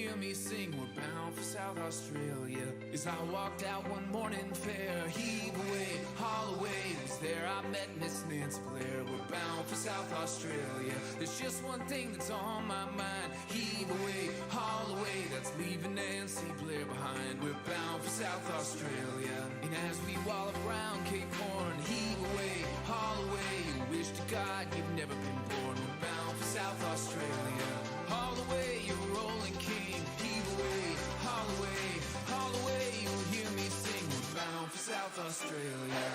hear me sing, we're bound for South Australia. As I walked out one morning fair, heave away, haul away, it was there I met Miss Nancy Blair. We're bound for South Australia. There's just one thing that's on my mind, heave away, haul away, that's leaving Nancy Blair behind. We're bound for South Australia. And as we wallop around Cape Horn, heave away, haul away, you wish to God you've never been born. We're bound for South Australia. Haul away, you're rolling king, heave away, haul away, haul away, you'll hear me sing, we're bound for South Australia.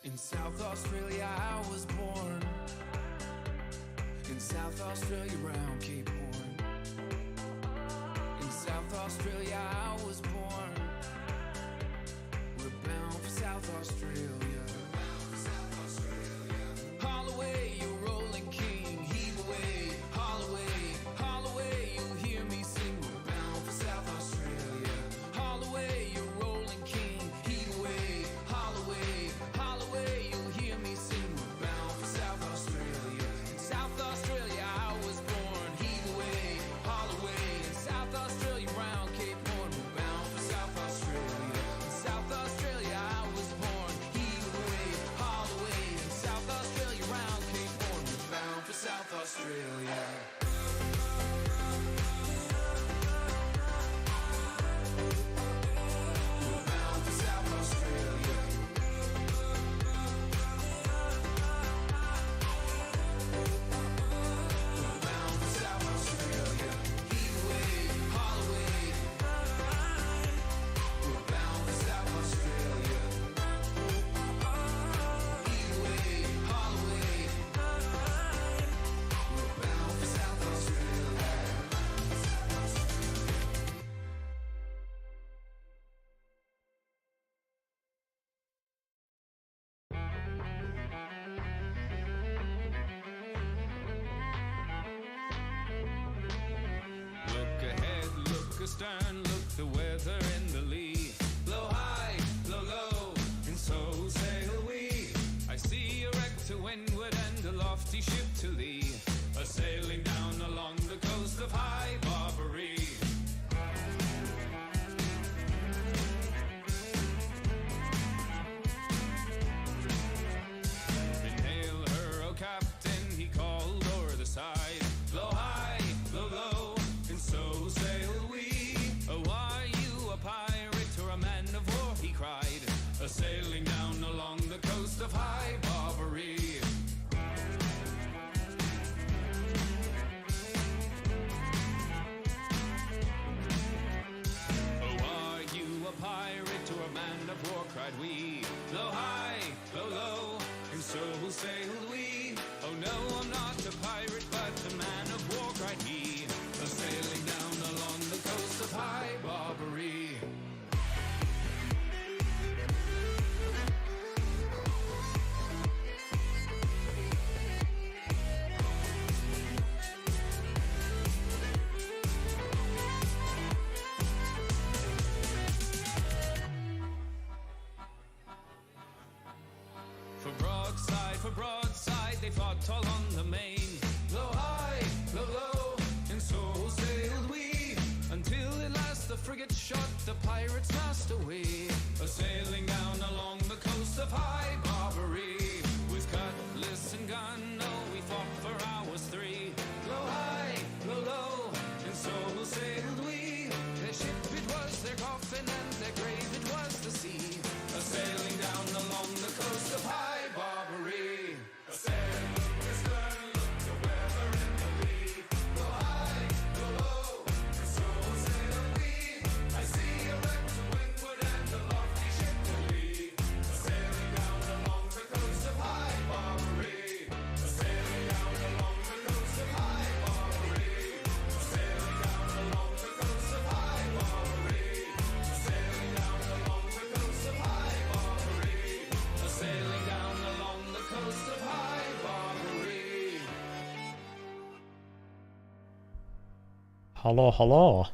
In South Australia I was born, in South Australia round Cape Horn. In South Australia I was born, we're bound for South Australia. Haul away, you rolling king, heave away, haul away, haul away, you'll hear me sing, we're bound for South Australia. Haul away, you rolling king, heave away, haul away, haul away, you'll hear me sing, we're bound for South Australia. In South Australia I was born, heave away, haul away, in South Australia round Cape Horn, we're bound for South Australia. In South Australia I was born, heave away, haul away, in South Australia round Cape Horn, we're bound for South Australia. Stern, look the weather in the lee. Blow high, blow low, and so sail we. I see a wreck to windward and a lofty ship to lee, a sailing down along the coast of High Barbary. And hail her, oh captain, he called o'er the side. Blow high, blow low, and so sail we. Oh, are you a pirate or a man of war, he cried, a-sailing down along the coast of High Barbary. Oh, are you a pirate or a man of war, cried we, blow high, blow low, and so sailed we. Oh no, I'm not a pirate, but a man of war, cried he, a-sailing down along the coast of High Barbary. For broadside, they fought all on the main. Blow high, blow low, and so sailed we, until at last the frigate shot the pirates' mast away, a-sailing down along the coast of High Barbary. With cutlass and gun, oh, we fought for hours three. Blow high, blow low, and so sailed we. Their ship it was their coffin, and their grave it was the sea, a-sailing down along the coast of High Barbary. A-sailing, look astern, look the weather in the lee. Blow high, blow low, and so sail we. I see a wreck to windward and a lofty ship to lee, a-sailing down along the coast Hello, hello.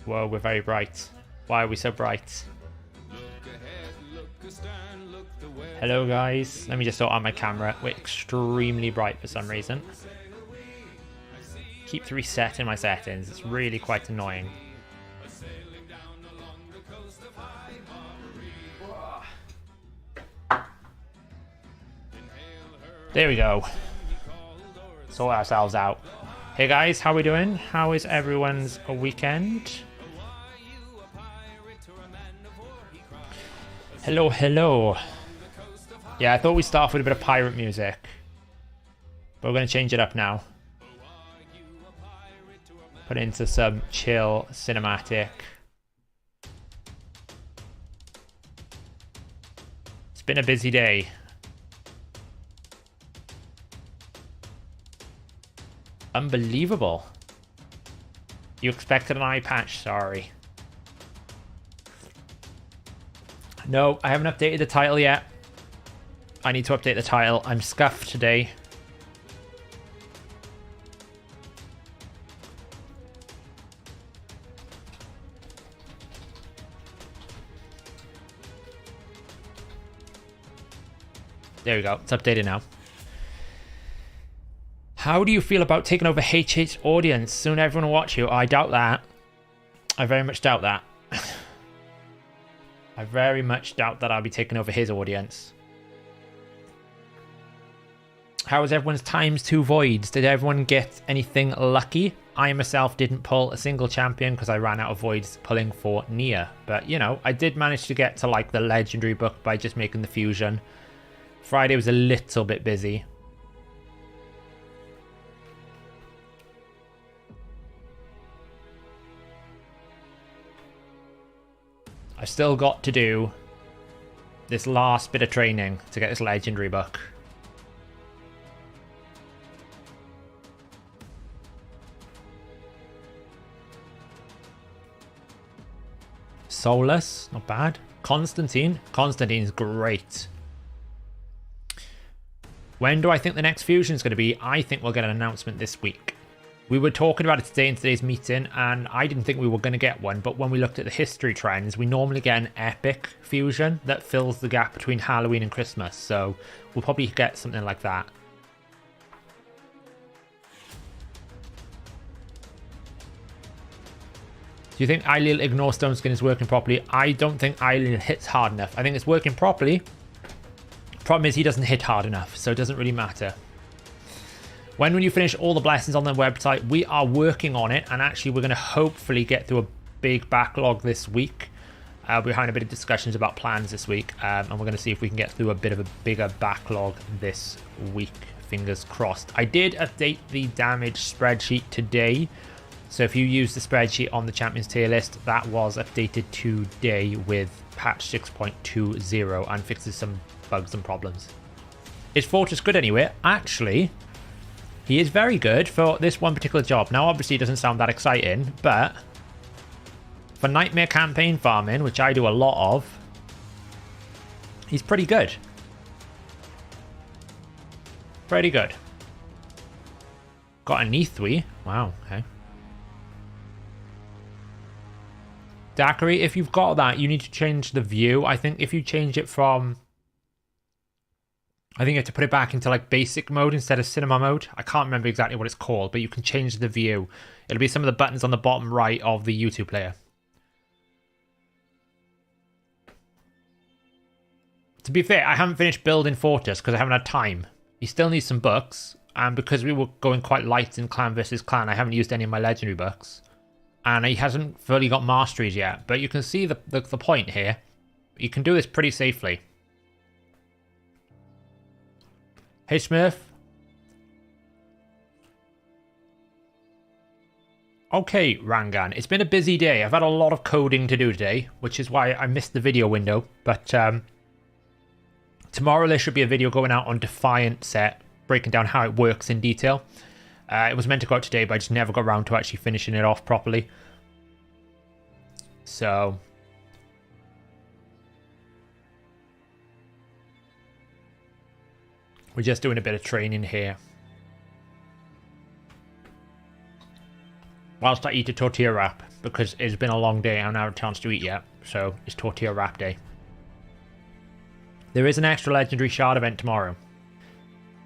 Whoa, we're very bright. Why are we so bright? Hello guys, let me just sort out my camera. We're extremely bright for some reason. Keeps resetting my settings, it's really quite annoying. There we go. Sort ourselves out. Hey guys, how we doing? How is everyone's weekend? Hello, hello. Yeah, I thought we'd start off with a bit of pirate music. But we're going to change it up now. Put it into some chill cinematic. It's been a busy day. Unbelievable. You expected an eye patch? Sorry. No, I haven't updated the title yet. I need to update the title. I'm scuffed today. There we go. It's updated now. How do you feel about taking over HH's audience? Soon everyone will watch you. I doubt that. I very much doubt that. I very much doubt that I'll be taking over his audience. How was everyone's times 2 voids? Did everyone get anything lucky? I myself didn't pull a single champion because I ran out of voids pulling for Nia. But, you know, I did manage to get to, like, the legendary book by just making the fusion. Friday was a little bit busy. I've still got to do this last bit of training to get this legendary book. Solus, not bad. Constantine's great. When do I think the next fusion is going to be? I think we'll get an announcement this week. We were talking about it today in today's meeting, and I didn't think we were going to get one, but when we looked at the history trends, we normally get an epic fusion that fills the gap between Halloween and Christmas, so we'll probably get something like that. Do you think Eilil Ignore Stone Skin is working properly? I don't think Eilil hits hard enough. I think it's working properly. Problem is he doesn't hit hard enough, so it doesn't really matter. When will you finish all the blessings on the website? We are working on it, and actually we're going to hopefully get through a big backlog this week. We're having a bit of discussions about plans this week, and we're going to see if we can get through a bit of a bigger backlog this week. Fingers crossed. I did update the damage spreadsheet today, so if you use the spreadsheet on the Champions tier list, that was updated today with patch 6.20 and fixes some bugs and problems. Is Fortress good anyway? Actually, he is very good for this one particular job. Now, obviously, it doesn't sound that exciting, but for Nightmare campaign farming, which I do a lot of, he's pretty good. Pretty good. Got a Neathwy. Wow, okay. Daiquiri, if you've got that, you need to change the view. I think if you change it from... I think you have to put it back into like basic mode instead of cinema mode. I can't remember exactly what it's called, but you can change the view. It'll be some of the buttons on the bottom right of the YouTube player. To be fair, I haven't finished building Fortress because I haven't had time. He still needs some books, and because we were going quite light in clan versus clan, I haven't used any of my legendary books. And he hasn't fully got masteries yet, but you can see the point here. You can do this pretty safely. Hey Smurf. Okay, Rangan. It's been a busy day. I've had a lot of coding to do today, which is why I missed the video window. But tomorrow there should be a video going out on Defiant set, breaking down how it works in detail. It was meant to go out today, but I just never got around to actually finishing it off properly. So... We're just doing a bit of training here. Whilst I eat a tortilla wrap, because it's been a long day, I haven't had a chance to eat yet, so it's tortilla wrap day. There is an extra legendary shard event tomorrow.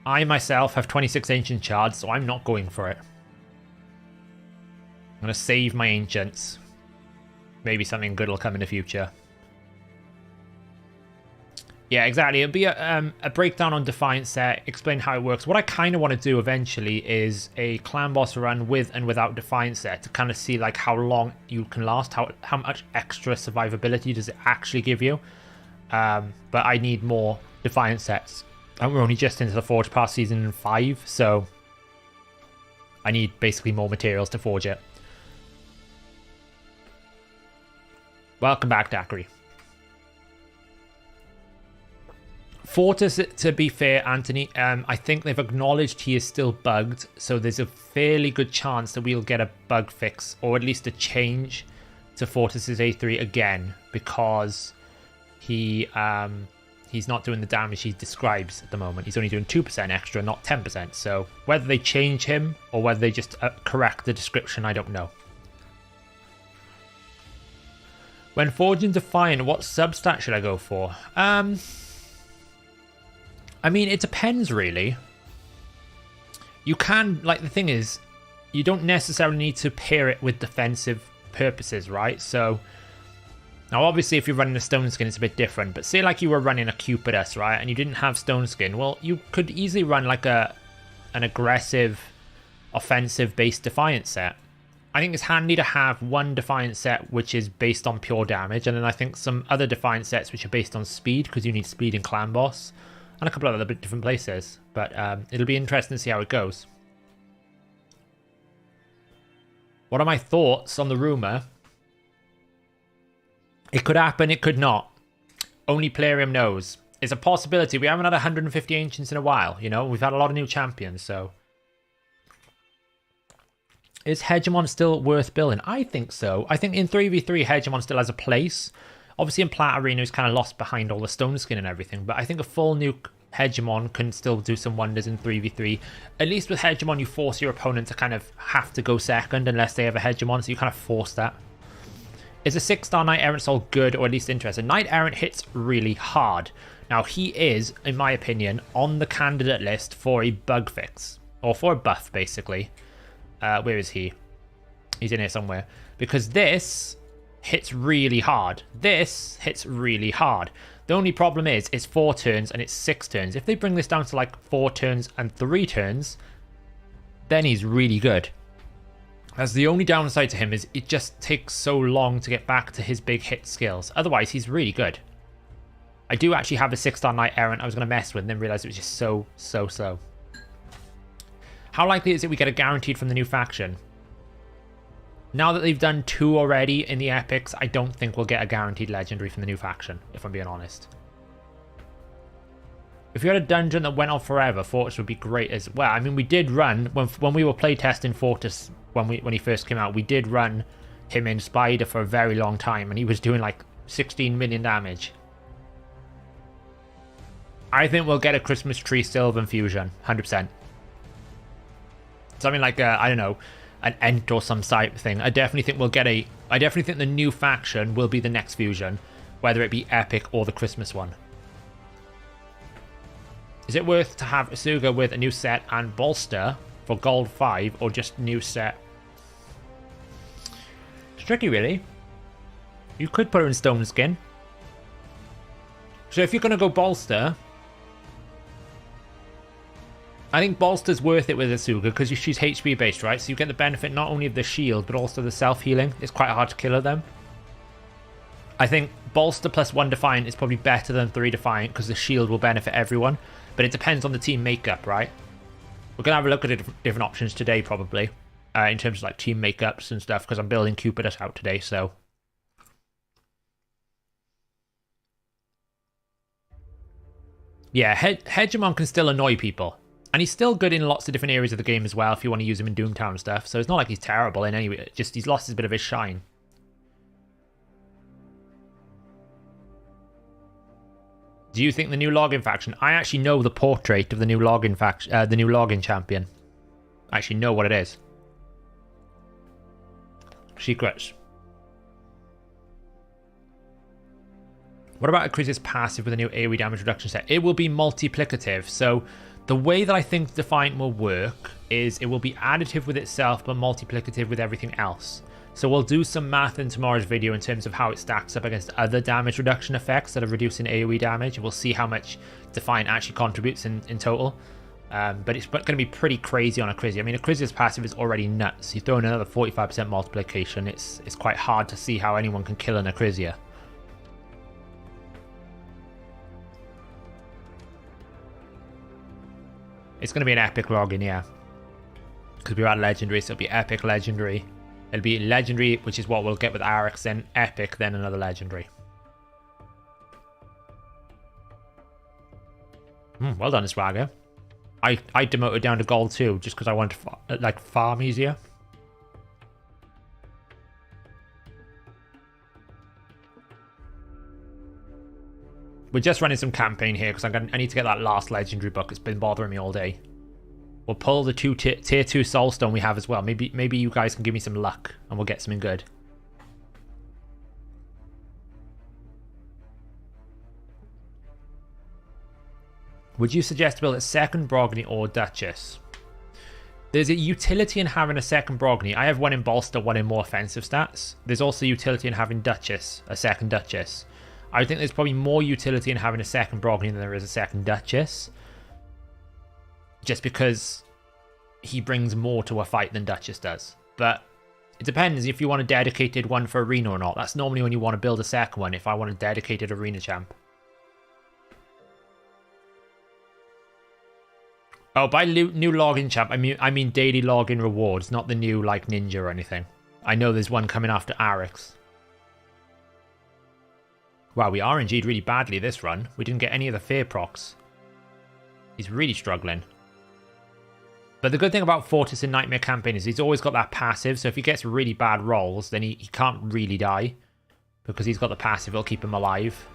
I myself have 26 ancient shards, so I'm not going for it. I'm going to save my ancients. Maybe something good will come in the future. Yeah, exactly. It'll be a breakdown on Defiant set, explain how it works. What I kind of want to do eventually is a clan boss run with and without Defiant set to kind of see like how long you can last, how much extra survivability does it actually give you. But I need more Defiant sets. And we're only just into the Forge Pass Season 5, so I need basically more materials to forge it. Welcome back, Daiquiri. Fortis, to be fair, Anthony, I think they've acknowledged he is still bugged, so there's a fairly good chance that we'll get a bug fix, or at least a change to Fortis's A3 again, because he's not doing the damage he describes at the moment. He's only doing 2% extra, not 10%, so whether they change him, or whether they just correct the description, I don't know. When forging Defiant, what substat should I go for? I mean, it depends, really. You can, like, the thing is, you don't necessarily need to pair it with defensive purposes, right? So, now obviously if you're running a Stone Skin, it's a bit different, but say like you were running a Cupidus, right, and you didn't have Stone Skin, well, you could easily run like an aggressive, offensive-based Defiant set. I think it's handy to have one Defiant set which is based on pure damage, and then I think some other Defiant sets which are based on speed, because you need speed in Clan Boss. And a couple of other different places. But it'll be interesting to see how it goes. What are my thoughts on the rumour? It could happen, it could not. Only Plarium knows. It's a possibility. We haven't had 150 Ancients in a while, you know? We've had a lot of new champions, so... Is Hegemon still worth building? I think so. I think in 3v3, Hegemon still has a place. Obviously in Plat Arena, he's kind of lost behind all the Stone Skin and everything, but I think a full new Hegemon can still do some wonders in 3v3. At least with Hegemon, you force your opponent to kind of have to go second unless they have a Hegemon, so you kind of force that. Is a 6-star Knight Errant Soul good, or at least interesting? Knight Errant hits really hard. Now, he is, in my opinion, on the candidate list for a bug fix, or for a buff, basically. Where is he? He's in here somewhere. Because this hits really hard. This hits really hard. The only problem is it's 4 turns and it's 6 turns. If they bring this down to like 4 turns and 3 turns, then he's really good. As the only downside to him is it just takes so long to get back to his big hit skills. Otherwise, he's really good. I do actually have a 6-star Knight Errant I was going to mess with and then realize it was just so slow. How likely is it we get a guaranteed from the new faction? Now that they've done 2 already in the epics, I don't think we'll get a guaranteed legendary from the new faction, if I'm being honest. If you had a dungeon that went on forever, Fortis would be great as well. I mean, we did run, when we were playtesting Fortis, when he first came out, we did run him in Spider for a very long time, and he was doing like 16 million damage. I think we'll get a Christmas Tree Sylvan Fusion, 100%. Something like, I don't know, an Ent or some type thing. I definitely think we'll get I definitely think the new faction will be the next fusion, whether it be epic or the Christmas one. Is it worth to have Asuga with a new set and bolster for gold 5, or just new set? It's tricky, really. You could put her in Stone Skin. So if you're going to go bolster, I think bolster's worth it with Asuga because she's HP based, right? So you get the benefit not only of the shield, but also the self-healing. It's quite hard to kill her then. I think bolster plus 1 Defiant is probably better than 3 Defiant because the shield will benefit everyone. But it depends on the team makeup, right? We're going to have a look at different options today, probably. In terms of like team makeups and stuff, because I'm building Cupidus out today, so... Yeah, Hegemon can still annoy people. And he's still good in lots of different areas of the game as well, if you want to use him in Doomtown and stuff. So it's not like he's terrible in any way. Just he's lost his bit of his shine. Do you think the new login faction? I actually know the portrait of the new login faction, the new login champion. I actually know what it is. Secrets. What about Acrisia's passive with a new AoE damage reduction set? It will be multiplicative. So the way that I think Defiant will work is it will be additive with itself, but multiplicative with everything else. So we'll do some math in tomorrow's video in terms of how it stacks up against other damage reduction effects that are reducing AoE damage. And we'll see how much Defiant actually contributes in total. But it's going to be pretty crazy on Acrisia. I mean, Acrisia's passive is already nuts. You throw in another 45% multiplication, it's quite hard to see how anyone can kill an Acrisia. It's going to be an epic login, yeah. Because we're at legendary, so it'll be epic, legendary. It'll be legendary, which is what we'll get with Arix, then epic, then another legendary. Well done, Swagger. I demoted down to gold too, just because I wanted to farm easier. We're just running some campaign here because I need to get that last legendary book. It's been bothering me all day. We'll pull the tier 2 soulstone we have as well. Maybe you guys can give me some luck and we'll get something good. Would you suggest to build a second Brogni or Duchess? There's a utility in having a second Brogni. I have one in bolster, one in more offensive stats. There's also utility in having Duchess, a second Duchess. I think there's probably more utility in having a second Brogni than there is a second Duchess. Just because he brings more to a fight than Duchess does. But it depends if you want a dedicated one for arena or not. That's normally when you want to build a second one, if I want a dedicated arena champ. Oh, by new login champ, I mean daily login rewards, not the new like ninja or anything. I know there's one coming after Arix. Wow, we RNG'd really badly this run. We didn't get any of the fear procs. He's really struggling. But the good thing about Fortis in Nightmare Campaign is he's always got that passive, so if he gets really bad rolls, then he can't really die. Because he's got the passive, it'll keep him alive.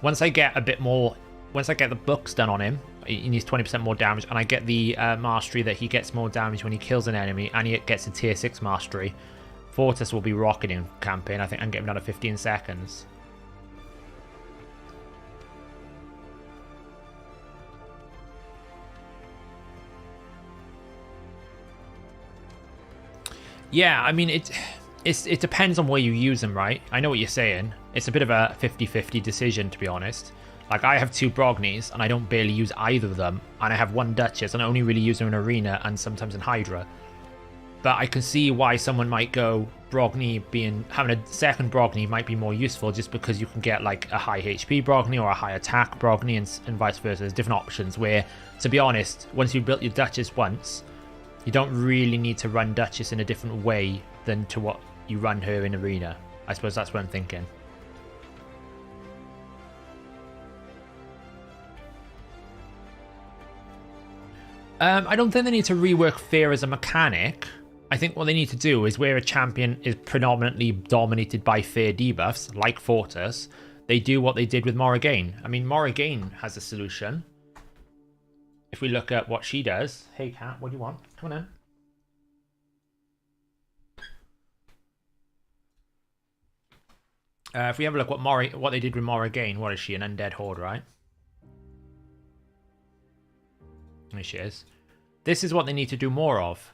Once I get the books done on him, he needs 20% more damage, and I get the mastery that he gets more damage when he kills an enemy, and he gets a tier 6 mastery. Fortis will be rocketing in campaign. I think I can get him down to 15 seconds. Yeah, I mean, it depends on where you use them, right? I know what you're saying. It's a bit of a 50-50 decision, to be honest. Like, I have 2 Brognis, and I don't barely use either of them. And I have 1 Duchess, and I only really use them in Arena and sometimes in Hydra. But I can see why someone might go Brogni having a second Brogni might be more useful just because you can get like a high HP Brogni or a high attack Brogni and vice versa. There's different options where, to be honest, once you've built your Duchess once, you don't really need to run Duchess in a different way than to what you run her in Arena. I suppose that's what I'm thinking. I don't think they need to rework Fear as a mechanic. I think what they need to do is where a champion is predominantly dominated by Fear debuffs, like Fortis, they do what they did with Morrigan. I mean, Morrigan has a solution. If we look at what she does. Hey, Cat, what do you want? Come on in. If we have a look what they did with Morrigan, what is she? An undead horde, right? There she is. This is what they need to do more of.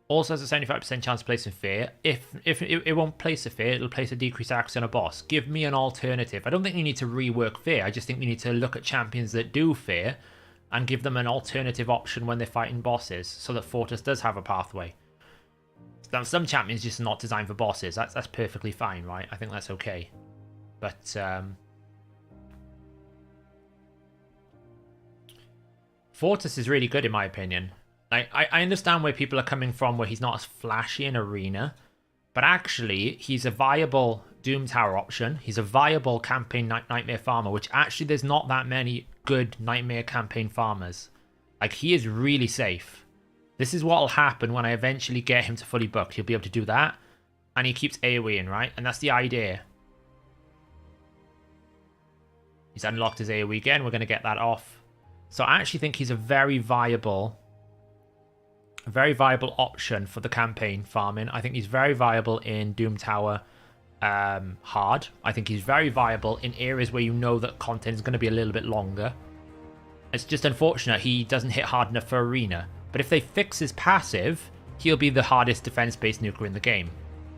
Also has a 75% chance of placing Fear. If it won't place a Fear, it'll place a decreased accuracy on a boss. Give me an alternative. I don't think you need to rework Fear. I just think we need to look at champions that do Fear and give them an alternative option when they're fighting bosses so that Fortis does have a pathway. Now, some champions just not designed for bosses. That's perfectly fine, right? I think that's okay. But Fortis is really good in my opinion. I understand where people are coming from where he's not as flashy in Arena, but actually he's a viable Doom Tower option. He's a viable campaign Nightmare farmer, which actually there's not that many good Nightmare campaign farmers. Like, he is really safe. This is what will happen when I eventually get him to fully booked. He'll be able to do that, and he keeps AoE in, right? And that's the idea. He's unlocked his AoE again. We're going to get that off. So I actually think he's a very viable option for the campaign farming. I think he's very viable in Doom Tower hard. I think he's very viable in areas where you know that content is going to be a little bit longer. It's just unfortunate he doesn't hit hard enough for arena. But if they fix his passive, he'll be the hardest defense-based nuker in the game.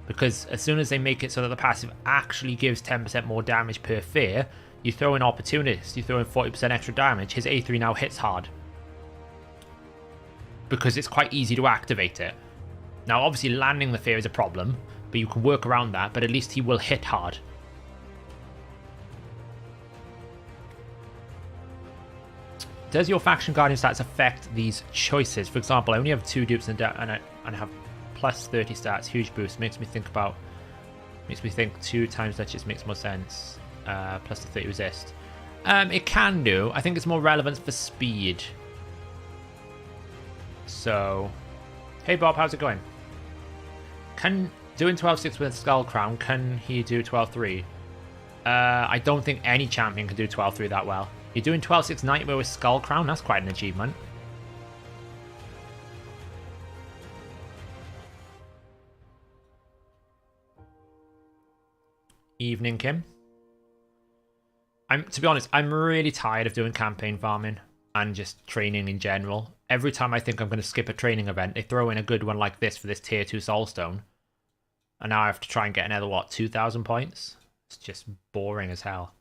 Because as soon as they make it so that the passive actually gives 10% more damage per fear, you throw in opportunists, you throw in 40% extra damage, his A3 now hits hard. Because it's quite easy to activate it. Now obviously landing the fear is a problem, but you can work around that, but at least he will hit hard. Does your faction guardian stats affect these choices? For example, I only have 2 dupes and I have plus 30 stats, huge boost. Makes me think 2 times that just makes more sense. Plus the 30 resist. It can do. I think it's more relevant for speed. So, hey Bob, how's it going? Can doing 12-6 with Skull Crown, can he do 12-3? I don't think any champion can do 12-3 that well. You're doing 12-6 Nightmare with Skull Crown, that's quite an achievement. Evening, Kim. To be honest, I'm really tired of doing campaign farming and just training in general. Every time I think I'm going to skip a training event, they throw in a good one like this for this tier 2 Soulstone. And now I have to try and get another, 2,000 points? It's just boring as hell.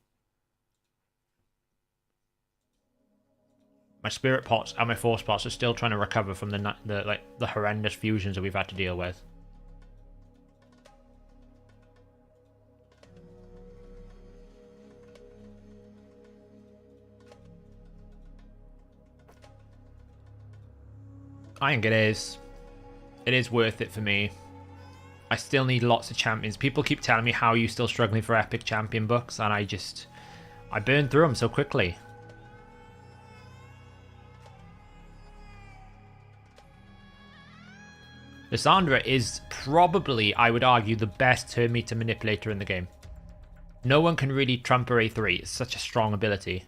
My spirit pots and my force pots are still trying to recover from the horrendous fusions that we've had to deal with. I think it is. It is worth it for me. I still need lots of champions. People keep telling me how you're still struggling for epic champion books, and I burn through them so quickly. Lysandra is probably, I would argue, the best turn meter manipulator in the game. No one can really trump her A3. It's such a strong ability.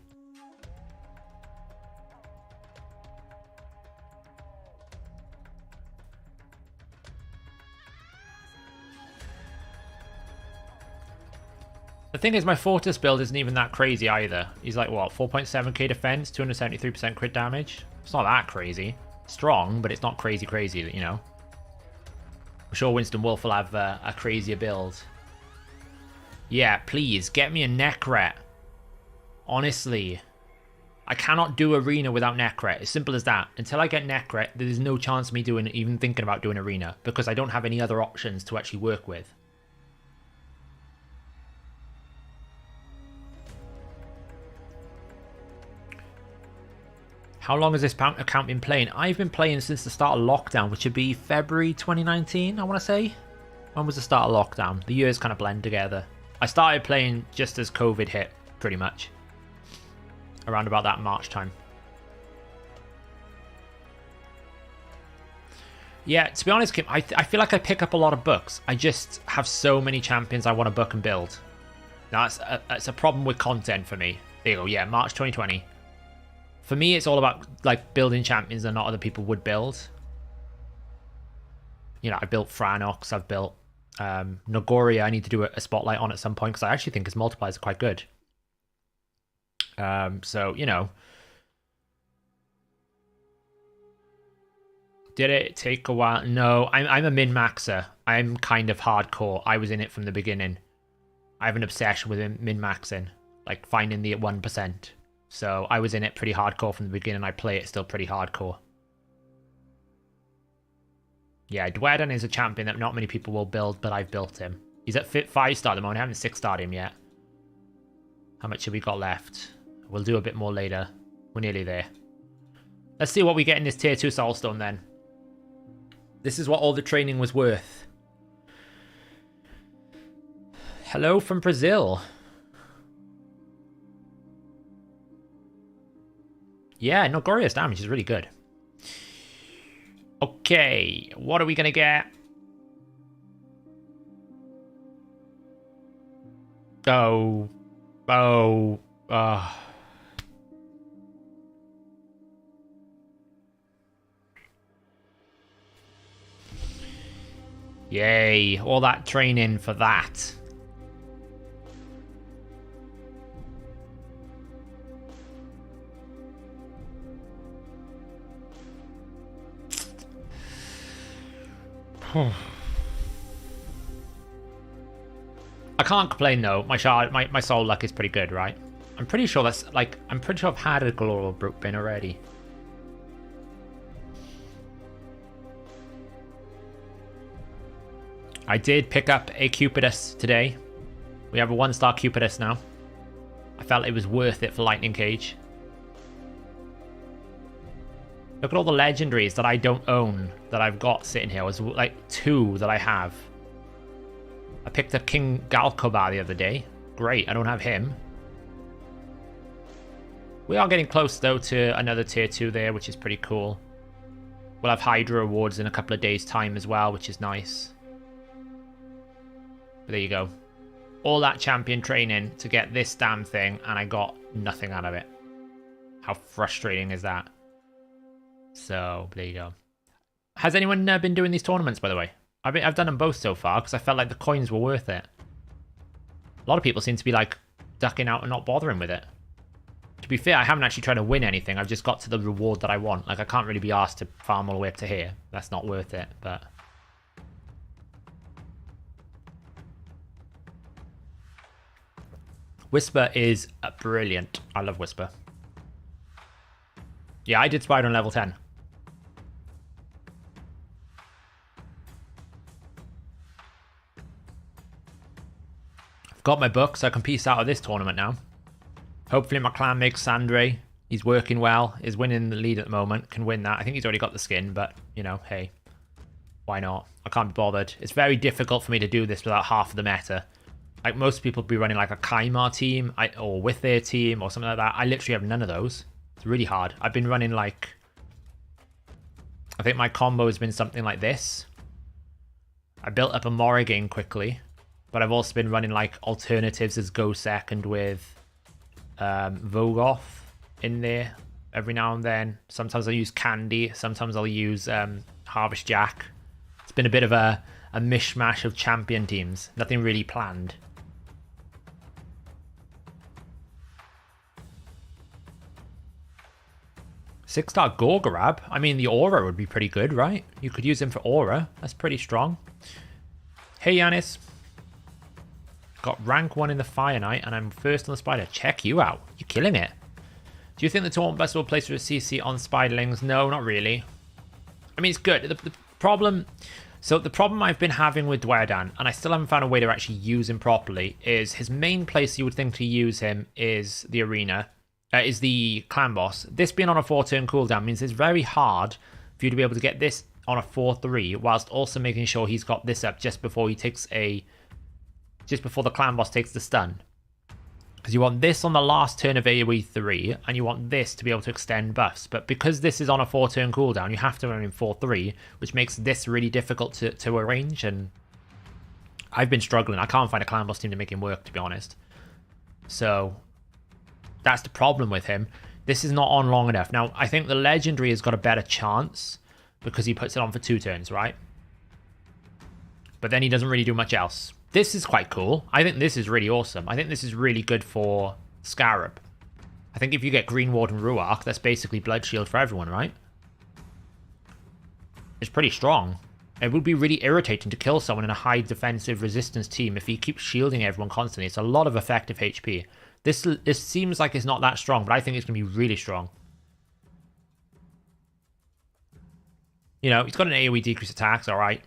The thing is, my Fortis build isn't even that crazy either. He's like, what, 4.7k defense, 273% crit damage? It's not that crazy. Strong, but it's not crazy, you know? I'm sure Winston Wolfe will have a crazier build. Yeah, please, get me a Necret. Honestly. I cannot do Arena without Necret. As simple as that. Until I get Necret, there's no chance of me even thinking about doing Arena, because I don't have any other options to actually work with. How long has this account been playing? I've been playing since the start of lockdown, which would be February 2019, I want to say. When was the start of lockdown? The years kind of blend together. I started playing just as COVID hit, pretty much. Around about that March time. Yeah, to be honest, Kim, I feel like I pick up a lot of books. I just have so many champions I want to book and build. Now, that's a problem with content for me. There you go, yeah, March 2020. For me, it's all about like building champions that not other people would build. You know, I built Franox, I've built Nogoria. I need to do a spotlight on at some point because I actually think his multipliers are quite good. So, you know. Did it take a while? No, I'm a min-maxer. I'm kind of hardcore. I was in it from the beginning. I have an obsession with min-maxing. Like finding the 1%. So I was in it pretty hardcore from the beginning. I play it still pretty hardcore. Yeah, Dwedon is a champion that not many people will build, but I've built him. He's at 5-star at the moment. I haven't 6-starred him yet. How much have we got left? We'll do a bit more later. We're nearly there. Let's see what we get in this tier 2 Soulstone then. This is what all the training was worth. Hello from Brazil. Yeah, Nogoria's damage is really good. Okay, what are we going to get? Oh. Yay, all that training for that. I can't complain though. My soul luck is pretty good, right? I'm pretty sure that's like I'm pretty sure I've had a Global Brute bin already. I did pick up a Cupidus today. We have a 1-star Cupidus now. I felt it was worth it for Lightning Cage. Look at all the legendaries that I don't own that I've got sitting here. There's like 2 that I have. I picked up King Galkobar the other day. Great, I don't have him. We are getting close though to another tier 2 there, which is pretty cool. We'll have Hydra awards in a couple of days' time as well, which is nice. But there you go. All that champion training to get this damn thing, and I got nothing out of it. How frustrating is that? So, there you go. Has anyone been doing these tournaments, by the way? I've done them both so far, because I felt like the coins were worth it. A lot of people seem to be, like, ducking out and not bothering with it. To be fair, I haven't actually tried to win anything. I've just got to the reward that I want. Like, I can't really be asked to farm all the way up to here. That's not worth it, but... Whisper is brilliant. I love Whisper. Yeah, I did Spider on level 10. I've got my book, so I can peace out of this tournament now. Hopefully my clan makes Sandre. He's working well. Is winning the lead at the moment. Can win that. I think he's already got the skin, but, you know, hey. Why not? I can't be bothered. It's very difficult for me to do this without half of the meta. Like, most people be running, like, a Kaimar team, or with their team, or something like that. I literally have none of those. It's really hard. I've been running, like... I think my combo has been something like this. I built up a Morrigan quickly, but I've also been running, like, alternatives as Go Second with Vogoth in there every now and then. Sometimes I'll use Candy. Sometimes I'll use Harvest Jack. It's been a bit of a mishmash of champion teams. Nothing really planned. 6-star Gorgorab. I mean, the Aura would be pretty good, right? You could use him for Aura. That's pretty strong. Hey, Yanis. Got rank 1 in the Fire Knight, and I'm first on the Spider. Check you out. You're killing it. Do you think the Tournament Best will place for a CC on Spiderlings? No, not really. I mean, it's good. The problem... So the problem I've been having with Dwerdan, and I still haven't found a way to actually use him properly, is his main place you would think to use him is the arena. Is the clan boss. This being on a 4-turn cooldown means it's very hard for you to be able to get this on a 4-3 whilst also making sure he's got this up just before he takes just before the clan boss takes the stun. Because you want this on the last turn of AoE 3 and you want this to be able to extend buffs. But because this is on a 4-turn cooldown, you have to run in 4-3, which makes this really difficult to arrange, and I've been struggling. I can't find a clan boss team to make him work, to be honest. So that's the problem with him. This is not on long enough. Now, I think the Legendary has got a better chance because he puts it on for 2 turns, right? But then he doesn't really do much else. This is quite cool. I think this is really awesome. I think this is really good for Scarab. I think if you get Green Ward and Ruark, that's basically Blood Shield for everyone, right? It's pretty strong. It would be really irritating to kill someone in a high defensive resistance team if he keeps shielding everyone constantly. It's a lot of effective HP. This seems like it's not that strong, but I think it's going to be really strong. You know, he's got an AoE decrease attacks, alright.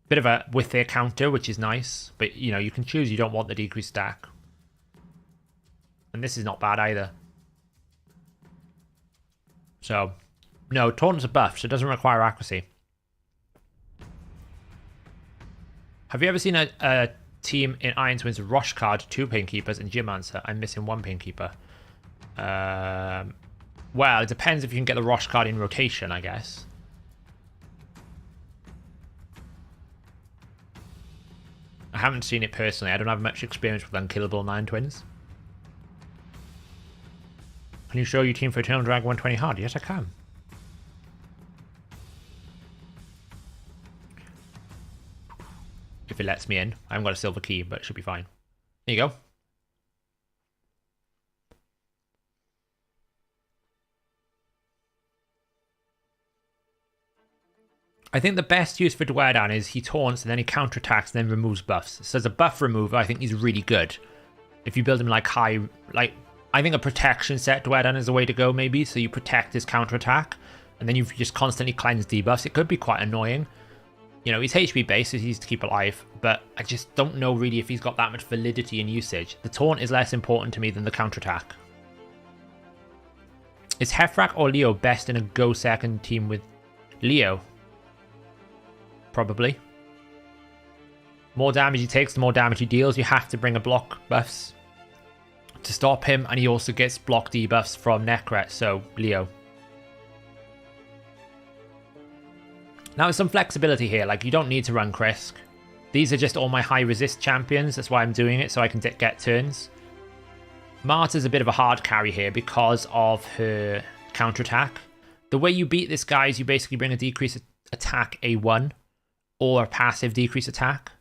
Bit of a with their counter, which is nice. But, you know, you can choose you don't want the decreased stack. And this is not bad either. So, no, Taunts are buffed, so it doesn't require accuracy. Have you ever seen a team in Iron Twins Rush card 2 Painkeepers and Geomancer? I'm missing 1 Painkeeper. Well, it depends if you can get the Rush card in rotation, I guess. I haven't seen it personally. I don't have much experience with Unkillable 9 Twins. Can you show your team for Eternal Drag 120 hard? Yes, I can. If it lets me in. I haven't got a silver key, but it should be fine. There you go. I think the best use for Dwedan is he taunts and then he counterattacks and then removes buffs. So as a buff remover, I think he's really good. If you build him like high, like I think a protection set Dwedan is the way to go maybe. So you protect his counterattack and then you just constantly cleanse debuffs. It could be quite annoying. You know, he's HP based, so he's to keep alive, but I just don't know really if he's got that much validity in usage. The taunt is less important to me than the counterattack. Is Hefrak or Leo best in a go second team with Leo? Probably. More damage he takes, the more damage he deals. You have to bring a block buffs to stop him, and he also gets block debuffs from Necret, so Leo. Now there's some flexibility here, like you don't need to run Krisk. These are just all my high resist champions, that's why I'm doing it, so I can get turns. Marta's a bit of a hard carry here because of her counterattack. The way you beat this guy is you basically bring a decrease attack A1 or a passive decrease attack.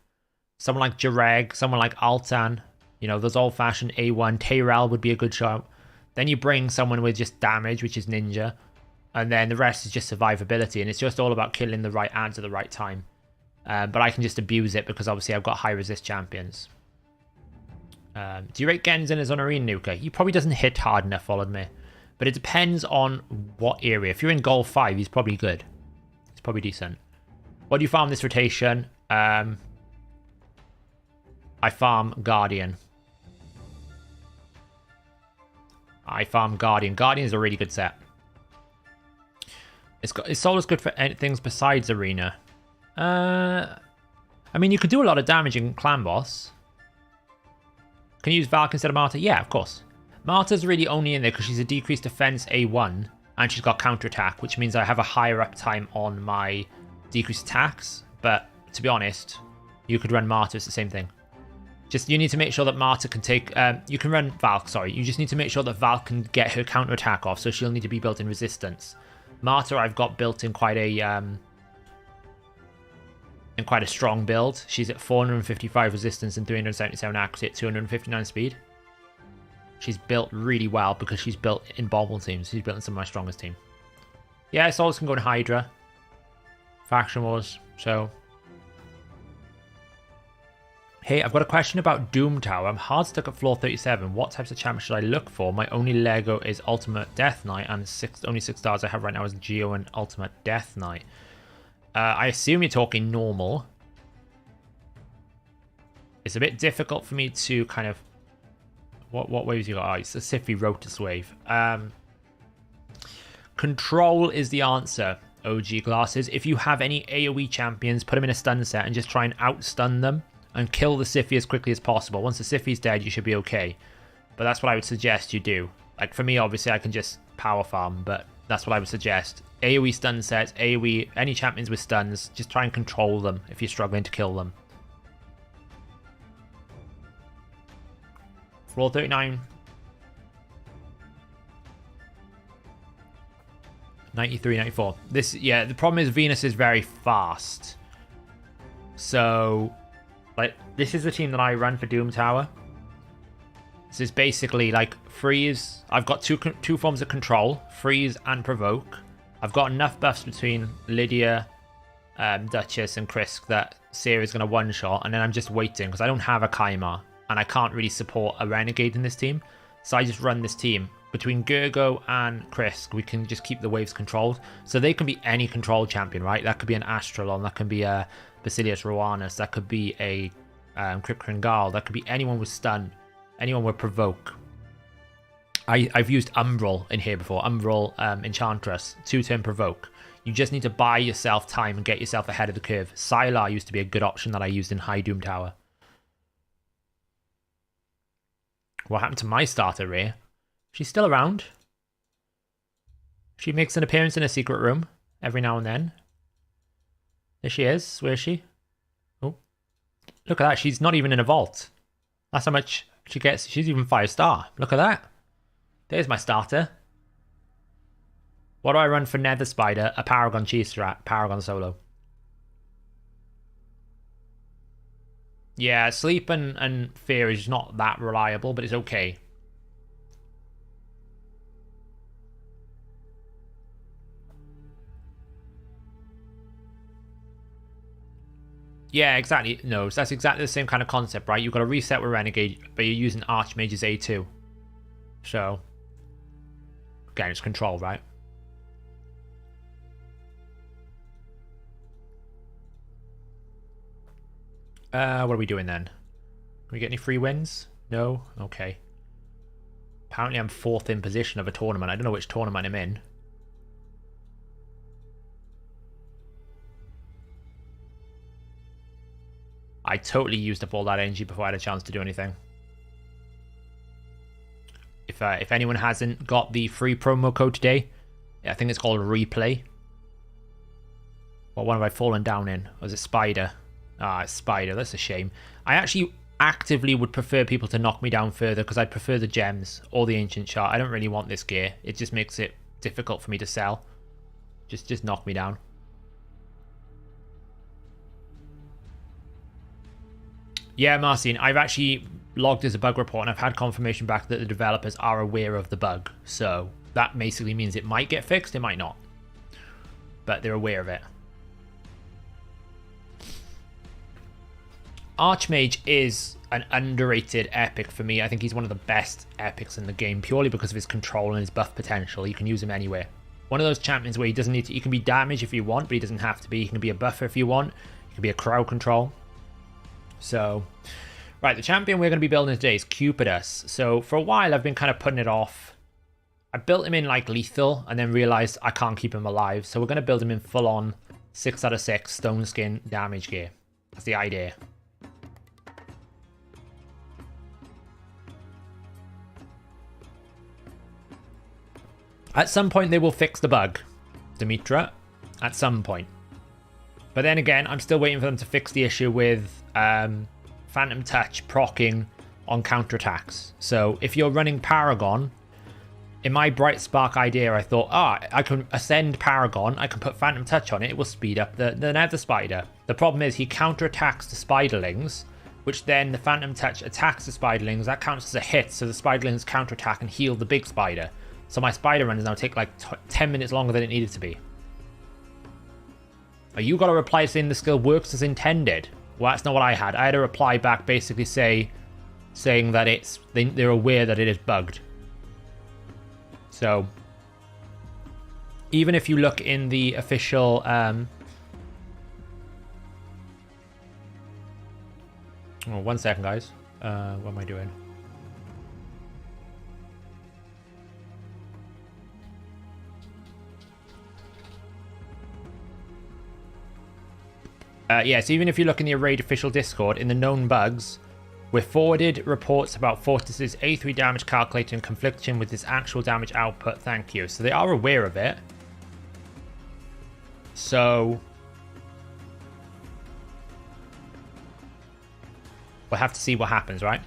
Someone like Jareg, someone like Altan, you know, those old-fashioned A1. Tyrell would be a good shout. Then you bring someone with just damage, which is Ninja. And then the rest is just survivability. And it's just all about killing the right ads at the right time. But I can just abuse it because obviously I've got high resist champions. Do you rate Genzin as an arena nuker? He probably doesn't hit hard enough, followed me. But it depends on what area. If you're in goal 5, he's probably good. He's probably decent. What do you farm this rotation? I farm Guardian. Guardian is a really good set. It's Solar's good for things besides arena. I mean, you could do a lot of damage in Clan Boss. Can you use Valk instead of Marta? Yeah, of course. Marta's really only in there because she's a decreased defense A1 and she's got counterattack, which means I have a higher uptime on my decreased attacks. But to be honest, you could run Marta, it's the same thing. Just you need to make sure that Marta can take... you can run Valk, sorry. You just need to make sure that Valk can get her counterattack off, so she'll need to be built in resistance. Marta I've got built in quite a strong build. She's at 455 resistance and 377 accuracy at 259 speed. She's built really well because she's built in Bobble teams. She's built in some of my strongest team. Yeah, Souls can go in Hydra. Faction Wars, so... Hey, I've got a question about Doom Tower. I'm hard stuck at floor 37. What types of champs should I look for? My only Lego is Ultimate Death Knight, and only 6 stars I have right now is Geo and Ultimate Death Knight. I assume you're talking normal. It's a bit difficult for me to kind of... What waves you got? Oh, it's a Sify Rotus wave. Control is the answer, OG Glasses. If you have any AoE champions, put them in a stun set and just try and outstun them. And kill the Sify as quickly as possible. Once the Sify's dead, you should be okay. But that's what I would suggest you do. Like, for me, obviously, I can just power farm, but that's what I would suggest. AoE stun sets, AoE, any champions with stuns, just try and control them if you're struggling to kill them. Floor 39. 93, 94. This, yeah, the problem is Venus is very fast. So... like, this is the team that I run for Doom Tower. This is basically like freeze. I've got two forms of control, freeze and provoke. I've got enough buffs between Lydia, Duchess, and Krisk that Seer is going to one-shot, and then I'm just waiting because I don't have a Kaimar, and I can't really support a Renegade in this team. So I just run this team. Between Gergo and Krisk, we can just keep the waves controlled. So they can be any control champion, right? That could be an Astralon, that can be a Basilius Rowanus, that could be a Crypt Kringal, that could be anyone with stun, anyone with provoke. I've used Umbral in here before, Umbral Enchantress, 2-turn provoke. You just need to buy yourself time and get yourself ahead of the curve. Sylar used to be a good option that I used in High Doom Tower. What happened to my starter, Ray? She's still around. She makes an appearance in a secret room every now and then. There she is. Where is she? Oh, look at that. She's not even in a vault. That's how much she gets. She's even 5-star. Look at that. There's my starter. What do I run for Nether Spider? A Paragon Cheese Strat, Paragon Solo. Yeah, Sleep and Fear is not that reliable, but it's okay. Yeah, exactly. No, so that's exactly the same kind of concept, right? You've got to reset with Renegade, but you're using Archmage's A2. So, again, it's control, right? What are we doing then? Can we get any free wins? No? Okay. Apparently I'm 4th in position of a tournament. I don't know which tournament I'm in. I totally used up all that energy before I had a chance to do anything. If anyone hasn't got the free promo code today, I think it's called Replay. What one have I fallen down in? Was it Spider? Ah, it's Spider. That's a shame. I actually actively would prefer people to knock me down further because I prefer the gems or the ancient shard. I don't really want this gear. It just makes it difficult for me to sell. Just knock me down. Yeah, Marcin, I've actually logged as a bug report and I've had confirmation back that the developers are aware of the bug. So that basically means it might get fixed, it might not. But they're aware of it. Archmage is an underrated epic for me. I think he's one of the best epics in the game purely because of his control and his buff potential. You can use him anywhere. One of those champions where he doesn't need to, he can be damage if you want, but he doesn't have to be. He can be a buffer if you want. He can be a crowd control. So, right, the champion we're going to be building today is Cupidus. So for a while I've been kind of putting it off. I built him in like lethal and then realized I can't keep him alive. So we're going to build him in full on 6 out of 6 stone skin damage gear. That's the idea. At some point they will fix the bug, Demetra. At some point. But then again, I'm still waiting for them to fix the issue with Phantom Touch proccing on counterattacks. So if you're running Paragon, in my Bright Spark idea, I thought, I can ascend Paragon, I can put Phantom Touch on it, it will speed up the Nether Spider. The problem is he counterattacks the Spiderlings, which then the Phantom Touch attacks the Spiderlings, that counts as a hit, so the Spiderlings counterattack and heal the big spider. So my spider runs now take like 10 minutes longer than it needed to be. You got a reply saying the skill works as intended. Well, that's not what I had. I had a reply back basically saying that they're aware that it is bugged. So even if you look in the official oh, one second, guys. What am I doing? Yes, even if you look in the Arrayed official Discord, in the known bugs, we're forwarded reports about Fortis's A3 damage calculator in confliction with his actual damage output. Thank you. So they are aware of it. So we'll have to see what happens, right?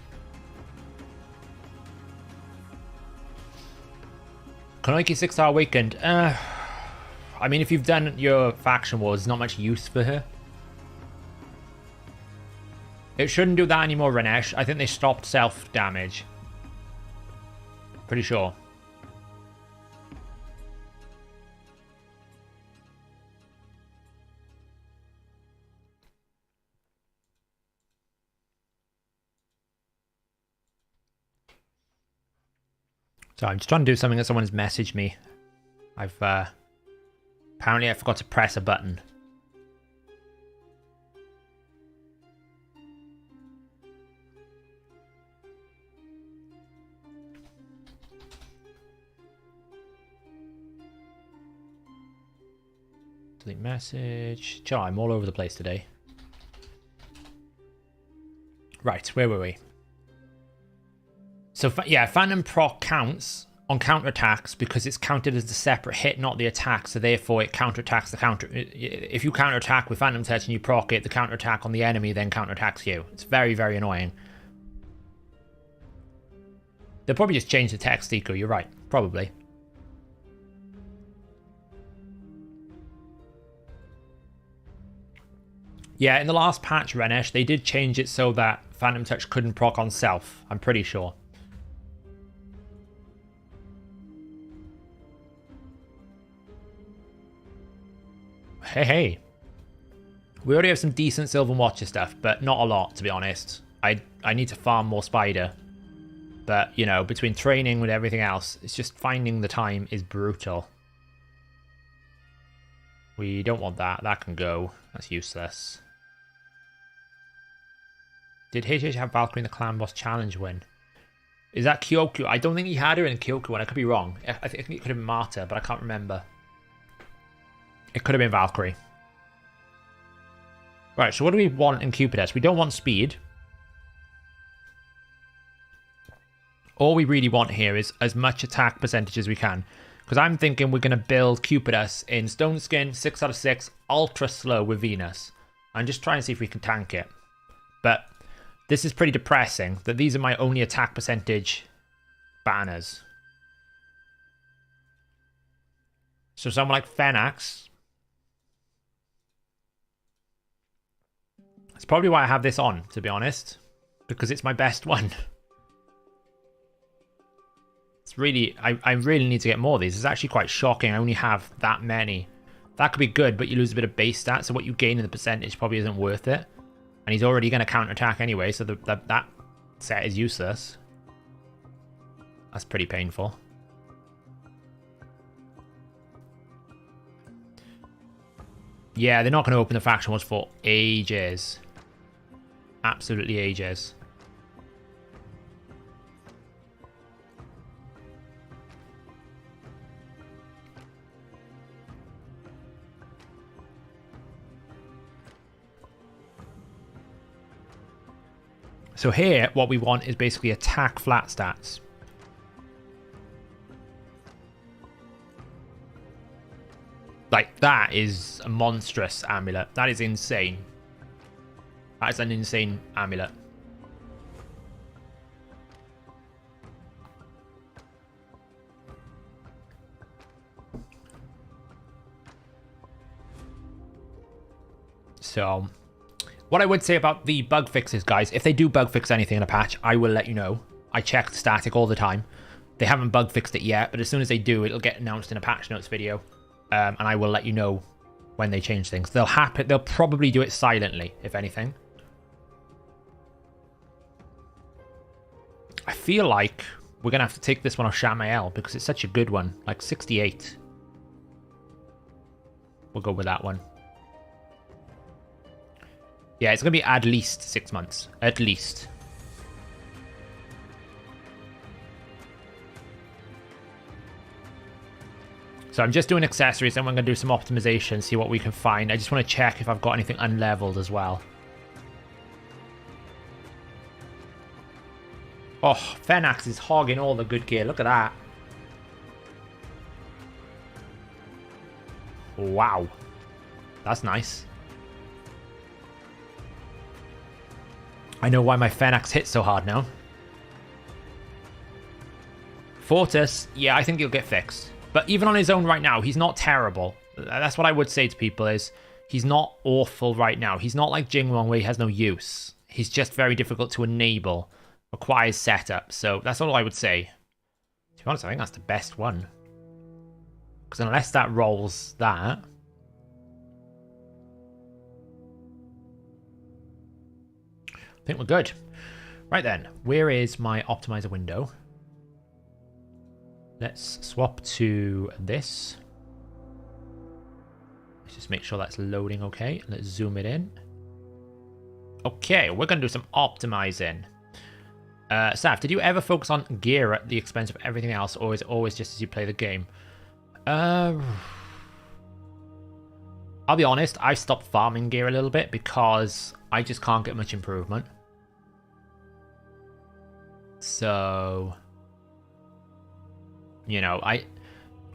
Kanoiki 6-star Awakened. I mean, if you've done your faction wars, there's not much use for her. It shouldn't do that anymore, Renesh. I think they stopped self-damage. Pretty sure. So I'm just trying to do something that someone's messaged me. Apparently I forgot to press a button. Delete message. Joe, I'm all over the place today. Right, where were we? So yeah, Phantom Proc counts on counterattacks because it's counted as the separate hit, not the attack. So therefore, it counterattacks the counter. If you counterattack with Phantom Touch and you proc it, the counterattack on the enemy then counterattacks you. It's very, very annoying. They'll probably just change the text, Eco. You're right, probably. Yeah, in the last patch, Renesh, they did change it so that Phantom Touch couldn't proc on self. I'm pretty sure. Hey. We already have some decent Sylvan Watcher stuff, but not a lot, to be honest. I need to farm more Spider. But, you know, between training with everything else, it's just finding the time is brutal. We don't want that. That can go. That's useless. Did HH have Valkyrie in the Clan Boss Challenge win? Is that Kyoku? I don't think he had her in Kyoku, and I could be wrong. I think it could have been Marta, but I can't remember. It could have been Valkyrie. Right, so what do we want in Cupidus? We don't want speed. All we really want here is as much attack percentage as we can. Because I'm thinking we're going to build Cupidus in Stone Skin, 6 out of 6, ultra slow with Venus. I'm just trying to see if we can tank it. But this is pretty depressing that these are my only attack percentage banners. So someone like Phenax. That's probably why I have this on, to be honest. Because it's my best one. It's really, I really need to get more of these. It's actually quite shocking. I only have that many. That could be good, but you lose a bit of base stats, so what you gain in the percentage probably isn't worth it. And he's already going to counterattack anyway, so that set is useless. That's pretty painful. Yeah, they're not going to open the faction wars for ages. Absolutely ages. So here, what we want is basically attack flat stats. Like, that is a monstrous amulet. That is insane. That is an insane amulet. So, what I would say about the bug fixes, guys, if they do bug fix anything in a patch, I will let you know. I check the static all the time. They haven't bug fixed it yet, but as soon as they do, it'll get announced in a patch notes video. And I will let you know when they change things. They'll probably do it silently, if anything. I feel like we're going to have to take this one off Shamael because it's such a good one. Like 68. We'll go with that one. Yeah, it's going to be at least 6 months. At least. So I'm just doing accessories, and we're going to do some optimization, see what we can find. I just want to check if I've got anything unleveled as well. Oh, Phenax is hogging all the good gear. Look at that. Wow. That's nice. I know why my Phenax hits so hard now. Fortis, yeah, I think he'll get fixed. But even on his own right now, he's not terrible. That's what I would say to people is, he's not awful right now. He's not like Jingwon where he has no use. He's just very difficult to enable. Requires setup. So that's all I would say. To be honest, I think that's the best one. Because unless that rolls that... I think we're good. Right then, where is my optimizer window? Let's swap to this. Let's just make sure that's loading okay. Let's zoom it in. Okay, we're going to do some optimizing. Saf, did you ever focus on gear at the expense of everything else, or is it always just as you play the game? I'll be honest, I stopped farming gear a little bit because I just can't get much improvement. So, you know,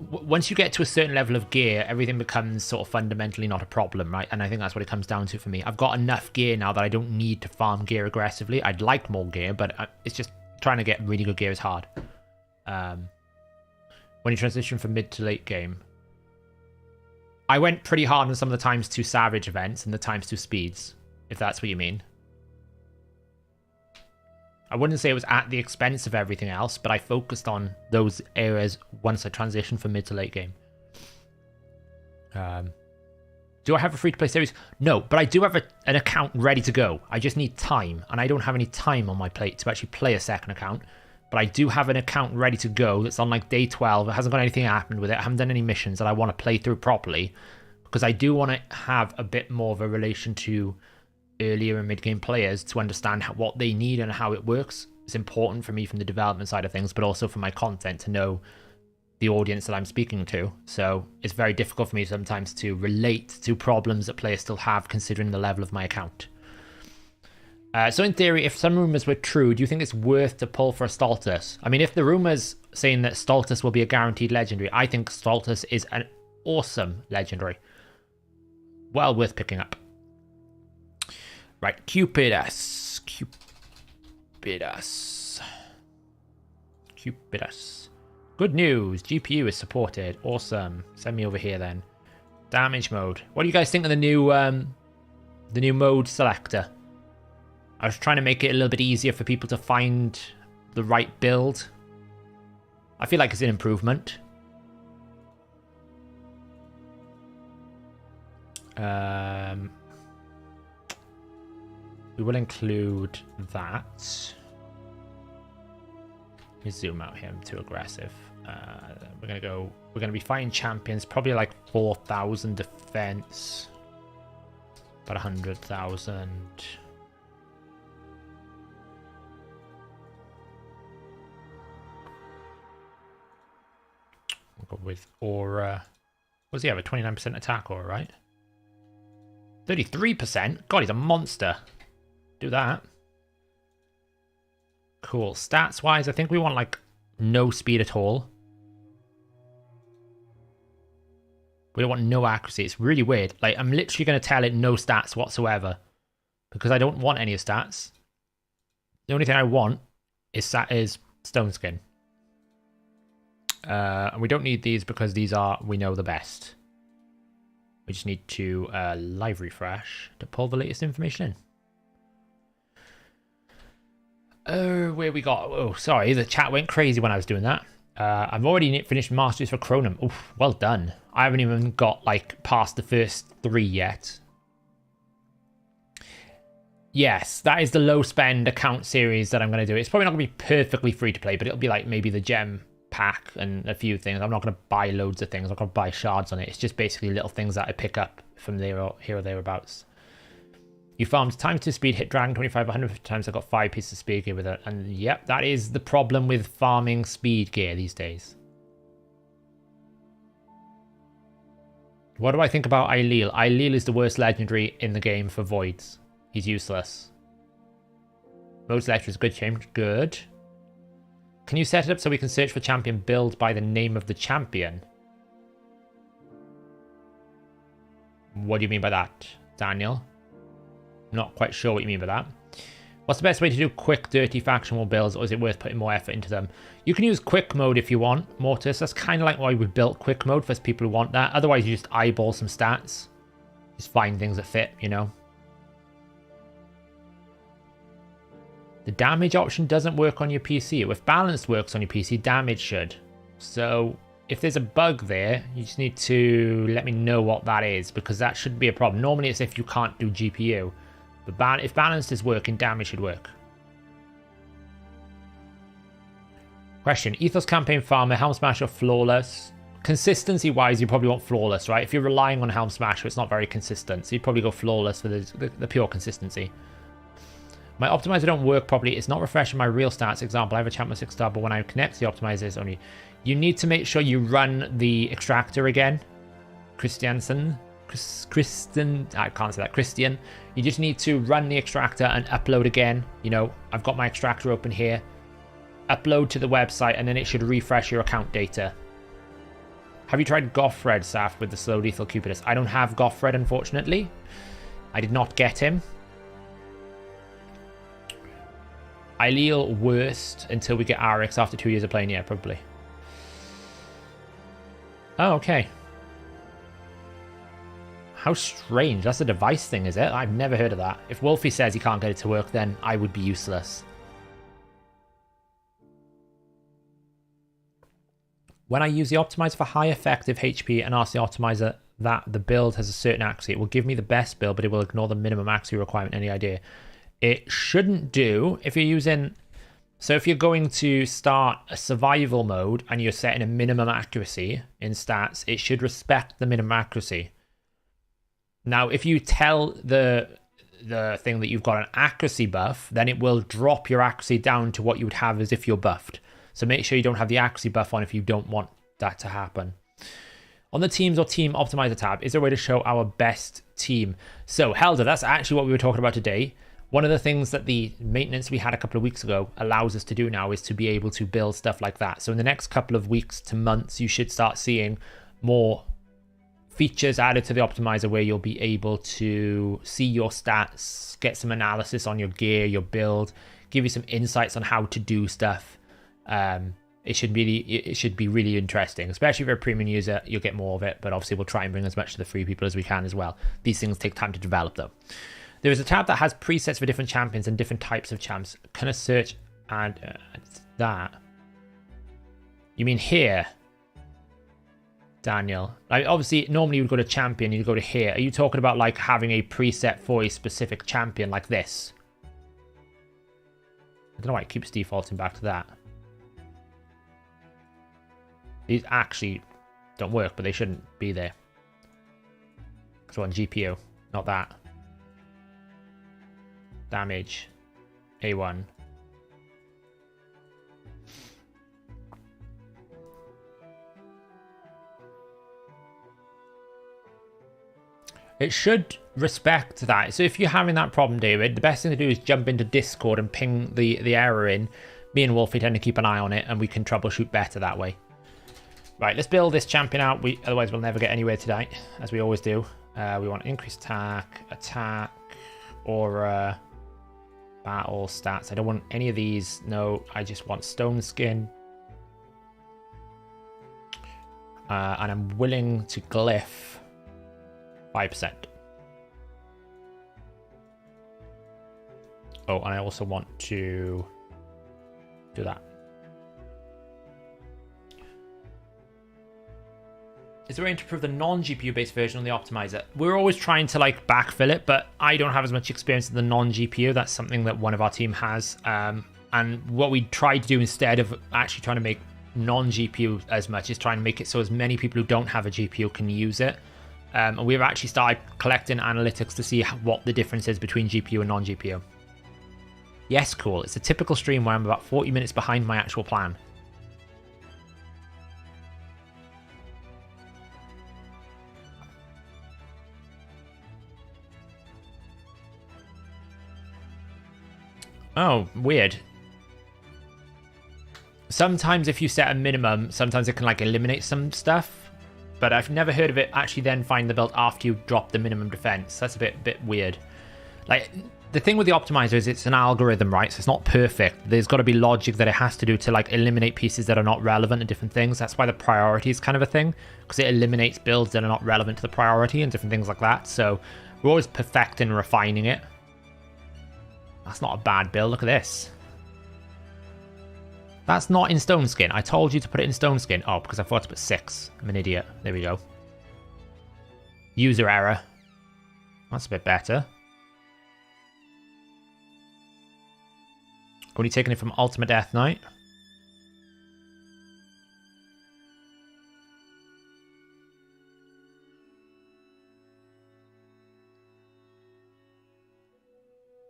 once you get to a certain level of gear, everything becomes sort of fundamentally not a problem, right? And I think that's what it comes down to for me. I've got enough gear now that I don't need to farm gear aggressively. I'd like more gear, but it's just trying to get really good gear is hard. When you transition from mid to late game, I went pretty hard on some of the times 2 Savage events and the times 2 speeds, if that's what you mean. I wouldn't say it was at the expense of everything else, but I focused on those areas once I transitioned from mid to late game. Do I have a free-to-play series? No, but I do have an account ready to go. I just need time, and I don't have any time on my plate to actually play a second account. But I do have an account ready to go that's on like day 12. It hasn't got anything happened with it. I haven't done any missions that I want to play through properly, because I do want to have a bit more of a relation to earlier and mid-game players to understand what they need and how it works. It's important for me from the development side of things, but also for my content to know the audience that I'm speaking to. So it's very difficult for me sometimes to relate to problems that players still have considering the level of my account. So in theory, if some rumors were true, do you think it's worth to pull for a Stultus? I mean, if the rumors saying that Stultus will be a guaranteed legendary, I think Stultus is an awesome legendary. Well worth picking up. Right, Cupidus. Good news, GPU is supported. Awesome. Send me over here then. Damage mode. What do you guys think of the new mode selector? I was trying to make it a little bit easier for people to find the right build. I feel like it's an improvement. We will include that. Let me zoom out here. I'm too aggressive. We're gonna be fighting champions. Probably like 4,000 defense. About 100,000. We'll go with aura. What does he have? A 29% attack aura, right? 33%? God, he's a monster. Do that. Cool. Stats wise, I think we want like no speed at all. We don't want no accuracy. It's really weird. Like, I'm literally going to tell it no stats whatsoever, because I don't want any stats. The only thing I want is stone skin. And we don't need these because these are, we know, the best. We just need to live refresh to pull the latest information in. Oh, where we got? Oh, sorry, the chat went crazy when I was doing that. I've already finished Masters for Chronum. Oof, well done. I haven't even got like past the first 3 yet. Yes, that is the low spend account series that I'm going to do. It's probably not going to be perfectly free to play, but it'll be like maybe the gem pack and a few things. I'm not going to buy loads of things. I'm not going to buy shards on it. It's just basically little things that I pick up from there or here or thereabouts. You farmed times 2 speed, hit dragon 2,500 times. I got 5 pieces of speed gear with it. And yep, that is the problem with farming speed gear these days. What do I think about Ailil? Ailil is the worst legendary in the game for voids. He's useless. Most legendary is good change. Good. Can you set it up so we can search for champion build by the name of the champion? What do you mean by that, Daniel? Not quite sure what you mean by that. What's the best way to do quick, dirty factional builds, or is it worth putting more effort into them? You can use quick mode if you want, Mortis. That's kind of like why we built quick mode for people who want that. Otherwise, you just eyeball some stats. Just find things that fit, you know. The damage option doesn't work on your PC. If balance works on your PC, damage should. So if there's a bug there, you just need to let me know what that is, because that shouldn't be a problem. Normally it's if you can't do GPU. But if balanced is working, damage should work. Question. Ethos campaign farmer, Helm Smasher, flawless. Consistency wise, you probably want flawless, right? If you're relying on Helm Smasher, it's not very consistent. So you'd probably go flawless for the pure consistency. My optimizer don't work properly. It's not refreshing my real stats. Example, I have a champion 6-star, but when I connect the optimizer, it's only... You need to make sure you run the extractor again. Christian. I can't say that. Christian. You just need to run the extractor and upload again. You know, I've got my extractor open here. Upload to the website, and then it should refresh your account data. Have you tried Goffred, Saf, with the slow lethal Cupidus? I don't have Goffred, unfortunately. I did not get him. Ailil worst until we get Arix after 2 years of playing. Yeah, probably. Oh, okay. How strange. That's a device thing, is it? I've never heard of that. If Wolfie says he can't get it to work, then I would be useless. When I use the optimizer for high effective HP and ask the optimizer that the build has a certain accuracy, it will give me the best build, but it will ignore the minimum accuracy requirement. Any idea? It shouldn't do if you're using... So if you're going to start a survival mode and you're setting a minimum accuracy in stats, it should respect the minimum accuracy. Now, if you tell the thing that you've got an accuracy buff, then it will drop your accuracy down to what you would have as if you're buffed. So make sure you don't have the accuracy buff on if you don't want that to happen. On the teams or team optimizer tab, is there a way to show our best team? So Helder, that's actually what we were talking about today. One of the things that the maintenance we had a couple of weeks ago allows us to do now is to be able to build stuff like that. So in the next couple of weeks to months, you should start seeing more features added to the optimizer where you'll be able to see your stats, get some analysis on your gear, your build, give you some insights on how to do stuff. It should be really interesting, especially if you're a premium user. You'll get more of it, but obviously we'll try and bring as much to the free people as we can as well. These things take time to develop though. There is a tab that has presets for different champions and different types of champs. Can I search and that? You mean here, Daniel? Like obviously normally you would go to champion, you'd go to here. Are you talking about like having a preset for a specific champion like this? I don't know why it keeps defaulting back to that. These actually don't work, but they shouldn't be there. So on GPU, not that. Damage, A1. It should respect that. So if you're having that problem, David, the best thing to do is jump into Discord and ping the error in. Me and Wolfie tend to keep an eye on it, and we can troubleshoot better that way. Right, let's build this champion out. Otherwise, we'll never get anywhere tonight, as we always do. We want increased attack, aura, battle stats. I don't want any of these. No, I just want stone skin. And I'm willing to glyph 5%. Oh, and I also want to do that. Is there a way to improve the non-GPU based version on the optimizer? We're always trying to like backfill it, but I don't have as much experience with the non-GPU. That's something that one of our team has. And what we try to do instead of actually trying to make non-GPU as much is try and make it so as many people who don't have a GPU can use it. And we've actually started collecting analytics to see what the difference is between GPU and non-GPU. Yes, cool. It's a typical stream where I'm about 40 minutes behind my actual plan. Oh, weird. Sometimes if you set a minimum, sometimes it can like eliminate some stuff. But I've never heard of it actually then find the build after you drop the minimum defense. That's a bit weird. Like, the thing with the optimizer is it's an algorithm, right? So it's not perfect. There's got to be logic that it has to do to like eliminate pieces that are not relevant to different things. That's why the priority is kind of a thing, because it eliminates builds that are not relevant to the priority and different things like that. So we're always perfecting and refining it. That's not a bad build. Look at this. That's not in stone skin. I told you to put it in stone skin. Oh, because I forgot to put 6. I'm an idiot. There we go. User error. That's a bit better. Only taking it from Ultimate Death Knight.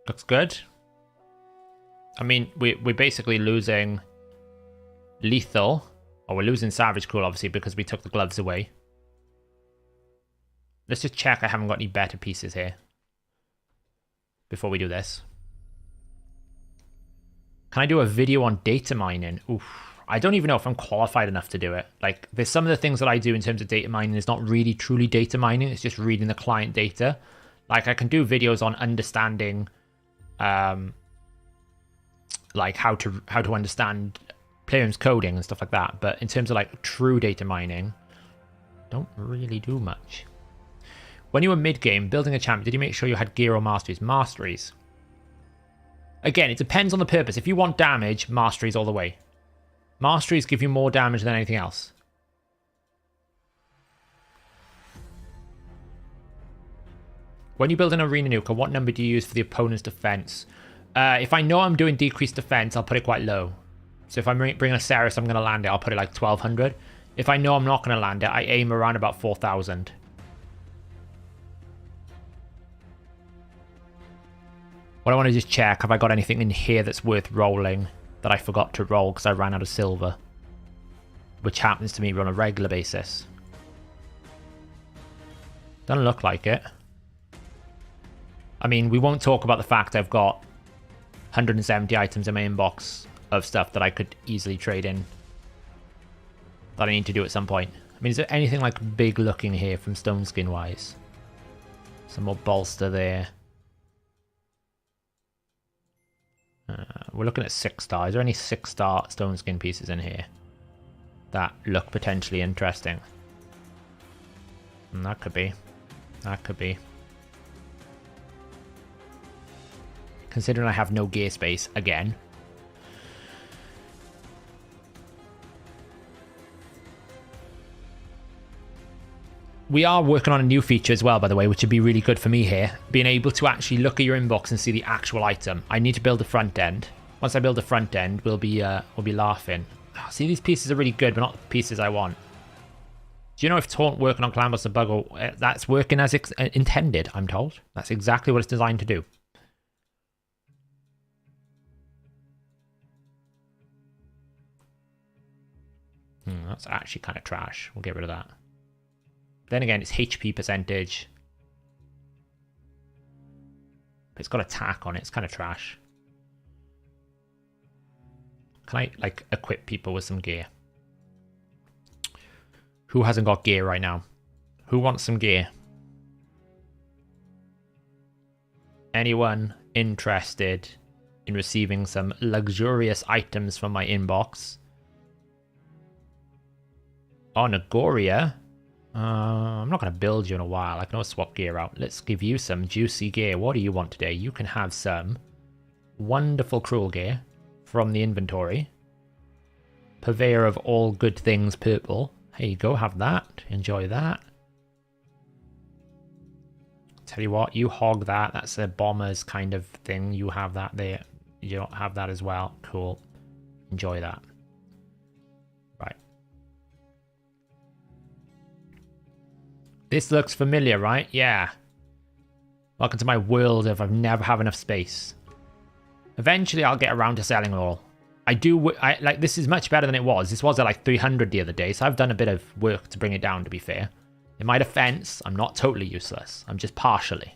Looks good. I mean, we're basically losing Lethal. Or we're losing Savage Cool, obviously, because we took the gloves away. Let's just check I haven't got any better pieces here before we do this. Can I do a video on data mining? Oof. I don't even know if I'm qualified enough to do it. Like, there's some of the things that I do in terms of data mining is not really truly data mining. It's just reading the client data. Like, I can do videos on understanding, like how to understand Playroom's coding and stuff like that. But in terms of like true data mining, don't really do much. When you were mid-game building a champion, did you make sure you had gear or masteries? Masteries. Again, it depends on the purpose. If you want damage, masteries all the way. Masteries give you more damage than anything else. When you build an arena nuker, what number do you use for the opponent's defense? If I know I'm doing decreased defense, I'll put it quite low. So if I'm bringing a Ceres, I'm going to land it, I'll put it like 1200. If I know I'm not going to land it, I aim around about 4000. What I want to just check, have I got anything in here that's worth rolling that I forgot to roll because I ran out of silver? Which happens to me on a regular basis. Doesn't look like it. I mean, we won't talk about the fact I've got 170 items in my inbox of stuff that I could easily trade in. That I need to do at some point. I mean, is there anything like big looking here from stone skin wise? Some more bolster there. We're looking at 6-star. Is there any 6-star stone skin pieces in here that look potentially interesting? That could be. That could be. Considering I have no gear space again. We are working on a new feature as well, by the way, which would be really good for me here. Being able to actually look at your inbox and see the actual item. I need to build a front end. Once I build a front end, we'll be laughing. Oh, see, these pieces are really good, but not the pieces I want. Do you know if Taunt working on Clan Buster Buggle, that's working as intended, I'm told. That's exactly what it's designed to do. That's actually kind of trash. We'll get rid of that. Then again, it's HP percentage. But it's got attack on it. It's kind of trash. Can I, like, equip people with some gear? Who hasn't got gear right now? Who wants some gear? Anyone interested in receiving some luxurious items from my inbox? Oh, Nagoria. I'm not going to build you in a while. I can always swap gear out. Let's give you some juicy gear. What do you want today? You can have some wonderful cruel gear from the inventory. Purveyor of all good things purple. Here you go, have that. Enjoy that. Tell you what, you hog that. That's a bomber's kind of thing. You have that there. You don't have that as well. Cool. Enjoy that. Right. This looks familiar, right? Yeah. Welcome to my world of I've never have enough space. Eventually, I'll get around to selling all. I like, this is much better than it was. This was at like 300 the other day, so I've done a bit of work to bring it down, to be fair. In my defense, I'm not totally useless. I'm just partially.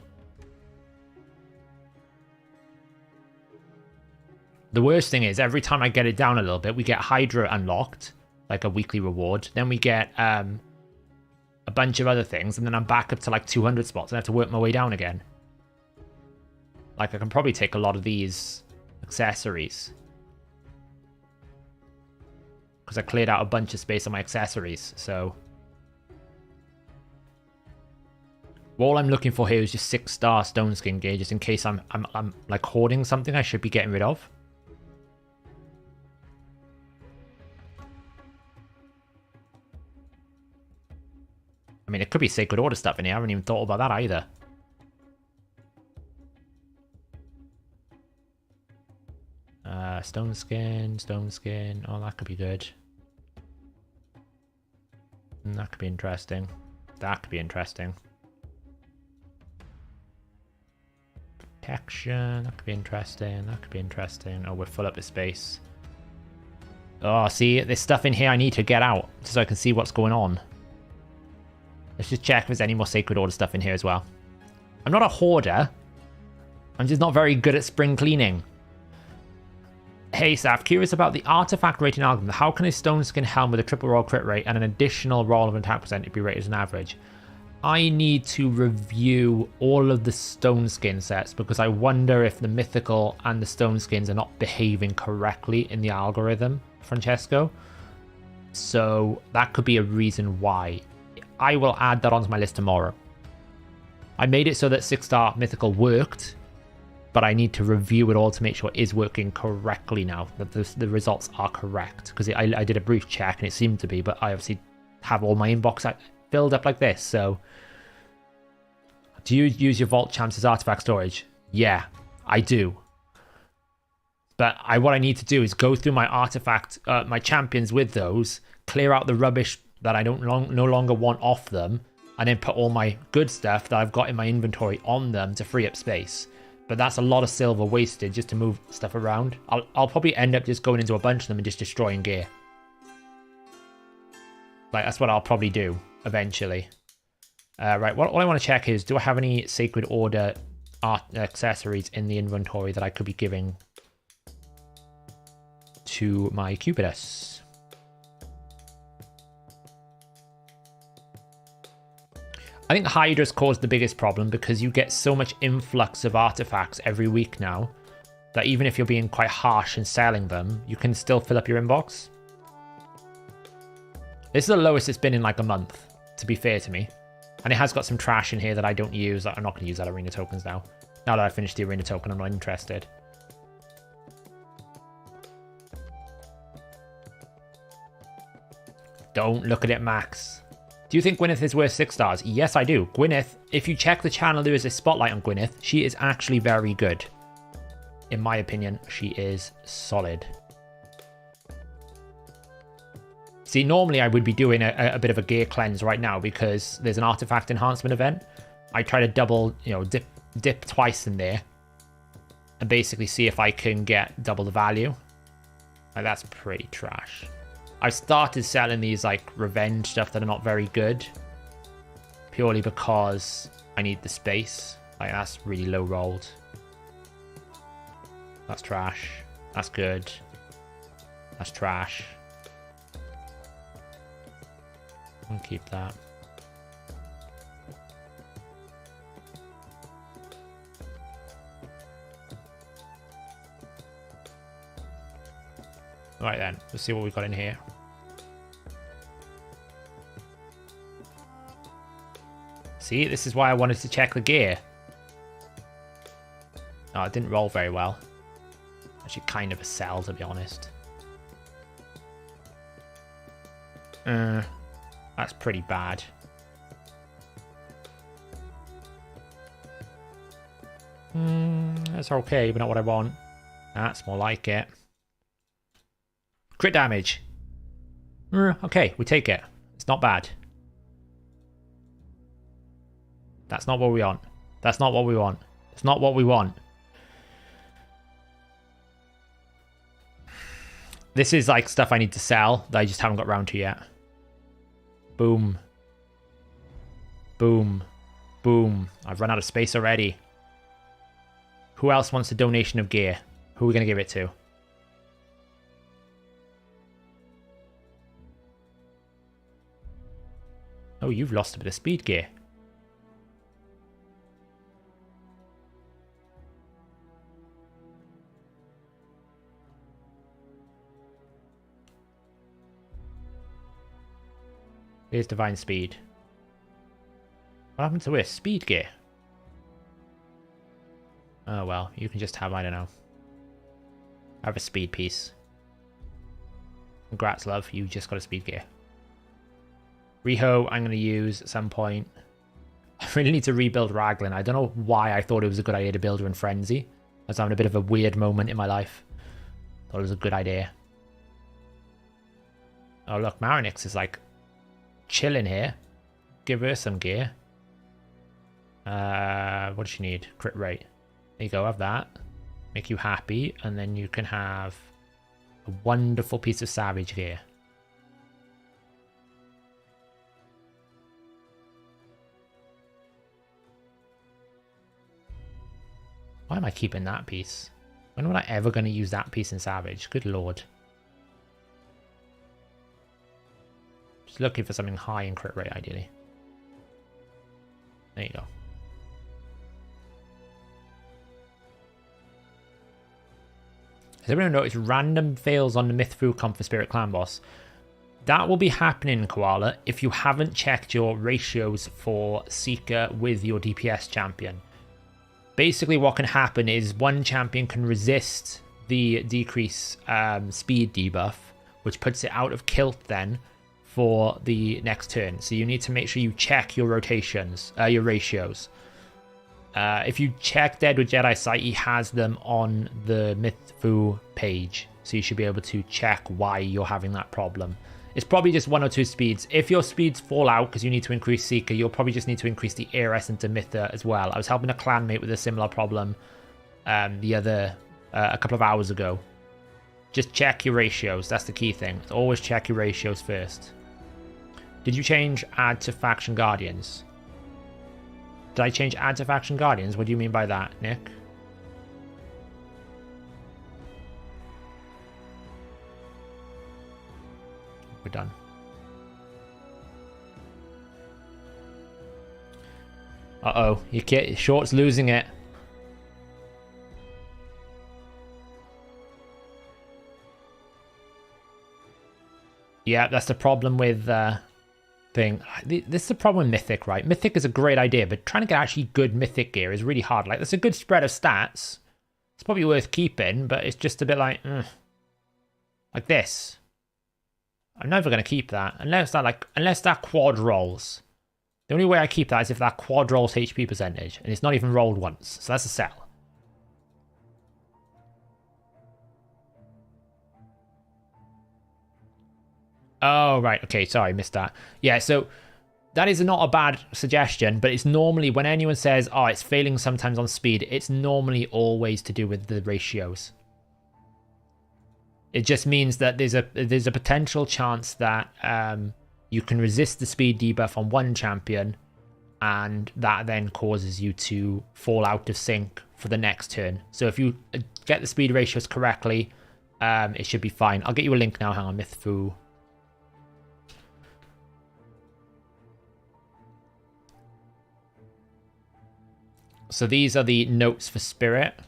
The worst thing is, every time I get it down a little bit, we get Hydra unlocked, like a weekly reward. Then we get a bunch of other things, and then I'm back up to like 200 spots and I have to work my way down again. Like, I can probably take a lot of these accessories. Because I cleared out a bunch of space on my accessories, so... all I'm looking for here is just 6-star stone skin gear, just in case I'm like hoarding something I should be getting rid of. I mean, it could be Sacred Order stuff in here. I haven't even thought about that either. Stone skin. Oh, that could be good. That could be interesting. That could be interesting. Protection. That could be interesting. That could be interesting. Oh, we're full up with space. Oh, see, there's stuff in here I need to get out so I can see what's going on. Let's just check if there's any more Sacred Order stuff in here as well. I'm not a hoarder. I'm just not very good at spring cleaning. Hey, Saf, curious about the artifact rating algorithm. How can a stone skin helm with a triple roll crit rate and an additional roll of attack percentage be rated as an average? I need to review all of the stone skin sets because I wonder if the mythical and the stone skins are not behaving correctly in the algorithm, Francesco. So that could be a reason why. I will add that onto my list tomorrow. I made it so that 6-star mythical worked, but I need to review it all to make sure it is working correctly now, that the results are correct. Because I did a brief check and it seemed to be, but I obviously have all my inbox filled up like this. So, do you use your Vault Champs as artifact storage? Yeah, I do. But what I need to do is go through my artifact, my champions with those, clear out the rubbish that I no longer want off them, and then put all my good stuff that I've got in my inventory on them to free up space. But that's a lot of silver wasted just to move stuff around. I'll probably end up just going into a bunch of them and just destroying gear. Like, that's what I'll probably do eventually. Right, what I want to check is, do I have any Sacred Order art accessories in the inventory that I could be giving to my Cupidus? I think Hydra's caused the biggest problem because you get so much influx of artifacts every week now that even if you're being quite harsh and selling them, you can still fill up your inbox. This is the lowest it's been in like a month, to be fair to me. And it has got some trash in here that I don't use. I'm not going to use that arena tokens now. Now that I've finished the arena token, I'm not interested. Don't look at it, Max. Do you think Gwyneth is worth 6 stars? Yes, I do. Gwyneth, if you check the channel, there is a spotlight on Gwyneth. She is actually very good. In my opinion, she is solid. See, normally I would be doing a bit of a gear cleanse right now because there's an artifact enhancement event. I try to double, dip twice in there and basically see if I can get double the value. Like, that's pretty trash. I've started selling these like revenge stuff that are not very good purely because I need the space. Like, that's really low rolled. That's trash. That's good. That's trash. I'll keep that. Right then, let's see what we've got in here. See, this is why I wanted to check the gear. Oh, it didn't roll very well. Actually, kind of a sell, to be honest. That's pretty bad. That's okay, but not what I want. That's more like it. Crit damage. Okay, we take it. It's not bad. That's not what we want. That's not what we want. It's not what we want. This is like stuff I need to sell that I just haven't got around to yet. Boom. Boom. Boom. I've run out of space already. Who else wants a donation of gear? Who are we going to give it to? Oh, you've lost a bit of speed gear. Here's divine speed. What happened to it? Speed gear. Oh well, you can just have, I don't know. Have a speed piece. Congrats, love. You just got a speed gear. Riho, I'm going to use at some point. I really need to rebuild Raglan. I don't know why I thought it was a good idea to build her in Frenzy. I was having a bit of a weird moment in my life. Thought it was a good idea. Oh look, Marinix is like chilling here. Give her some gear. What does she need? Crit rate. There you go, have that. Make you happy, and then you can have a wonderful piece of Savage gear. Why am I keeping that piece? When am I ever going to use that piece in Savage? Good lord. Just looking for something high in crit rate, ideally. There you go. Has everyone noticed random fails on the Myth Fu Comp for Spirit Clan boss? That will be happening, Koala, if you haven't checked your ratios for Seeker with your DPS champion. Basically, what can happen is one champion can resist the decrease speed debuff, which puts it out of kilt then for the next turn. So you need to make sure you check your rotations, your ratios. If you check Dead with Jedi Sight, he has them on the Mythfu page. So you should be able to check why you're having that problem. It's probably just 1 or 2 speeds. If your speeds fall out because you need to increase Seeker, you'll probably just need to increase the ARS into Mytha as well. I was helping a clanmate with a similar problem a couple of hours ago. Just check your ratios. That's the key thing. Always check your ratios first. Did you change add to faction guardians? Did I change add to faction guardians? What do you mean by that, Nick? We're done. Uh-oh. Short's losing it. Yeah, that's the problem with thing. This is the problem with Mythic, right? Mythic is a great idea, but trying to get actually good Mythic gear is really hard. Like, there's a good spread of stats. It's probably worth keeping, but it's just a bit like this. I'm never going to keep that unless that quad rolls. The only way I keep that is if that quad rolls HP percentage, and it's not even rolled once, so that's a sell. Oh, right. Okay, sorry, missed that. Yeah, so that is not a bad suggestion, but it's normally, when anyone says, oh, it's failing sometimes on speed, it's normally always to do with the ratios. It just means that there's a potential chance that you can resist the speed debuff on one champion, and that then causes you to fall out of sync for the next turn. So if you get the speed ratios correctly, it should be fine. I'll get you a link now. Hang on, Mythfu. So these are the notes for Spirit.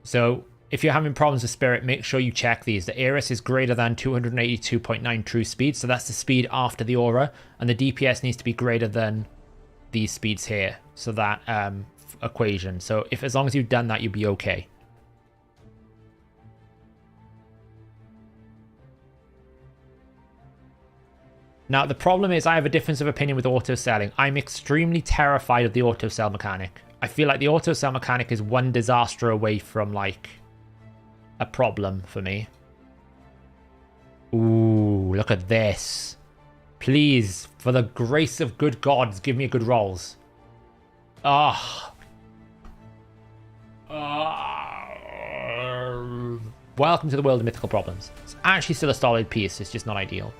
So if you're having problems with Spirit, make sure you check these. The ARS is greater than 282.9 true speed, so that's the speed after the aura, and the DPS needs to be greater than these speeds here, so that equation. So as long as you've done that, you'll be okay. Now, the problem is I have a difference of opinion with auto-selling. I'm extremely terrified of the auto-sell mechanic. I feel like the auto-sell mechanic is one disaster away from, like, a problem for me. Ooh, look at this. Please, for the grace of good gods, give me good rolls. Ah. Welcome to the world of mythical problems. It's actually still a solid piece, it's just not ideal.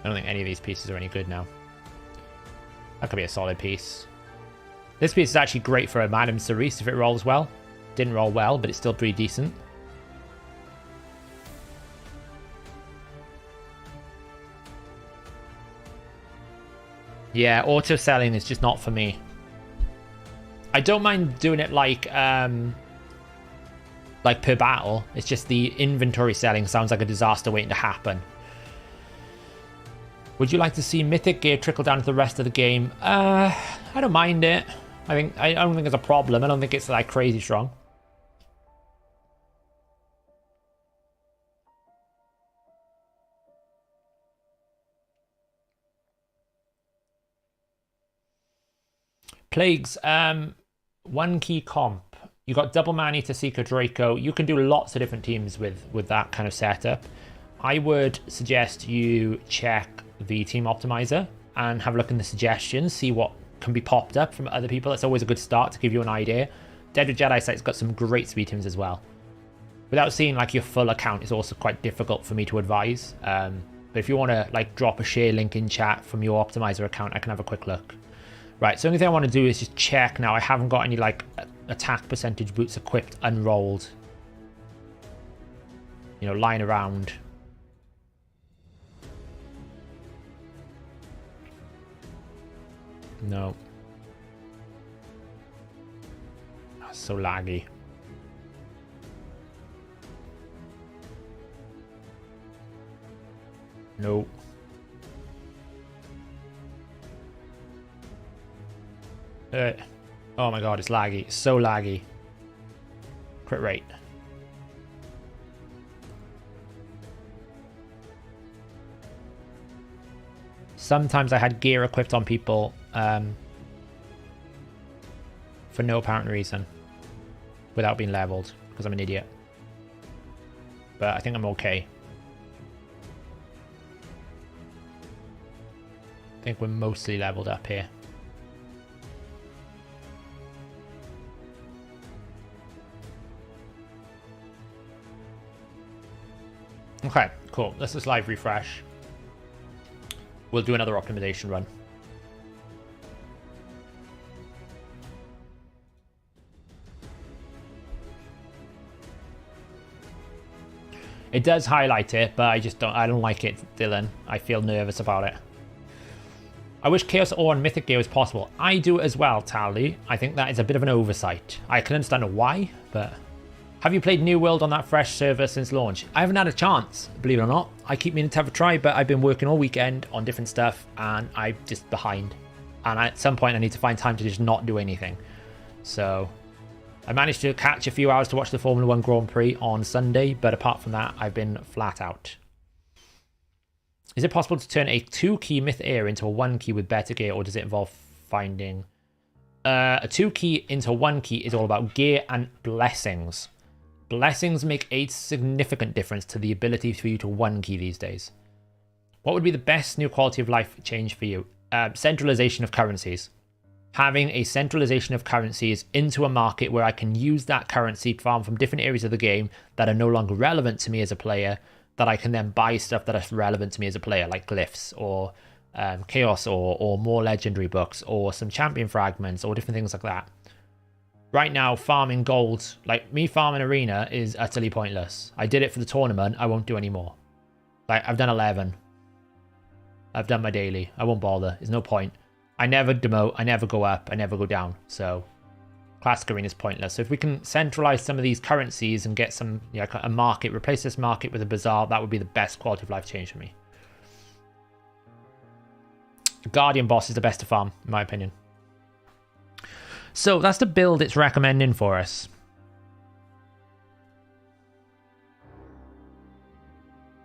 I don't think any of these pieces are any good now. That could be a solid piece. This piece is actually great for a Madame Cerise if it rolls well. Didn't roll well, but it's still pretty decent. Yeah, auto-selling is just not for me. I don't mind doing it like per battle. It's just the inventory selling sounds like a disaster waiting to happen. Would you like to see mythic gear trickle down to the rest of the game? I don't mind it. I don't think it's a problem. I don't think it's like crazy strong. Plagues, one key comp. You got double Manny to Seeker Draco. You can do lots of different teams with that kind of setup. I would suggest you check the team optimizer and have a look in the suggestions, see what can be popped up from other people. That's always a good start to give you an idea. Dead with Jedi Sight's got some great speed teams as well. Without seeing like your full account, it's also quite difficult for me to advise. But if you want to like drop a share link in chat from your optimizer account, I can have a quick look. Right, so the only thing I want to do is just check now. I haven't got any like attack percentage boots equipped unrolled. You know, lying around. No. That's so laggy. No. Oh my god, it's laggy. It's so laggy. Crit rate. Sometimes I had gear equipped on people for no apparent reason without being leveled because I'm an idiot. But I think I'm okay. I think we're mostly leveled up here. Okay, cool. Let's just live refresh. We'll do another optimization run. It does highlight it, but I don't like it, Dylan. I feel nervous about it. I wish Chaos Ore and Mythic Gear was possible. I do as well, Tally. I think that is a bit of an oversight. I can understand why, but... Have you played New World on that fresh server since launch? I haven't had a chance, believe it or not. I keep meaning to have a try, but I've been working all weekend on different stuff, and I'm just behind. And at some point, I need to find time to just not do anything. So, I managed to catch a few hours to watch the Formula 1 Grand Prix on Sunday, but apart from that, I've been flat out. Is it possible to turn a 2-key Myth Air into a 1-key with better gear, or does it involve finding... a 2-key into 1-key is all about gear and blessings. Blessings make a significant difference to the ability for you to 1-key these days. What would be the best new quality of life change for you? Centralization of currencies. Having a centralization of currencies into a market where I can use that currency to farm from different areas of the game that are no longer relevant to me as a player, that I can then buy stuff that is relevant to me as a player, like glyphs or chaos or more legendary books or some champion fragments or different things like that. Right now, farming gold, like me farming arena, is utterly pointless. I did it for the tournament. I won't do any more. Like, I've done 11. I've done my daily. I won't bother. There's no point. I never demote. I never go up. I never go down. So, classic arena is pointless. So if we can centralize some of these currencies and get some, a market, replace this market with a bazaar, that would be the best quality of life change for me. Guardian boss is the best to farm, in my opinion. So that's the build it's recommending for us.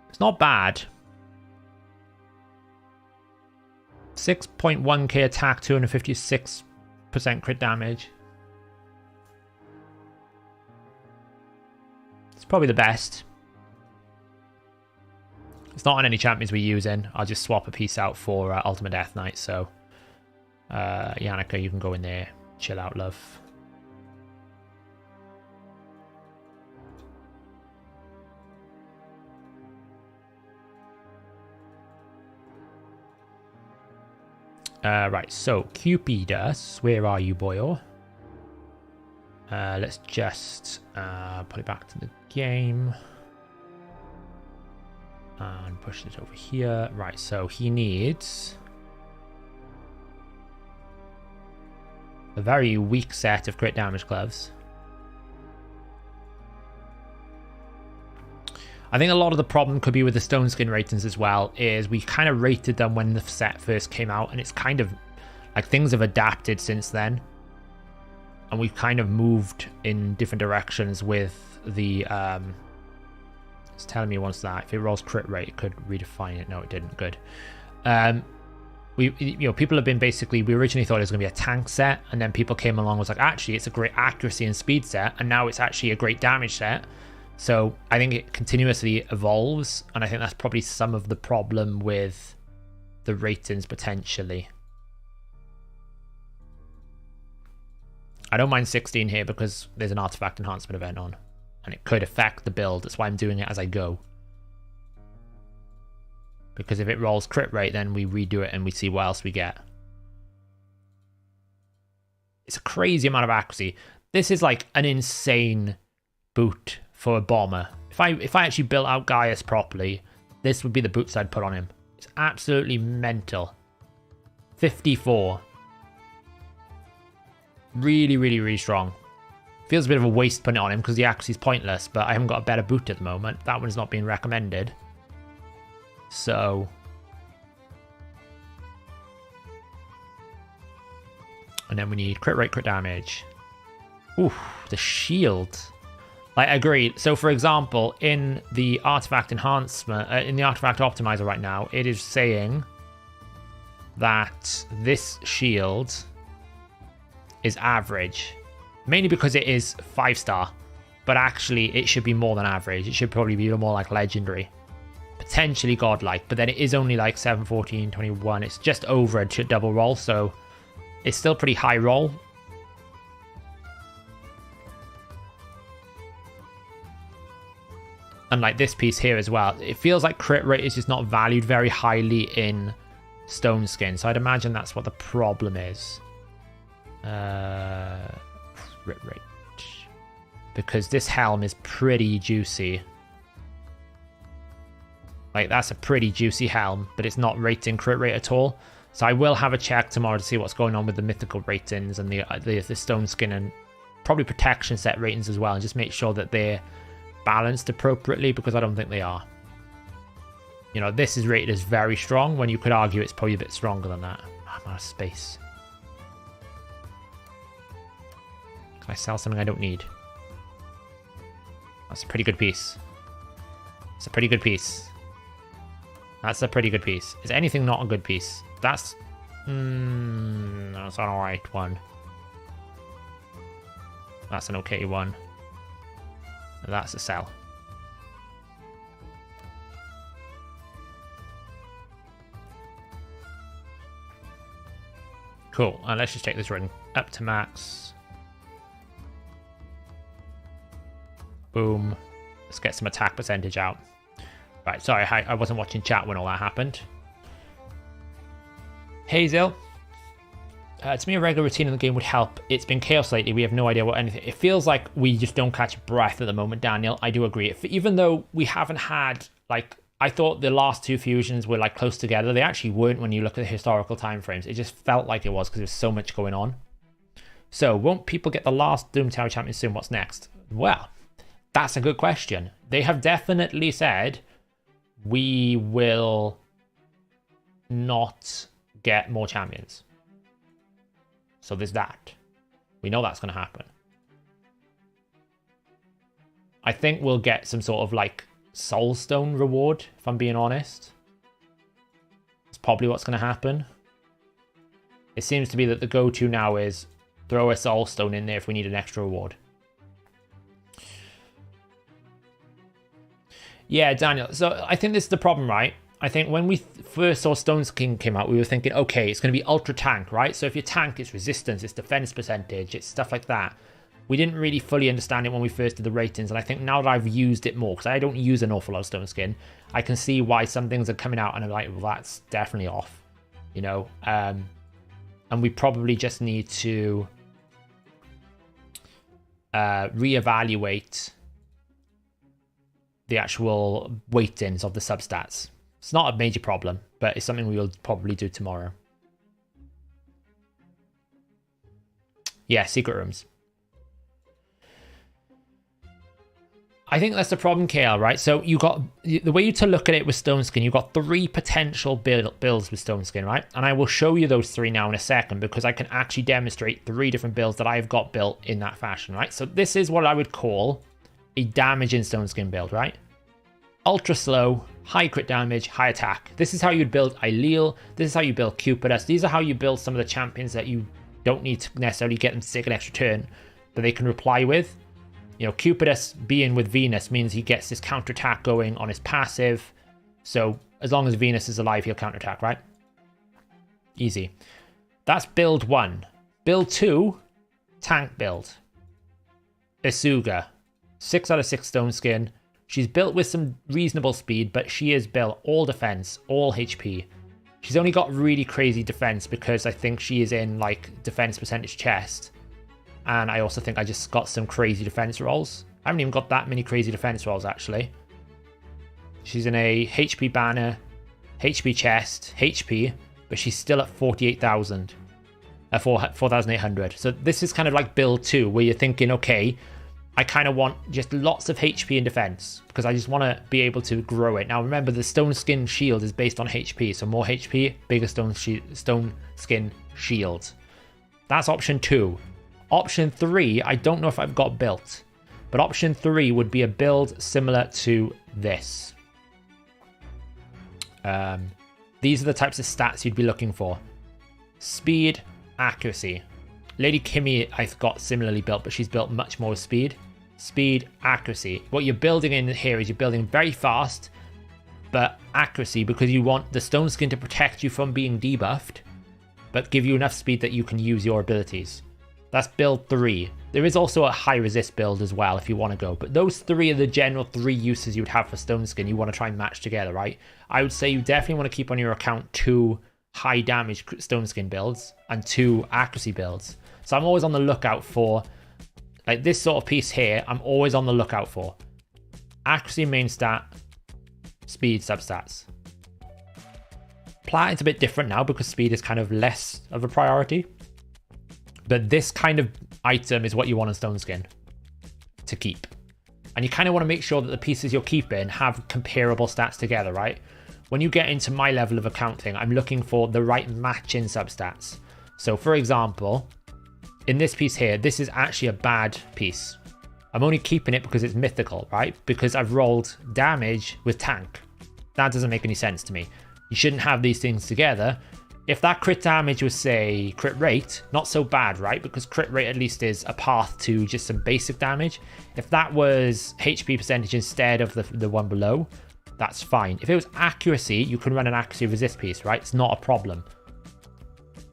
It's not bad. 6.1k attack, 256% crit damage. It's probably the best. It's not on any champions we're using. I'll just swap a piece out for Ultimate Death Knight. So, Yannicka, you can go in there. Chill out, love. Right, so Cupidus, where are you, boyo? Let's just put it back to the game and push it over here. Right, so he needs a very weak set of crit damage gloves. I think a lot of the problem could be with the stone skin ratings as well, is we kind of rated them when the set first came out, and it's kind of like things have adapted since then. And we've kind of moved in different directions with the... it's telling me once that if it rolls crit rate, it could redefine it. No, it didn't. Good. People have been basically, we originally thought it was going to be a tank set, and then people came along and was like, actually, it's a great accuracy and speed set, and now it's actually a great damage set. So I think it continuously evolves, and I think that's probably some of the problem with the ratings potentially. I don't mind 16 here because there's an artifact enhancement event on, and it could affect the build. That's why I'm doing it as I go. Because if it rolls crit rate, then we redo it and we see what else we get. It's a crazy amount of accuracy. This is like an insane boot for a bomber. If I actually built out Gaius properly, this would be the boots I'd put on him. It's absolutely mental. 54. Really, really, really strong. Feels a bit of a waste putting it on him because the axe is pointless, but I haven't got a better boot at the moment. That one's not being recommended. So... And then we need crit rate, crit damage. Ooh, the shield. Like, agreed. So, for example, in the artifact enhancement, in the artifact optimizer right now, it is saying that this shield is average. Mainly because it is 5-star. But actually, it should be more than average. It should probably be more like legendary. Potentially godlike. But then it is only like 7, 14, 21. It's just over a double roll, so... It's still pretty high roll. And like this piece here as well. It feels like crit rate is just not valued very highly in Stone Skin. So I'd imagine that's what the problem is. Crit rate. Because this helm is pretty juicy. Like that's a pretty juicy helm. But it's not rating crit rate at all. So I will have a check tomorrow to see what's going on with the mythical ratings and the Stone Skin and probably protection set ratings as well, and just make sure that they're balanced appropriately, because I don't think they are. You know, this is rated as very strong when you could argue it's probably a bit stronger than that. I'm out of space. Can I sell something I don't need? That's a pretty good piece. It's a pretty good piece. That's a pretty good piece. Is anything not a good piece? That's... that's an alright one. That's an okay one. That's a sell. Cool. And let's just take this ring up to max. Boom. Let's get some attack percentage out. Right, sorry, I wasn't watching chat when all that happened. Hazel. To me, a regular routine in the game would help. It's been chaos lately. We have no idea what anything... It feels like we just don't catch breath at the moment, Daniel. I do agree. Even though we haven't had, like... I thought the last two fusions were, like, close together. They actually weren't when you look at the historical timeframes. It just felt like it was because there's so much going on. So, won't people get the last Doom Tower champion soon? What's next? Well, that's a good question. They have definitely said... we will not get more champions. So there's that. We know that's going to happen. I think we'll get some sort of like soulstone reward, if I'm being honest. That's probably what's going to happen. It seems to be that the go-to now is throw a soulstone in there if we need an extra reward. Yeah, Daniel. So I think this is the problem, right? I think when we first saw Stone Skin came out, we were thinking, okay, it's going to be ultra tank, right? So if you tank, it's resistance, it's defense percentage, it's stuff like that. We didn't really fully understand it when we first did the ratings, and I think now that I've used it more, because I don't use an awful lot of Stone Skin, I can see why some things are coming out, and I'm like, well, that's definitely off, you know? And we probably just need to reevaluate the actual weightings of the substats. It's not a major problem, but it's something we will probably do tomorrow. Yeah, secret rooms. I think that's the problem, KL, right? So you got the way to look at it with Stone Skin, you've got 3 potential builds with Stone Skin, right? And I will show you those 3 now in a second, because I can actually demonstrate 3 different builds that I've got built in that fashion, right? So this is what I would call a damage in Stone Skin build, right? Ultra slow, high crit damage, high attack. This is how you'd build Aileel. This is how you build Cupidus. These are how you build some of the champions that you don't need to necessarily get them to take an extra turn, but they can reply with. You know, Cupidus being with Venus means he gets this counterattack going on his passive. So as long as Venus is alive, he'll counterattack, right? Easy. That's build 1. Build 2, tank build. Isuga. 6 out of 6 Stone Skin. She's built with some reasonable speed, but she is built all defense, all HP. She's only got really crazy defense because I think she is in like defense percentage chest. And I also think I just got some crazy defense rolls. I haven't even got that many crazy defense rolls actually. She's in a HP banner, HP chest, HP, but she's still at 48,000. 4,800. So this is kind of like build 2, where you're thinking, okay, I kind of want just lots of HP and defense because I just want to be able to grow it. Now remember, the stone skin shield is based on HP, so more HP, bigger stone skin shield. That's option 2. Option 3, I don't know if I've got built, but option 3 would be a build similar to this. These are the types of stats you'd be looking for: speed, accuracy. Lady Kimmy I've got similarly built, but she's built much more speed. Speed, accuracy. What you're building in here is you're building very fast, but accuracy, because you want the stone skin to protect you from being debuffed, but give you enough speed that you can use your abilities. That's build 3. There is also a high resist build as well if you want to go, but those 3 are the general 3 uses you would have for stone skin you want to try and match together, right? I would say you definitely want to keep on your account 2 high damage stone skin builds and 2 accuracy builds. So I'm always on the lookout for, like this sort of piece here, I'm always on the lookout for accuracy main stat, speed substats. Platin's a bit different now because speed is kind of less of a priority. But this kind of item is what you want in stone skin to keep. And you kind of want to make sure that the pieces you're keeping have comparable stats together, right? When you get into my level of accounting, I'm looking for the right matching substats. So for example, in this piece here, this is actually a bad piece. I'm only keeping it because it's mythical, right? Because I've rolled damage with tank. That doesn't make any sense to me. You shouldn't have these things together. If that crit damage was, say, crit rate, not so bad, right? Because crit rate at least is a path to just some basic damage. If that was HP percentage instead of the one below, that's fine. If it was accuracy, you can run an accuracy resist piece, right? It's not a problem.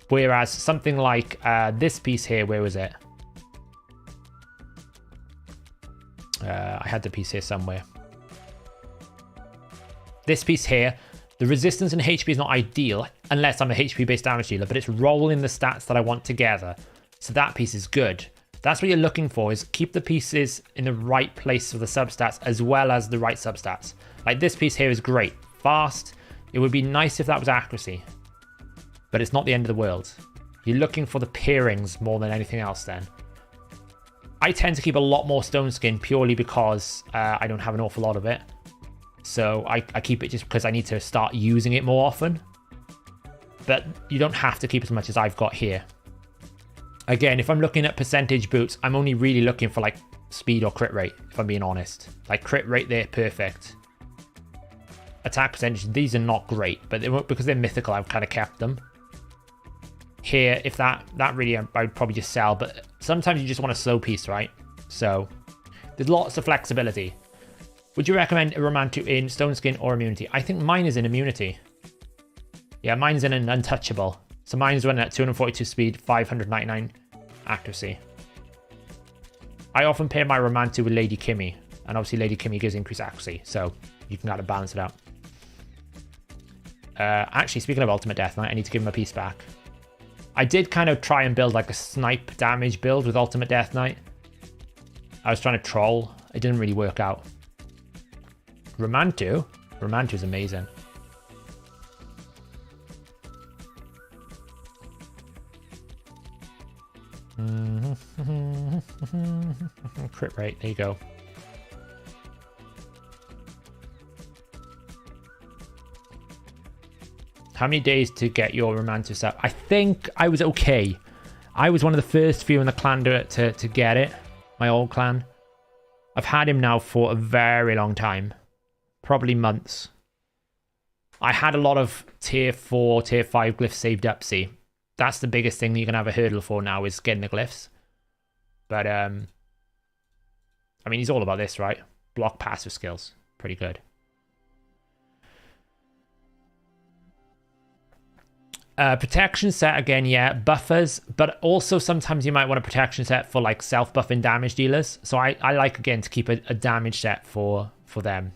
Whereas something like this piece here, where was it? I had the piece here somewhere. This piece here, the resistance and HP is not ideal unless I'm a HP based damage dealer, but it's rolling the stats that I want together. So that piece is good. That's what you're looking for, is keep the pieces in the right place for the substats as well as the right substats. Like this piece here is great. Fast. It would be nice if that was accuracy, but it's not the end of the world. You're looking for the pairings more than anything else then. I tend to keep a lot more stone skin purely because I don't have an awful lot of it. So I keep it just because I need to start using it more often. But you don't have to keep as much as I've got here. Again, if I'm looking at percentage boots, I'm only really looking for like speed or crit rate, if I'm being honest. Like crit rate there, perfect. Attack percentage, these are not great, but because they're mythical, I've kind of kept them. Here, if that really, I would probably just sell, but sometimes you just want a slow piece, right? So there's lots of flexibility. Would you recommend a Romantu in stone skin or immunity? I think mine is in immunity. Yeah, mine's in an untouchable. So mine's running at 242 speed, 599 accuracy. I often pair my Romantu with Lady Kimmy, and obviously Lady Kimmy gives increased accuracy, so you can kind of balance it out. Actually, speaking of Ultimate Death Knight, I need to give him a piece back. I did kind of try and build like a snipe damage build with Ultimate Death Knight. I was trying to troll. It didn't really work out. Romantu is amazing. Crit rate, there you go. How many days to get your Romantu set? I think I was okay. I was one of the first few in the clan to get it. My old clan. I've had him now for a very long time. Probably months. I had a lot of tier 4, tier 5 glyphs saved up, see. That's the biggest thing you can have a hurdle for now, is getting the glyphs. But, I mean, he's all about this, right? Block passive skills. Pretty good. Protection set, again, yeah. Buffers, but also sometimes you might want a protection set for, like, self-buffing damage dealers. So I like, again, to keep a damage set for them.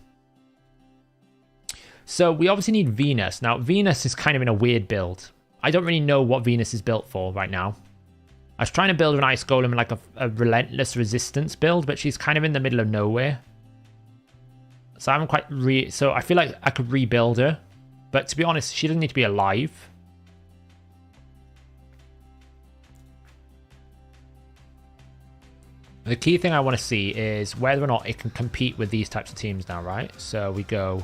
So we obviously need Venus. Now, Venus is kind of in a weird build. I don't really know what Venus is built for right now. I was trying to build an Ice Golem in like a relentless resistance build, but she's kind of in the middle of nowhere. So I'm quite so I feel like I could rebuild her. But to be honest, she doesn't need to be alive. The key thing I want to see is whether or not it can compete with these types of teams now, right? So we go...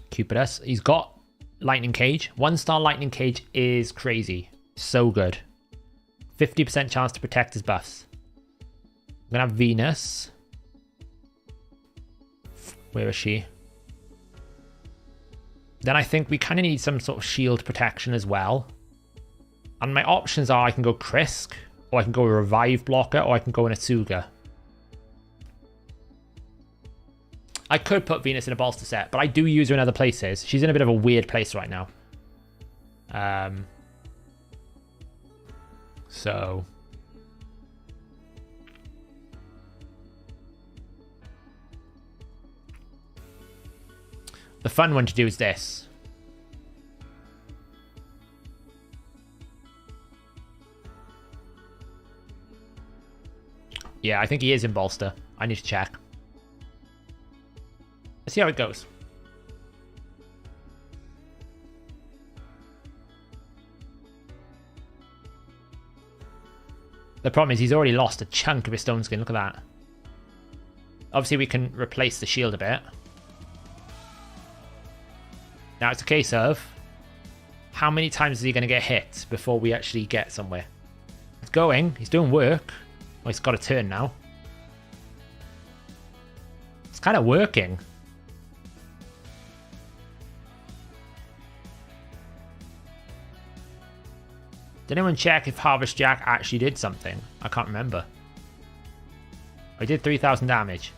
Cupidus. He's got Lightning Cage. 1-star Lightning Cage is crazy. So good. 50% chance to protect his buffs. I'm going to have Venus. Where is she? Then I think we kind of need some sort of shield protection as well. And my options are I can go Krisk, or I can go a Revive Blocker, or I can go an Asuga. I could put Venus in a bolster set, but I do use her in other places. She's in a bit of a weird place right now. So... the fun one to do is this. Yeah, I think he is in bolster. I need to check. Let's see how it goes. The problem is he's already lost a chunk of his stone skin. Look at that. Obviously, we can replace the shield a bit. Now it's a case of how many times is he going to get hit before we actually get somewhere. It's going. He's doing work. Oh, he's got a turn now. It's kind of working. Did anyone check if Harvest Jack actually did something? I can't remember. I did 3,000 damage.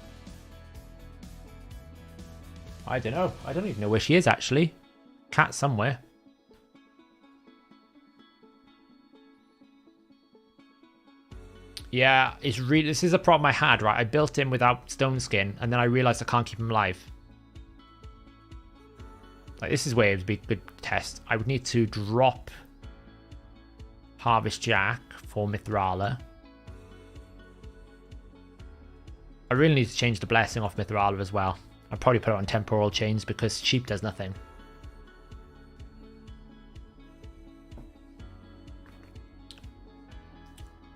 I don't know. I don't even know where she is, actually. Cat somewhere. Yeah, it's really... this is a problem I had, right? I built him without stone skin, and then I realized I can't keep him alive. Like, this is where it would be a good test. I would need to drop Harvest Jack for Mithrala. I really need to change the blessing off Mithrala as well. I'll probably put it on temporal chains because sheep does nothing.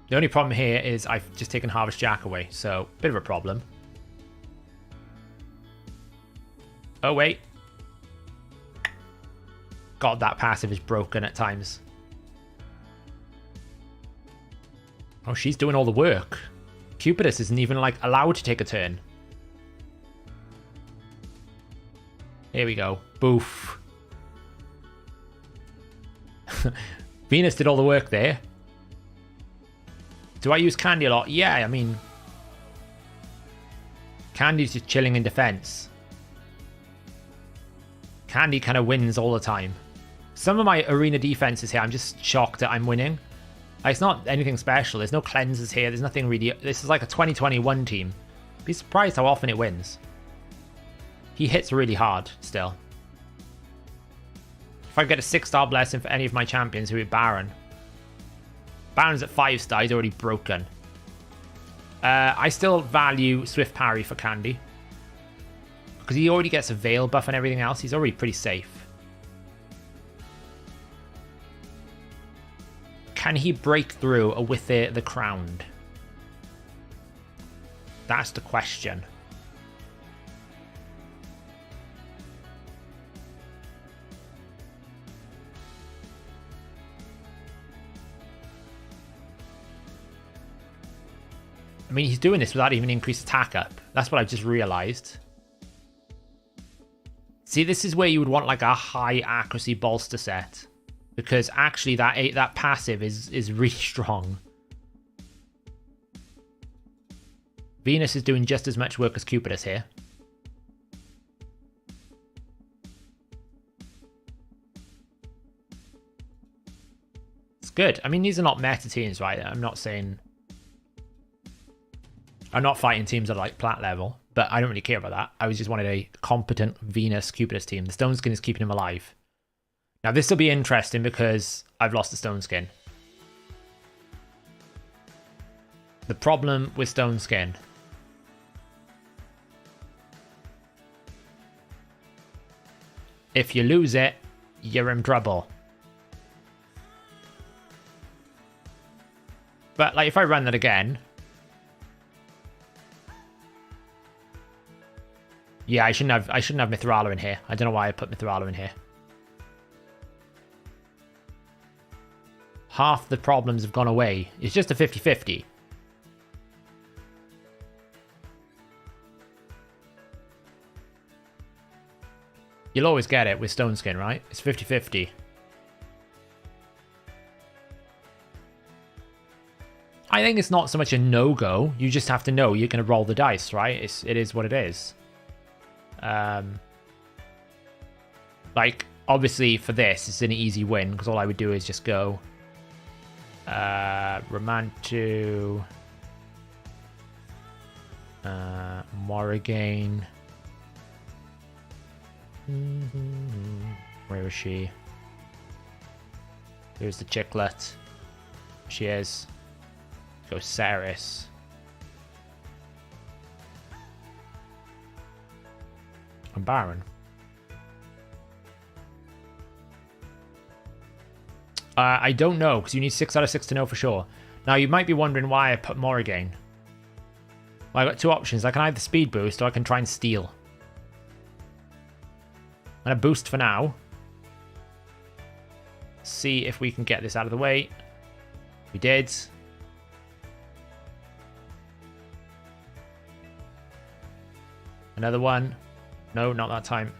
The only problem here is I've just taken Harvest Jack away, so bit of a problem. Oh wait. God, that passive is broken at times. Oh, she's doing all the work. Cupidus isn't even like allowed to take a turn. Here we go. Boof. Venus did all the work there. Do I use Candy a lot? Yeah, I mean... Candy's just chilling in defense. Candy kind of wins all the time. Some of my arena defenses here, I'm just shocked that I'm winning. Like, it's not anything special. There's no cleanses here. There's nothing really... This is like a 2021 team. Be surprised how often it wins. He hits really hard still. If I get a 6-star blessing for any of my champions, who are Baron. Baron's at 5-star, he's already broken. I still value Swift Parry for Candy. Because he already gets a Veil buff and everything else. He's already pretty safe. Can he break through with the Crowned? That's the question. I mean, he's doing this without even increased attack up. That's what I've just realized. See, this is where you would want like a high accuracy bolster set. Because actually that passive is really strong. Venus is doing just as much work as Cupidus here. It's good. I mean, these are not meta teams, right? I'm not saying... I'm not fighting teams at like plat level, but I don't really care about that. I just wanted a competent Venus Cupidus team. The Stone Skin is keeping him alive. Now this will be interesting because I've lost the Stone Skin. The problem with Stone Skin if you lose it, you're in trouble. But like if I run that again. Yeah, I shouldn't have Mithrala in here. I don't know why I put Mithrala in here. Half the problems have gone away. It's just a 50-50. You'll always get it with Stone Skin, right? It's 50-50. I think it's not so much a no-go. You just have to know you're going to roll the dice, right? It is what it is. Like, obviously for this, it's an easy win because all I would do is just go Romantu, Morrigan. Where is she? Here's the chicklet. She is. Go Saris. And Baron. I don't know, because you need 6 out of 6 to know for sure. Now, you might be wondering why I put Morrigan. Well, I've got two options. I can either speed boost, or I can try and steal. I'm going to boost for now. See if we can get this out of the way. We did. Another one. No, not that time.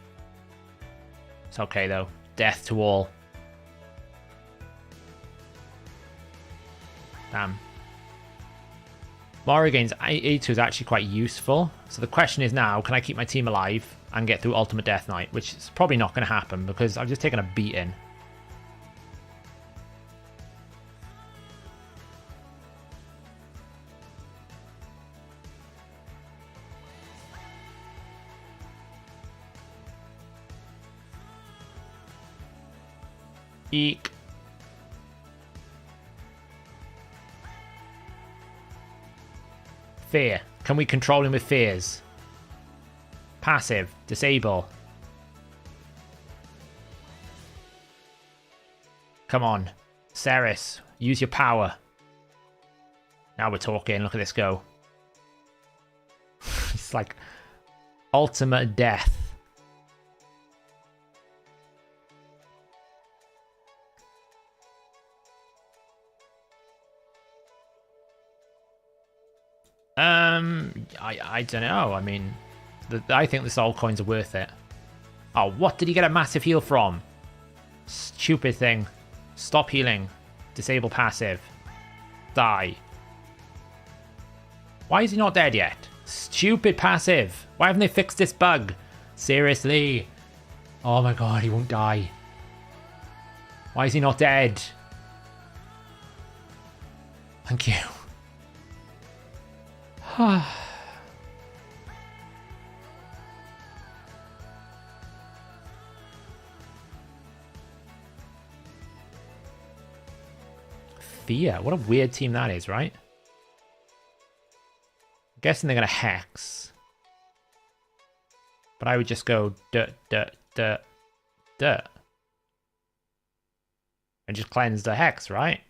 It's okay, though. Death to all. Damn. Morrigan's A2 is actually quite useful. So the question is now, can I keep my team alive and get through Ultimate Death Knight? Which is probably not going to happen because I've just taken a beating. Eek. Fear. Can we control him with fears? Passive. Disable. Come on. Ceres. Use your power. Now we're talking. Look at this go. It's like ultimate death. I don't know. I mean, I think the soul coins are worth it. Oh, what did he get a massive heal from? Stupid thing. Stop healing. Disable passive. Die. Why is he not dead yet? Stupid passive. Why haven't they fixed this bug? Seriously. Oh my god, he won't die. Why is he not dead? Thank you. Thea, what a weird team that is, right? I'm guessing they're gonna hex. But I would just go and just cleanse the hex, right?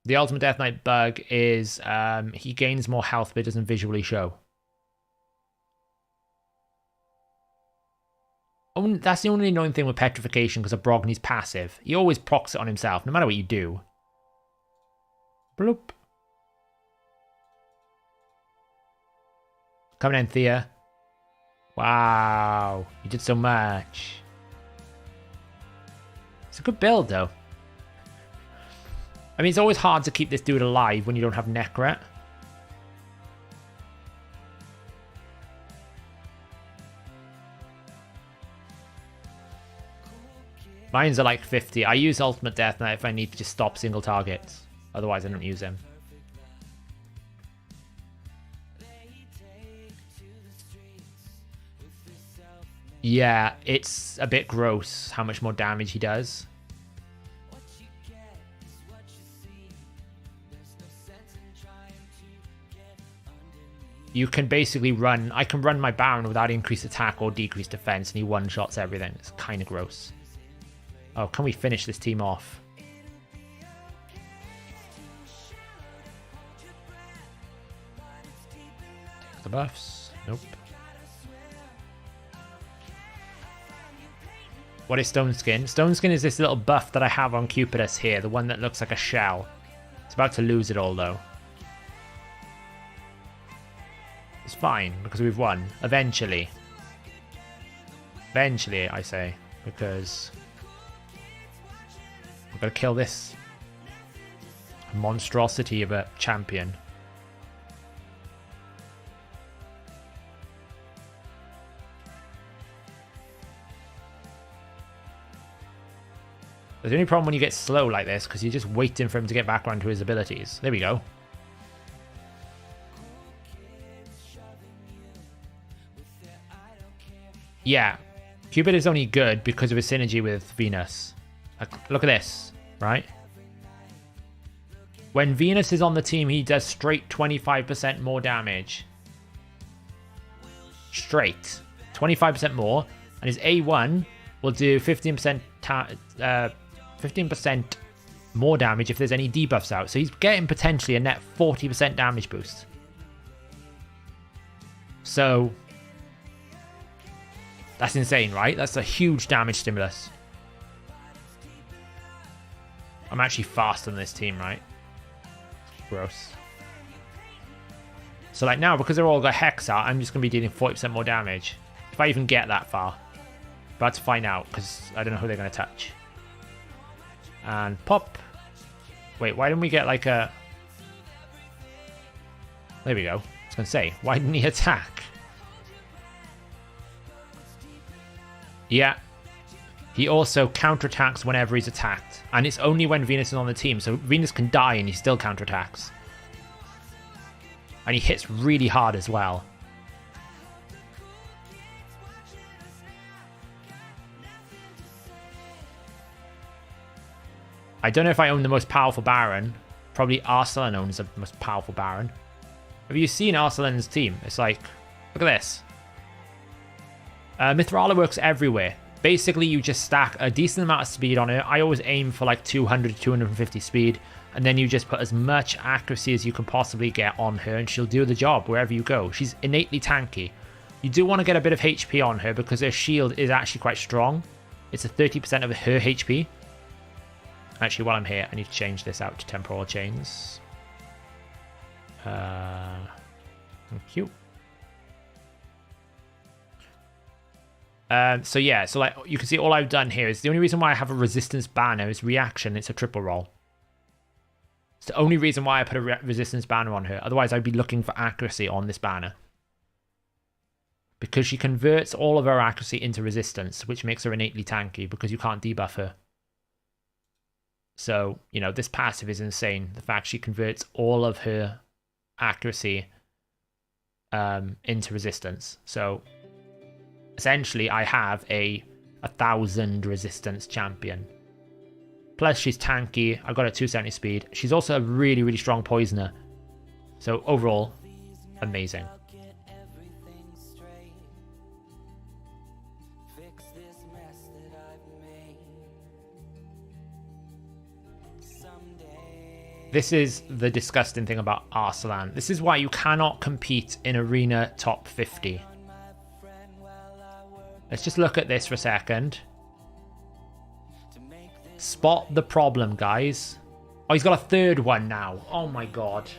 The Ultimate Death Knight bug is he gains more health but it doesn't visually show. Oh, that's the only annoying thing with Petrification because of Brogni's passive. He always procs it on himself, no matter what you do. Bloop. Coming in, Thea. Wow, you did so much. It's a good build, though. I mean, it's always hard to keep this dude alive when you don't have Necret. Mine's are like 50. I use Ultimate Death Knight if I need to just stop single targets. Otherwise, I don't use them. Yeah, it's a bit gross how much more damage he does. You can basically run... I can run my Baron without increased attack or decreased defense, and he one-shots everything. It's kind of gross. Oh, can we finish this team off? the buffs. Nope. What is Stone Skin? Stone Skin is this little buff that I have on Cupidus here, the one that looks like a shell. It's about to lose it all though. It's fine because we've won. Eventually. Eventually, I say, because we're gonna kill this monstrosity of a champion. The only problem when you get slow like this, because you're just waiting for him to get back around to his abilities. There we go. Yeah, Cupid is only good because of his synergy with Venus. Like, look at this, right? When Venus is on the team, he does straight 25% more damage. Straight. 25% more. And his A1 will do 15% 15% more damage if there's any debuffs out. So he's getting potentially a net 40% damage boost. So that's insane, right? That's a huge damage stimulus. I'm actually faster than this team, right? Gross. So like now, because they're all got Hex out, I'm just going to be dealing 40% more damage. If I even get that far. About to find out, because I don't know who they're going to touch. And pop. Wait, why didn't we get like a... There we go. I was going to say, why didn't he attack? Yeah. He also counterattacks whenever he's attacked. And it's only when Venus is on the team. So Venus can die and he still counterattacks. And he hits really hard as well. I don't know if I own the most powerful Baron. Probably Arslan owns the most powerful Baron. Have you seen Arslan's team? It's like, look at this. Mithrala works everywhere. Basically, you just stack a decent amount of speed on her. I always aim for like 200 to 250 speed. And then you just put as much accuracy as you can possibly get on her. And she'll do the job wherever you go. She's innately tanky. You do want to get a bit of HP on her because her shield is actually quite strong. It's a 30% of her HP. Actually, while I'm here, I need to change this out to temporal chains. Thank you. So yeah, so like you can see all I've done here is the only reason why I have a resistance banner is reaction. It's a triple roll. It's the only reason why I put a resistance banner on her. Otherwise, I'd be looking for accuracy on this banner. Because she converts all of her accuracy into resistance, which makes her innately tanky because you can't debuff her. So, you know, this passive is insane. The fact she converts all of her accuracy into resistance. So, essentially, I have a 1000 resistance champion. Plus, she's tanky. I got a 270 speed. She's also a really, really strong poisoner. So, overall, amazing. This is the disgusting thing about Arslan. This is why you cannot compete in Arena top 50. Let's just look at this for a second. Spot the problem, guys. Oh, he's got a third one now. Oh my god.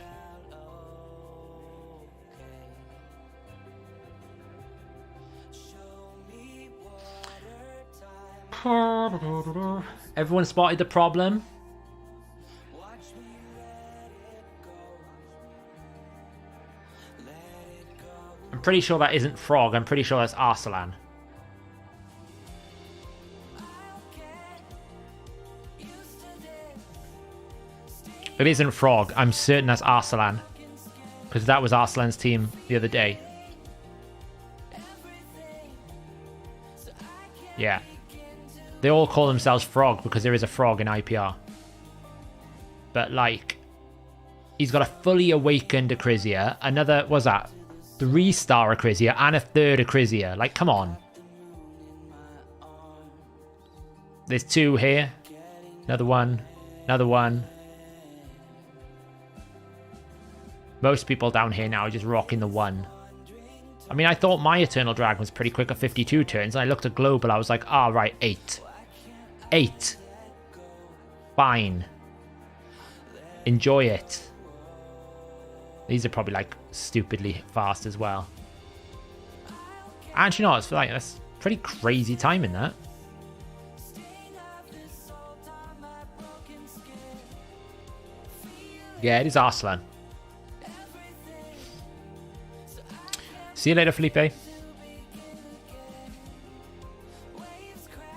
Everyone spotted the problem? I'm pretty sure that isn't Frog. I'm pretty sure that's Arslan. It isn't Frog. I'm certain that's Arslan. Because that was Arslan's team the other day. Yeah. They all call themselves Frog because there is a Frog in IPR. But like, he's got a fully awakened Acrisia. Another, what's that? 3-star Acrisia and a 3rd Acrisia. Like, come on. There's 2 here. Another one. Another one. Most people down here now are just rocking the 1. I mean, I thought my Eternal Dragon was pretty quick at 52 turns. I looked at global, I was like, ah, right, 8. 8. Fine. Enjoy it. These are probably like stupidly fast as well. Actually, no, it's like that's pretty crazy timing that. Yeah, it is Arslan. See you later, Felipe.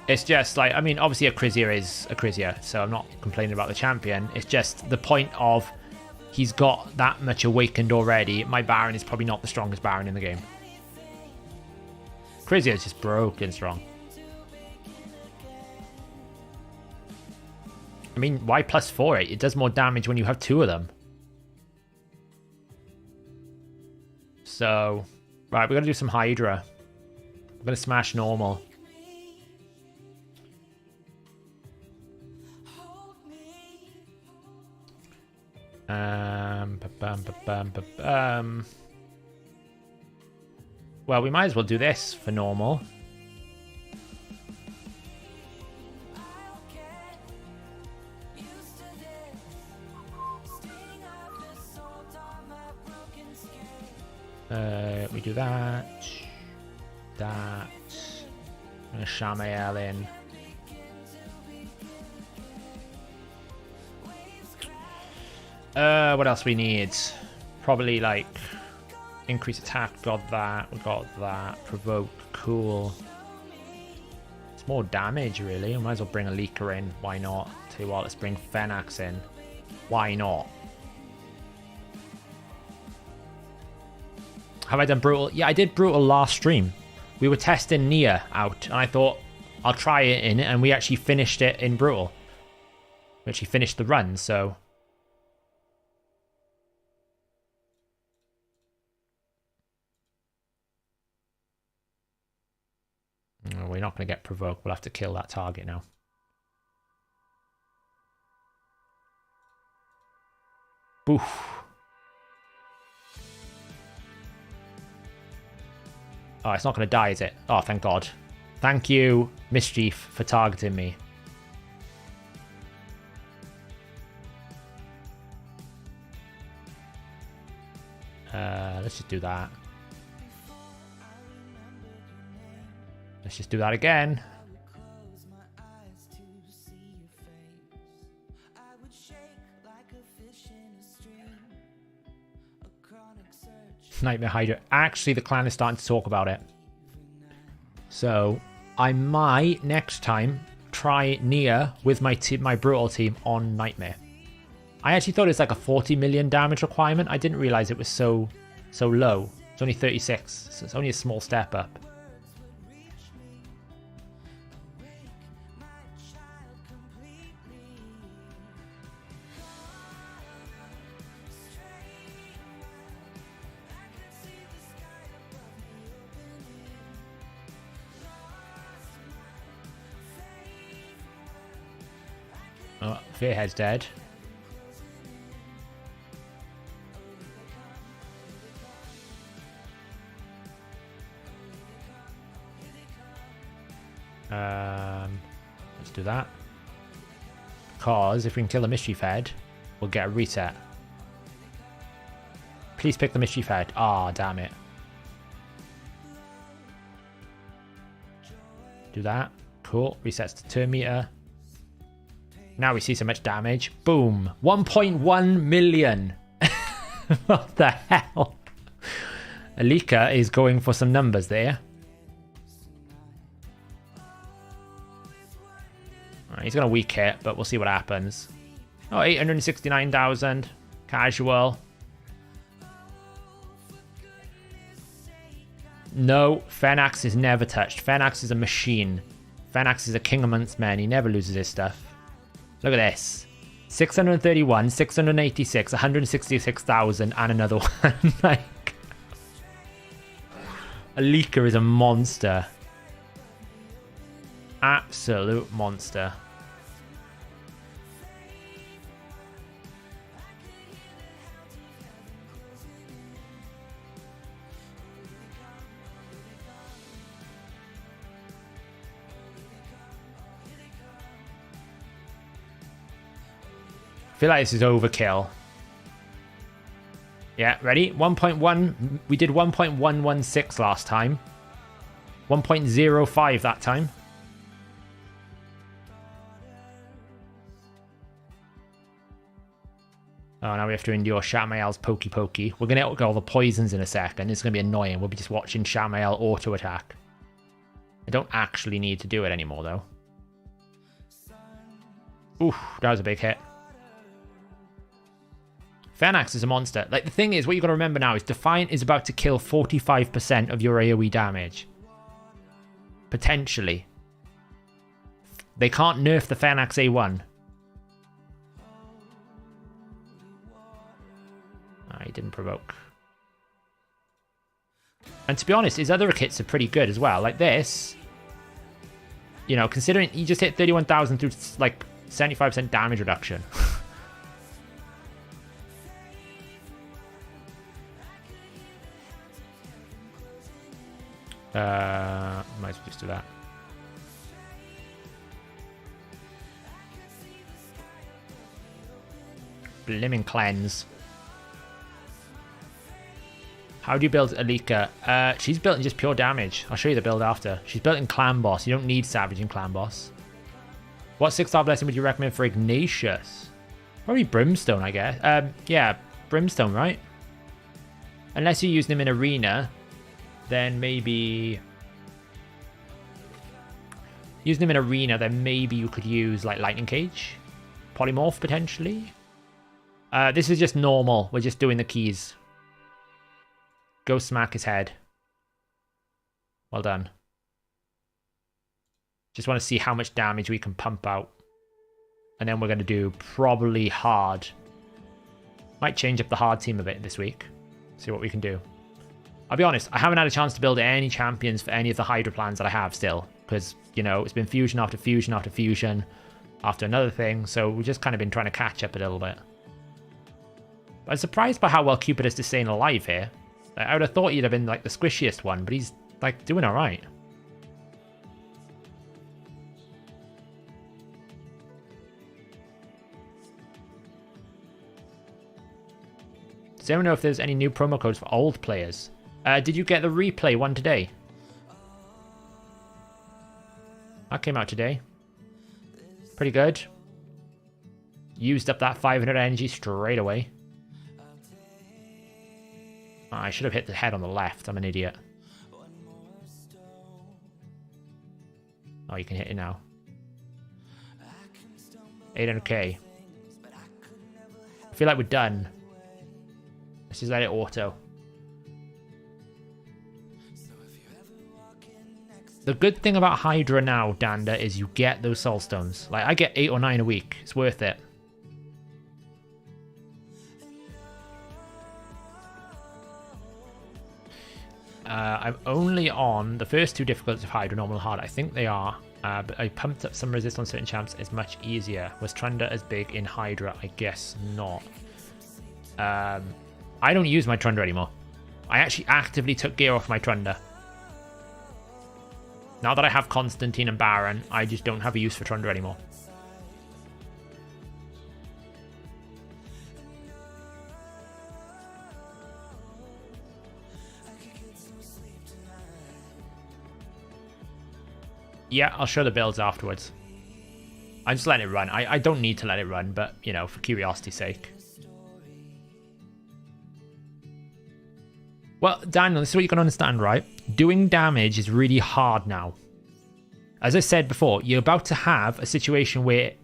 It's just like, I mean, obviously Acrizia is Acrizia, so I'm not complaining about the champion. It's just the point of he's got that much awakened already. My Baron is probably not the strongest Baron in the game. Acrizia is just broken strong. I mean, why +4 it? It does more damage when you have 2 of them. So, right, we're going to do some Hydra. We're going to smash normal. Well, we might as well do this for normal. We do that. That. I'm going to Shamael in. What else we need? Probably like increase attack. Got that. We got that. Provoke. Cool. It's more damage, really. We might as well bring a leaker in. Why not? Tell you what, let's bring Fenax in. Why not? Have I done Brutal? Yeah, I did Brutal last stream. We were testing Nia out, and I thought I'll try it in, and we actually finished it in Brutal. We actually finished the run, so... Oh, we're not going to get provoked. We'll have to kill that target now. Boof. Oh, it's not going to die, is it? Oh, thank God. Thank you, Mischief, for targeting me. Let's just do that. Let's just do that again. Nightmare Hydra. Actually, the clan is starting to talk about it. So, I might, next time, try Nia with my Brutal team on Nightmare. I actually thought it was like a 40 million damage requirement. I didn't realize it was so low. It's only 36, so it's only a small step up. Oh, Fearhead's dead. Let's do that. Because if we can kill the Mischief Head, we'll get a reset. Please pick the Mischief Head. Ah, oh, damn it. Do that. Cool. Resets to turn meter. Now we see so much damage. Boom. 1.1 million. What the hell? Alika is going for some numbers there. Right, he's going to weak hit, but we'll see what happens. Oh, 869,000. Casual. No, Fenax is never touched. Fenax is a machine. Fenax is a king amongst men. He never loses his stuff. Look at this. 631, 686, 166,000, and another one. Like, Alika is a monster. Absolute monster. feel like this is overkill. Yeah, ready? 1.1. We did 1.116 last time. 1.05 that time. Oh, now we have to endure Shamael's pokey pokey. We're going to get all the poisons in a second. It's going to be annoying. We'll be just watching Shamael auto attack. I don't actually need to do it anymore, though. Oof, that was a big hit. Phalanx is a monster. Like, the thing is, what you got to remember now is Defiant is about to kill 45% of your AoE damage. Potentially. They can't nerf the Phalanx A1. He didn't provoke. And to be honest, his other kits are pretty good as well. Like this, you know, considering he just hit 31,000 through like 75% damage reduction. Might as well just do that. Blimmin' cleanse. How do you build Alika? She's built in just pure damage. I'll show you the build after. She's built in Clan Boss. You don't need Savage in Clan Boss. What 6-star blessing would you recommend for Ignatius? Probably Brimstone, I guess. Yeah, Brimstone, right? Unless you're using him in Arena, then maybe... Using him in Arena, then maybe you could use like Lightning Cage. Polymorph, potentially. This is just normal. We're just doing the keys. Go smack his head. Well done. Just want to see how much damage we can pump out. And then we're going to do probably hard. Might change up the hard team a bit this week. See what we can do. I'll be honest, I haven't had a chance to build any champions for any of the Hydra plans that I have still. Because, you know, it's been fusion after fusion after fusion. After another thing. So we've just kind of been trying to catch up a little bit. But I'm surprised by how well Cupidus is staying alive here. I would have thought he'd have been like the squishiest one, but he's like doing all right. Does anyone know if there's any new promo codes for old players? Did you get the replay one today? That came out today. Pretty good. Used up that 500 energy straight away. I should have hit the head on the left. I'm an idiot. Oh, you can hit it now. 800k. I feel like we're done. Let's just let it auto. The good thing about Hydra now, Danda, is you get those soul stones. Like, I get 8 or 9 a week. It's worth it. I'm only on the first 2 difficulties of Hydra, normal and hard. I think they are. But I pumped up some resist on certain champs. It's much easier. Was Trunda as big in Hydra? I guess not. I don't use my Trunda anymore. I actually actively took gear off my Trunda. Now that I have Constantine and Baron, I just don't have a use for Trunda anymore. Yeah, I'll show the builds afterwards. I'm just letting it run. I don't need to let it run, but, you know, for curiosity's sake. Well, Daniel, this is what you can understand, right? Doing damage is really hard now. As I said before, you're about to have a situation where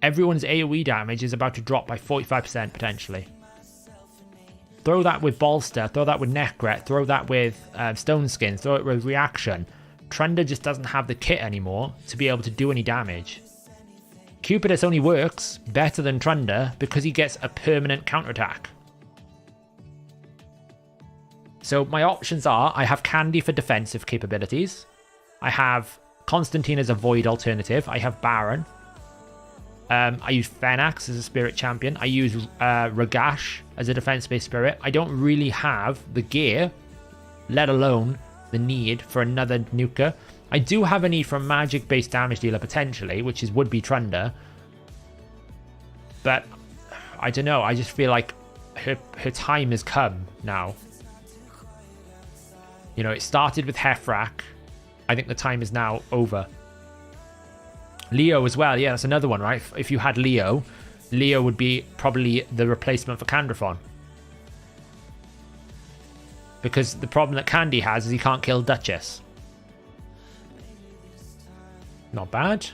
everyone's AoE damage is about to drop by 45% potentially. Throw that with Bolster, throw that with Necret, throw that with Stone Skin, throw it with Reaction. Trunda just doesn't have the kit anymore to be able to do any damage. Cupidus only works better than Trunda because he gets a permanent counterattack. So my options are, I have Candy for defensive capabilities. I have Constantine as a void alternative. I have Baron. I use Phalanx as a spirit champion. I use Ragash as a defense-based spirit. I don't really have the gear, let alone the need for another nuker. I do have a need for a magic-based damage dealer potentially, which is would be Trunda. But I don't know. I just feel like her time has come now. You know, it started with Hefrak. I think the time is now over. Leo as well. Yeah, that's another one, right? If you had Leo would be probably the replacement for Candrathon. Because the problem that Candy has is he can't kill Duchess. Not bad.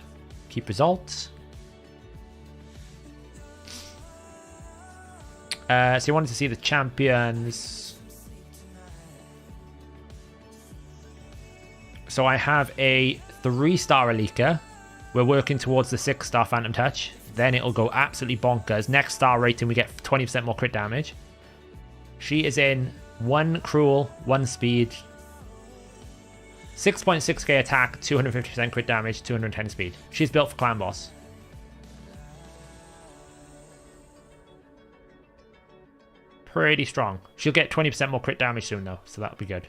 Keep results. So you wanted to see the champions. So I have a 3-star Alika. We're working towards the 6-star Phantom Touch. Then it'll go absolutely bonkers. Next star rating, we get 20% more crit damage. She is in 1 Cruel, 1 Speed, 6.6k attack, 250% crit damage, 210 speed. She's built for Clan Boss. Pretty strong. She'll get 20% more crit damage soon though, so that'll be good.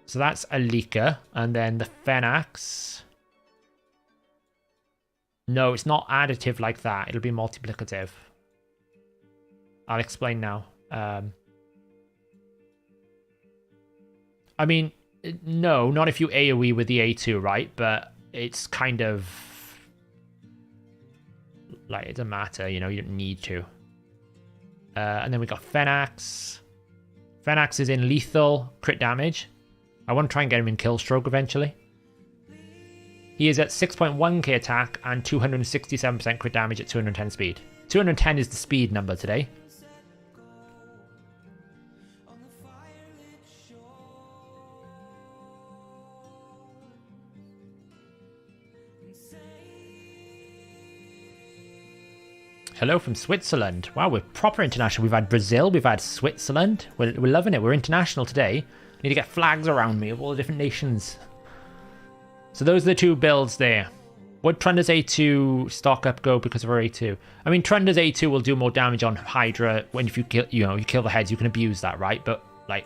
So that's Alika, and then the Phenax. No, it's not additive like that. It'll be multiplicative. I'll explain now. I mean, no, not if you AoE with the A2, right? But it's kind of... like, it doesn't matter, you know, you don't need to. And then we got Phenax. Phenax is in lethal crit damage. I want to try and get him in kill stroke eventually. He is at 6.1k attack and 267% crit damage at 210 speed. 210 is the speed number today. Hello from Switzerland. Wow, we're proper international. We've had Brazil, we've had Switzerland. We're loving it. We're international today. I need to get flags around me of all the different nations. So those are the 2 builds there. Would Trunda's A2 stock up go because of her A2? I mean, Trunda's A2 will do more damage on Hydra when if you kill, you kill the heads, you can abuse that, right? But like,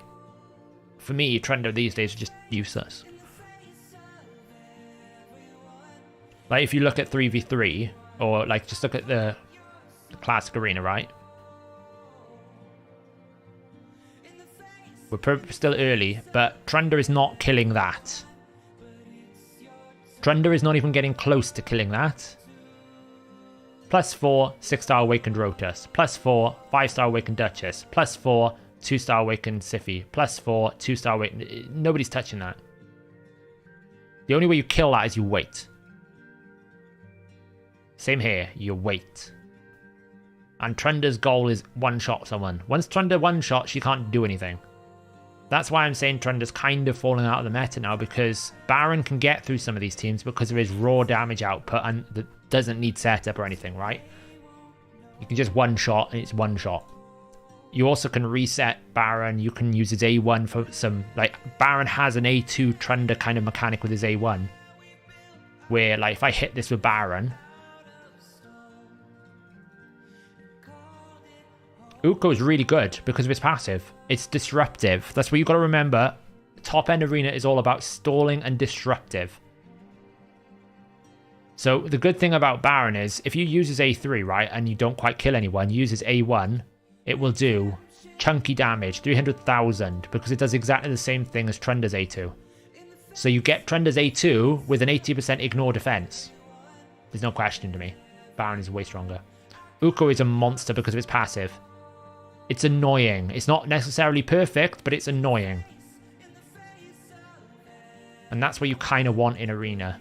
for me, Trunda these days are just useless. Like if you look at 3v3, or like just look at the classic arena, right? We're still early, but Trunda is not killing that. Trunda is not even getting close to killing that. +4, 6-star Awakened Rotus. +4, 5-star Awakened Duchess. +4, 2-star Awakened Siphi. +4, 2-star Awakened... Nobody's touching that. The only way you kill that is you wait. Same here, you wait. And Trunda's goal is one-shot someone. Once Trunda one-shot, she can't do anything. That's why I'm saying Trunda's kind of falling out of the meta now, because Baron can get through some of these teams because of his raw damage output and that doesn't need setup or anything, right? You can just one-shot and it's one-shot. You also can reset Baron. You can use his A1 for some... like, Baron has an A2 Trunda kind of mechanic with his A1. Where, like, if I hit this with Baron... Uko is really good because of its passive. It's disruptive. That's what you've got to remember. Top end arena is all about stalling and disruptive. So the good thing about Baron is if you use his A3, right, and you don't quite kill anyone, use his A1, it will do chunky damage, 300,000, because it does exactly the same thing as Trunda's A2. So you get Trunda's A2 with an 80% ignore defense. There's no question to me. Baron is way stronger. Uko is a monster because of its passive. It's annoying. It's not necessarily perfect, but it's annoying. And that's what you kind of want in arena.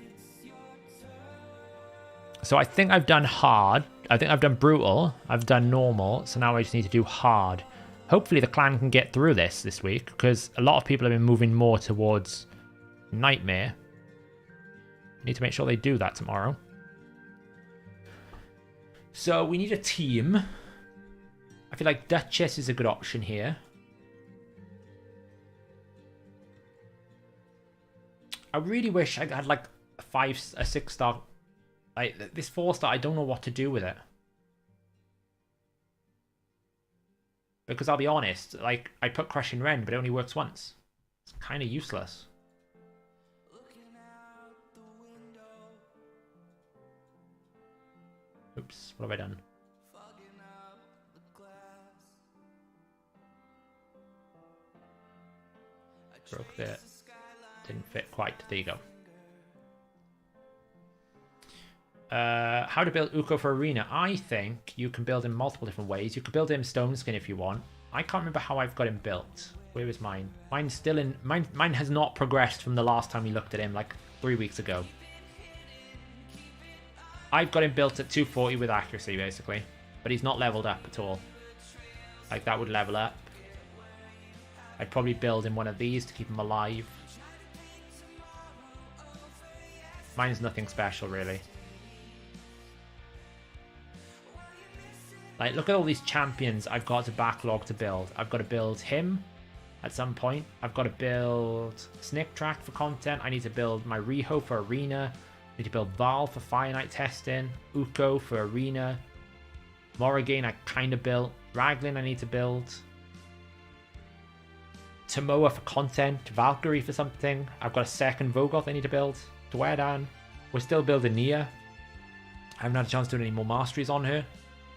So I think I've done hard. I think I've done brutal. I've done normal. So now I just need to do hard. Hopefully the clan can get through this week, because a lot of people have been moving more towards Nightmare. Need to make sure they do that tomorrow. So we need a team. I feel like Duchess is a good option here. I really wish I had like a 6-star. Like this 4-star, I don't know what to do with it. Because I'll be honest, like I put Crushing Rend, but it only works once. It's kind of useless. Oops, what have I done? Broke that. Didn't fit quite. There you go. How to build Uko for Arena. I think you can build him multiple different ways. You could build him Stone Skin if you want. I can't remember how I've got him built. Where is mine? Mine's still in... Mine has not progressed from the last time we looked at him, like 3 weeks ago. I've got him built at 240 with accuracy, basically. But he's not leveled up at all. Like, that would level up. I'd probably build him one of these to keep him alive. Mine's nothing special, really. Like, look at all these champions I've got to backlog to build. I've got to build him at some point. I've got to build Snick Track for content. I need to build my Riho for Arena. I need to build Val for Fire Knight testing. Uko for Arena. Morrigan I kind of built. Raglan I need to build. Tomoa for content. Valkyrie for something. I've got a second Vogoth I need to build. Dwedan. We're still building Nia. I haven't had a chance to do any more masteries on her.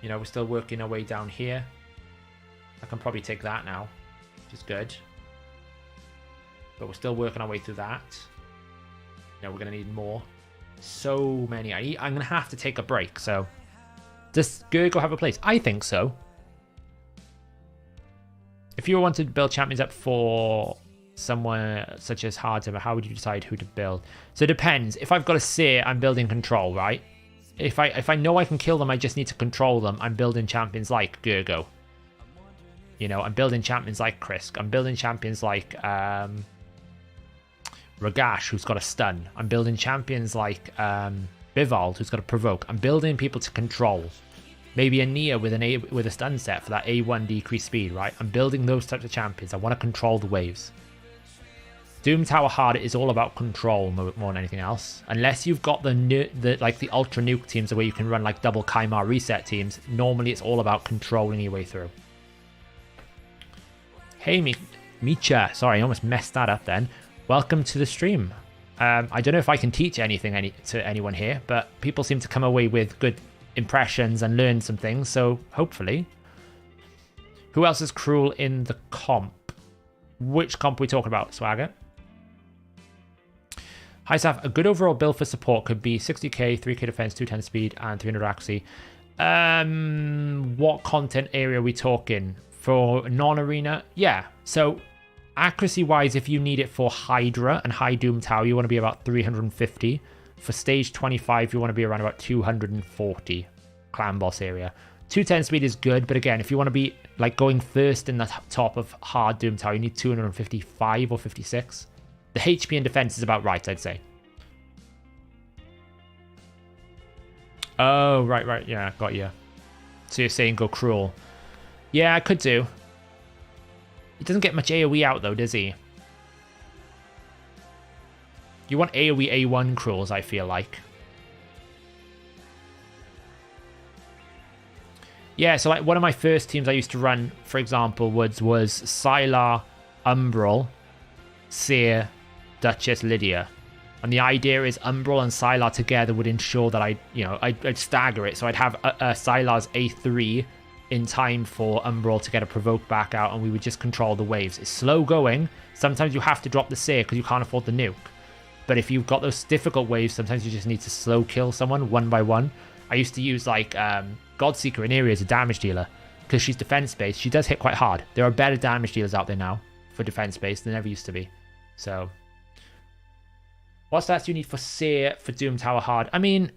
You know, we're still working our way down here. I can probably take that now, which is good. But we're still working our way through that. You know, we're going to need more. So many. I'm going to have to take a break, so... Does Gurgo have a place? I think so. If you wanted to build champions up for somewhere such as Hydra, how would you decide who to build? So it depends. If I've got a Seer, I'm building control, right? If I know I can kill them, I just need to control them. I'm building champions like Gurgo. You know, I'm building champions like Krisk. I'm building champions like Ragash, who's got a stun. I'm building champions like Bivald, who's got a provoke. I'm building people to control. Maybe a Nia with a stun set for that A1 decreased speed, right? I'm building those types of champions. I want to control the waves. Doom Tower Hard is all about control more than anything else. Unless you've got the ultra nuke teams where you can run like double Kaimar reset teams, normally it's all about controlling your way through. Hey Micha, sorry, I almost messed that up then. Welcome to the stream. I don't know if I can teach anything to anyone here, but people seem to come away with good impressions and learn some things, so hopefully. Who else is cruel in the comp? Which comp are we talking about, Swagger? Hi, Saf. A good overall build for support could be 60k, 3k defense, 210 speed, and 300 accuracy. What content area are we talking? For non-arena? Yeah. So, accuracy-wise, if you need it for Hydra and High Doom Tower, you want to be about 350. For stage 25, you want to be around about 240 clan boss area. 210 speed is good, but again, if you want to be like going first in the top of hard Doom Tower, you need 255 or 56. The HP and defense is about right, I'd say. Oh, right. Yeah, got you. So you're saying go cruel. Yeah, I could do. He doesn't get much AoE out though, does he? You want AoE A1 cruels, I feel like. Yeah, so like one of my first teams I used to run, for example, was Sylar, Umbral, Seer, Duchess, Lydia. And the idea is Umbral and Sylar together would ensure that I'd stagger it. So I'd have Sylar's A3 in time for Umbral to get a provoke back out, and we would just control the waves. It's slow going. Sometimes you have to drop the Seer because you can't afford the nuke. But if you've got those difficult waves, sometimes you just need to slow kill someone one by one. I used to use like Godseeker in area as a damage dealer because she's defense based. She does hit quite hard. There are better damage dealers out there now for defense based than there ever used to be. So, what stats do you need for Seer for Doom Tower Hard? I mean,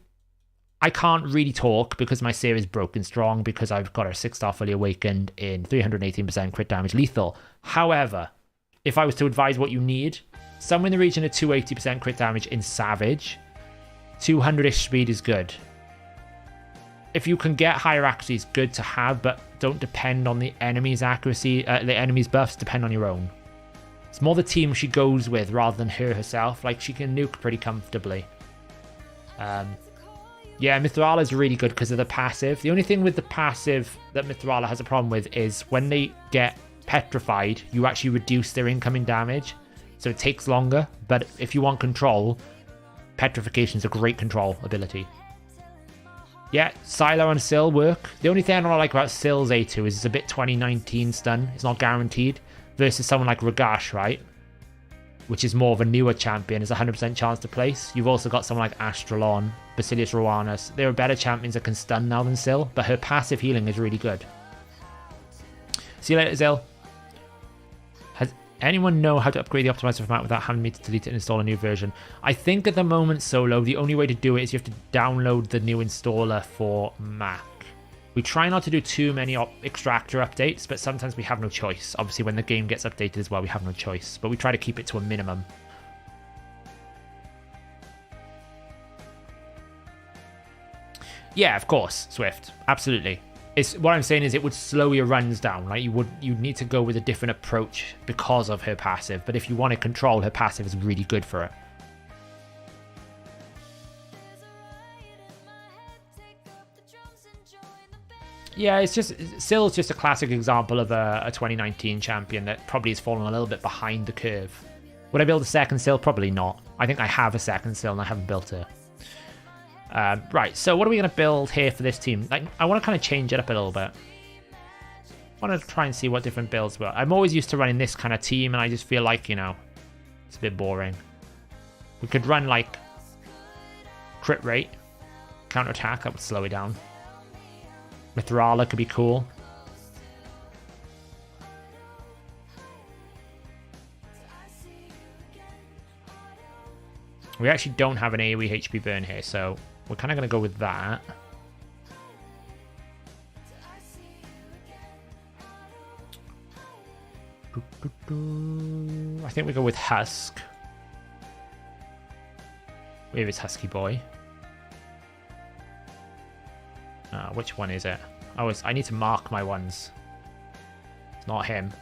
I can't really talk because my Seer is broken strong because I've got her 6-star fully awakened in 318% crit damage lethal. However, if I was to advise what you need, somewhere in the region of 280% crit damage in Savage, 200-ish speed is good. If you can get higher accuracy, it's good to have, but don't depend on the enemy's accuracy. The enemy's buffs depend on your own. It's more the team she goes with rather than her herself. Like, she can nuke pretty comfortably. Yeah, Mithrala is really good because of the passive. The only thing with the passive that Mithrala has a problem with is when they get petrified, you actually reduce their incoming damage. So it takes longer, but if you want control, petrification is a great control ability. Yeah, Silo and Syl work. The only thing I don't like about Syl's A2 is it's a bit 2019 stun. It's not guaranteed. Versus someone like Ragash, right? Which is more of a newer champion. It's a 100% chance to place. You've also got someone like Astralon, Basilius Rowanus. There are better champions that can stun now than Syl, but her passive healing is really good. See you later, Syl. Has anyone know how to upgrade the optimizer format without having me to delete it and install a new version? I think at the moment, Solo, the only way to do it is you have to download the new installer for Mac. We try not to do too many extractor updates, but sometimes we have no choice. Obviously, when the game gets updated as well, we have no choice. But we try to keep it to a minimum. Yeah, of course, Swift. Absolutely. It's what I'm saying is it would slow your runs down. Like you'd need to go with a different approach because of her passive. But if you want to control, her passive is really good for it. Yeah, it's just Syl's just a classic example of a 2019 champion that probably has fallen a little bit behind the curve. Would I build a second Syl? Probably not. I think I have a second Syl and I haven't built her. Right, so what are we going to build here for this team? Like, I want to kind of change it up a little bit. I want to try and see what different builds were. I'm always used to running this kind of team, and I just feel like, you know, it's a bit boring. We could run, like, crit rate, counter-attack, that would slow it down. Mithrala could be cool. We actually don't have an AoE HP burn here, so we're kind of going to go with that. I think we go with Husk. Where is Husky Boy? Which one is it? Oh, I need to mark my ones. It's not him.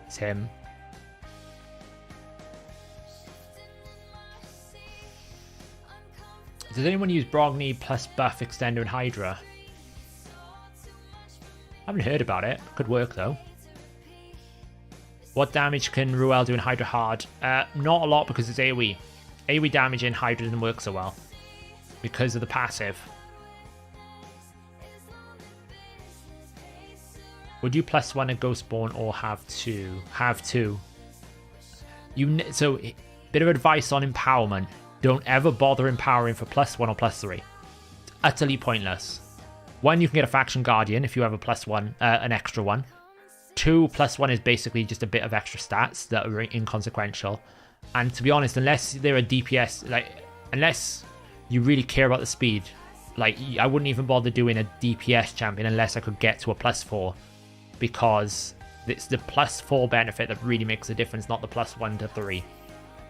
It's him. Does anyone use Brogni plus buff extender in Hydra? I haven't heard about it. Could work though. What damage can Ruel do in Hydra hard? Not a lot because it's AoE. AoE damage in Hydra doesn't work so well because of the passive. Would you +1 a Ghostborn or have two? Have two. So, bit of advice on empowerment. Don't ever bother empowering for +1 or +3. It's utterly pointless. 1, you can get a Faction Guardian if you have a +1, an extra one. 2, +1 is basically just a bit of extra stats that are inconsequential. And to be honest, unless they're a DPS, like, unless you really care about the speed, like, I wouldn't even bother doing a DPS champion unless I could get to a +4. Because it's the +4 benefit that really makes a difference, not the +1 to 3.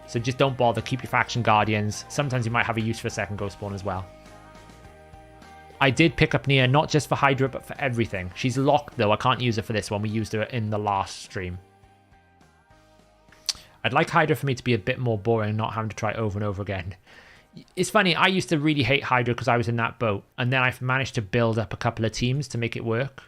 So just don't bother, keep your Faction Guardians. Sometimes you might have a use for a second Ghostborn as well. I did pick up Nia, not just for Hydra, but for everything. She's locked though, I can't use her for this one. We used her in the last stream. I'd like Hydra for me to be a bit more boring, not having to try over and over again. It's funny, I used to really hate Hydra because I was in that boat. And then I've managed to build up a couple of teams to make it work.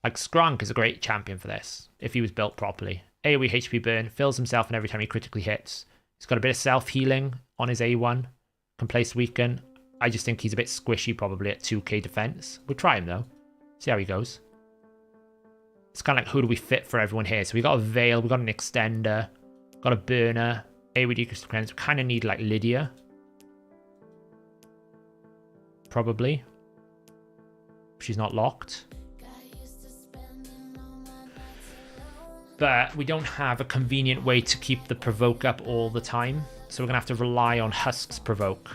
Like Skrunk is a great champion for this, if he was built properly. AoE HP burn, fills himself in every time he critically hits. He's got a bit of self-healing on his A1. Can place weaken. I just think he's a bit squishy probably at 2k defense. We'll try him though. See how he goes. It's kind of like who do we fit for everyone here. So we got a Veil, we got an Extender, got a Burner, AoE decrease defense. We kind of need like Lydia. Probably. She's not locked. But we don't have a convenient way to keep the provoke up all the time. So we're going to have to rely on Husk's provoke.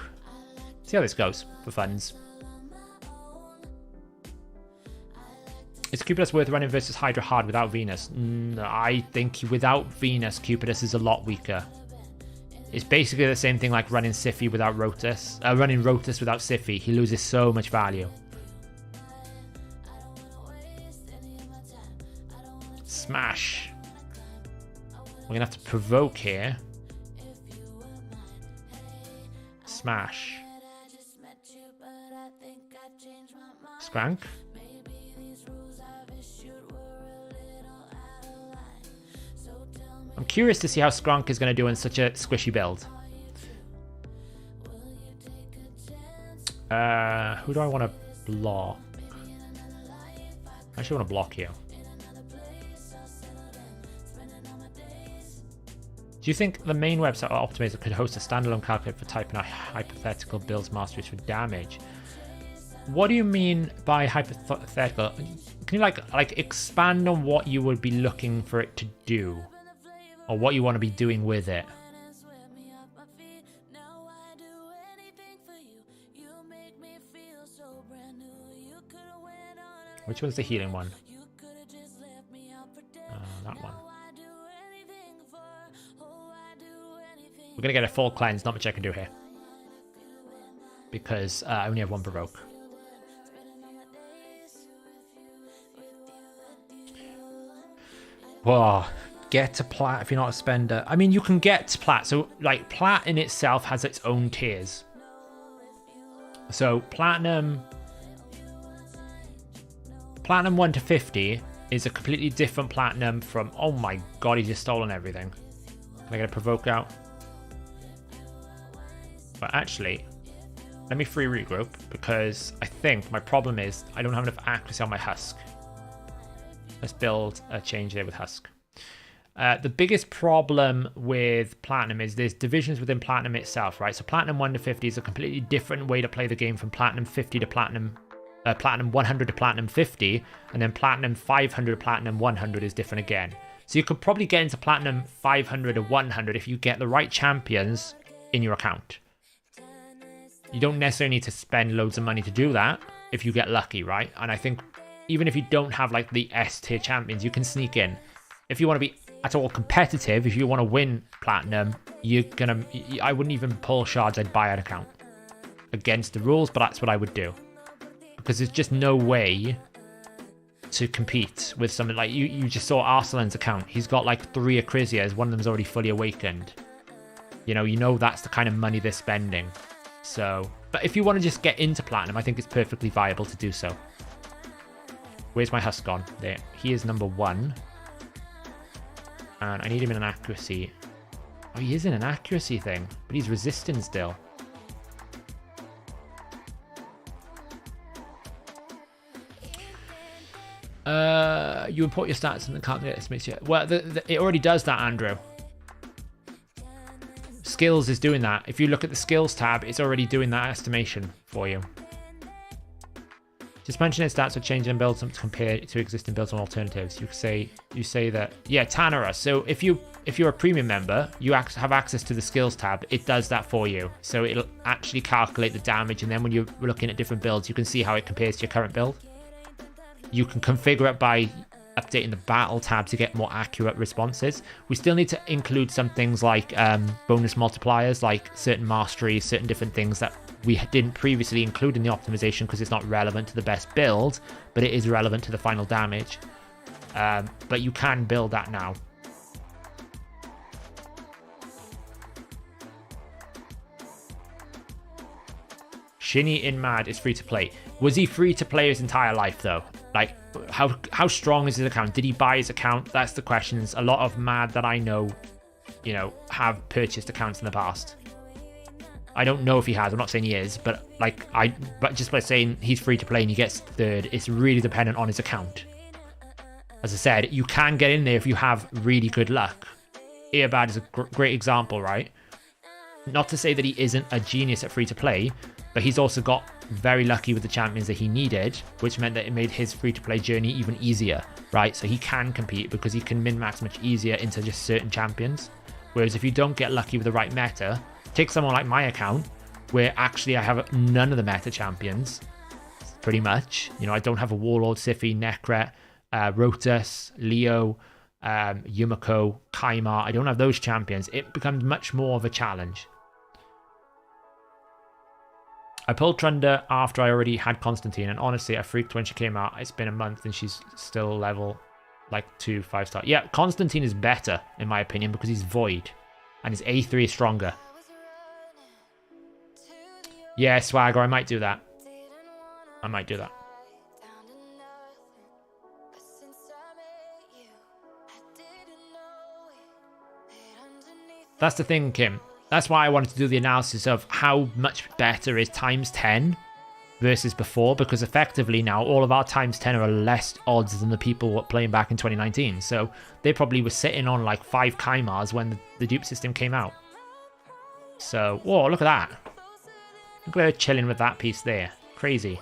See how this goes for funds. Is Cupidus worth running versus Hydra hard without Venus? I think without Venus, Cupidus is a lot weaker. It's basically the same thing like running Siphi without Rotus. Running Rotus without Siphi. He loses so much value. Smash. We're going to have to provoke here. Smash. Skrank. I'm curious to see how Skrank is going to do in such a squishy build. Who do I want to block? I actually want to block you. Do you think the main website or optimizer could host a standalone calculator for typing out hypothetical builds masteries for damage? What do you mean by hypothetical? Can you like expand on what you would be looking for it to do, or what you want to be doing with it? Which one's the healing one? That one. We're going to get a full cleanse, not much I can do here. Because I only have one provoke. Whoa. Get to plat if you're not a spender. I mean, you can get to plat. So, like, plat in itself has its own tiers. So, platinum 1 to 50 is a completely different platinum from... Oh my god, he's just stolen everything. Can I get a provoke out? But actually, let me free regroup, because I think my problem is I don't have enough accuracy on my husk. Let's build a change there with husk. The biggest problem with platinum is there's divisions within platinum itself, right? So platinum 1 to 50 is a completely different way to play the game from platinum 50 to platinum 100 to platinum 50, and then platinum 500 to platinum 100 is different again. So you could probably get into platinum 500 to 100 if you get the right champions in your account. You don't necessarily need to spend loads of money to do that if you get lucky, right? And I think even if you don't have like the S tier champions, you can sneak in. If you want to be at all competitive, if you want to win platinum, I wouldn't even pull shards, I'd buy an account. Against the rules, but that's what I would do. Because there's just no way to compete with something like you just saw Arsalan's account. He's got like 3 Acrisias, one of them's already fully awakened. You know that's the kind of money they're spending. So, but if you want to just get into platinum, I think it's perfectly viable to do so. Where's my husk gone? There. He is number 1. And I need him in an accuracy. Oh, he is in an accuracy thing, but he's resistant still. You import your stats and the calculator estimates yet. Well, it already does that, Andrew. Skills is doing that. If you look at the skills tab, it's already doing that estimation for you. Just mention its stats or change and build some to compare to existing builds and alternatives. You say that, yeah, Tanara. So if you're a premium member, you have access to the skills tab. It does that for you. So it'll actually calculate the damage, and then when you're looking at different builds, you can see how it compares to your current build. You can configure it by updating the battle tab to get more accurate responses. We still need to include some things like bonus multipliers, like certain masteries, certain different things that we didn't previously include in the optimization because it's not relevant to the best build, but it is relevant to the final damage. But you can build that now. Shinny in Mad is free to play. Was he free to play his entire life though? Like, how strong is his account? Did he buy his account? That's the questions. A lot of Mad that I know, have purchased accounts in the past. I don't know if he has. I'm not saying he is, but but just by saying he's free to play and he gets 3rd, it's really dependent on his account. As I said, you can get in there if you have really good luck. Earbad is a great example, right? Not to say that he isn't a genius at free to play, but he's also got very lucky with the champions that he needed, which meant that it made his free to play journey even easier, right? So he can compete because he can min-max much easier into just certain champions. Whereas if you don't get lucky with the right meta, take someone like my account, where actually I have none of the meta champions, pretty much. I don't have a Warlord, Siphi, Nekret, Rotus, Leo, Yumiko, Kaimar. I don't have those champions. It becomes much more of a challenge. I pulled Trunda after I already had Constantine, and honestly, I freaked when she came out. It's been a month and she's still level 2 5-star. Yeah, Constantine is better in my opinion because he's Void and his A3 is stronger. Yeah, Swagger, I might do that. That's the thing, Kim. That's why I wanted to do the analysis of how much better is times 10 versus before, because effectively now all of our times 10 are less odds than the people playing back in 2019. So they probably were sitting on like 5 Kaimars when the dupe system came out. So, whoa, look at that. Look at her chilling with that piece there. Crazy.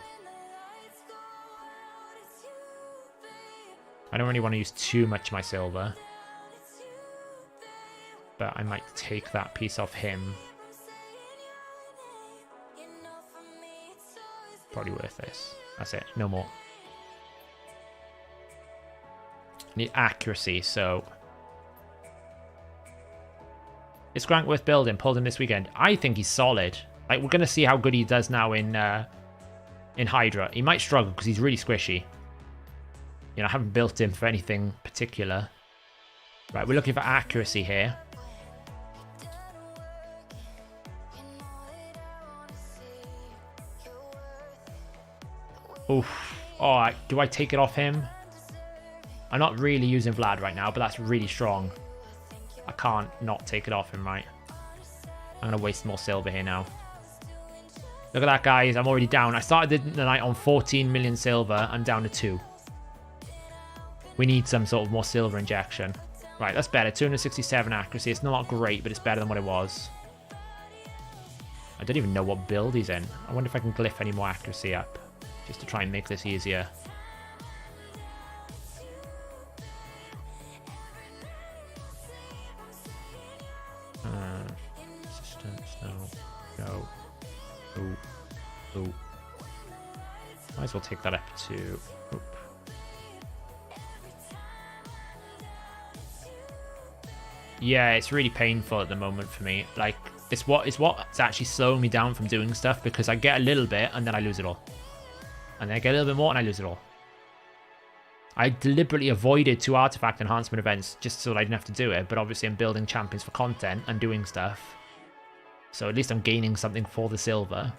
I don't really want to use too much of my silver, but I might take that piece off him. Probably worth this. That's it. No more. Need accuracy, so... Is Grant worth building? Pulled him this weekend. I think he's solid. Like, we're going to see how good he does now in Hydra. He might struggle because he's really squishy. You know, I haven't built him for anything particular. Right, we're looking for accuracy here. Oof. Oh, do I take it off him? I'm not really using Vlad right now, but that's really strong. I can't not take it off him, right? I'm going to waste more silver here now. Look at that, guys. I'm already down. I started the night on 14 million silver. I'm down to 2. We need some sort of more silver injection. Right, that's better. 267 accuracy. It's not great, but it's better than what it was. I don't even know what build he's in. I wonder if I can glyph any more accuracy up, just to try and make this easier. Assistance, no. Oh. Might as well take that up to... Oop. Yeah, it's really painful at the moment for me. Like, it's what's actually slowing me down from doing stuff, because I get a little bit and then I lose it all. And then I get a little bit more and I lose it all. I deliberately avoided 2 artifact enhancement events just so that I didn't have to do it, but obviously I'm building champions for content and doing stuff. So at least I'm gaining something for the silver.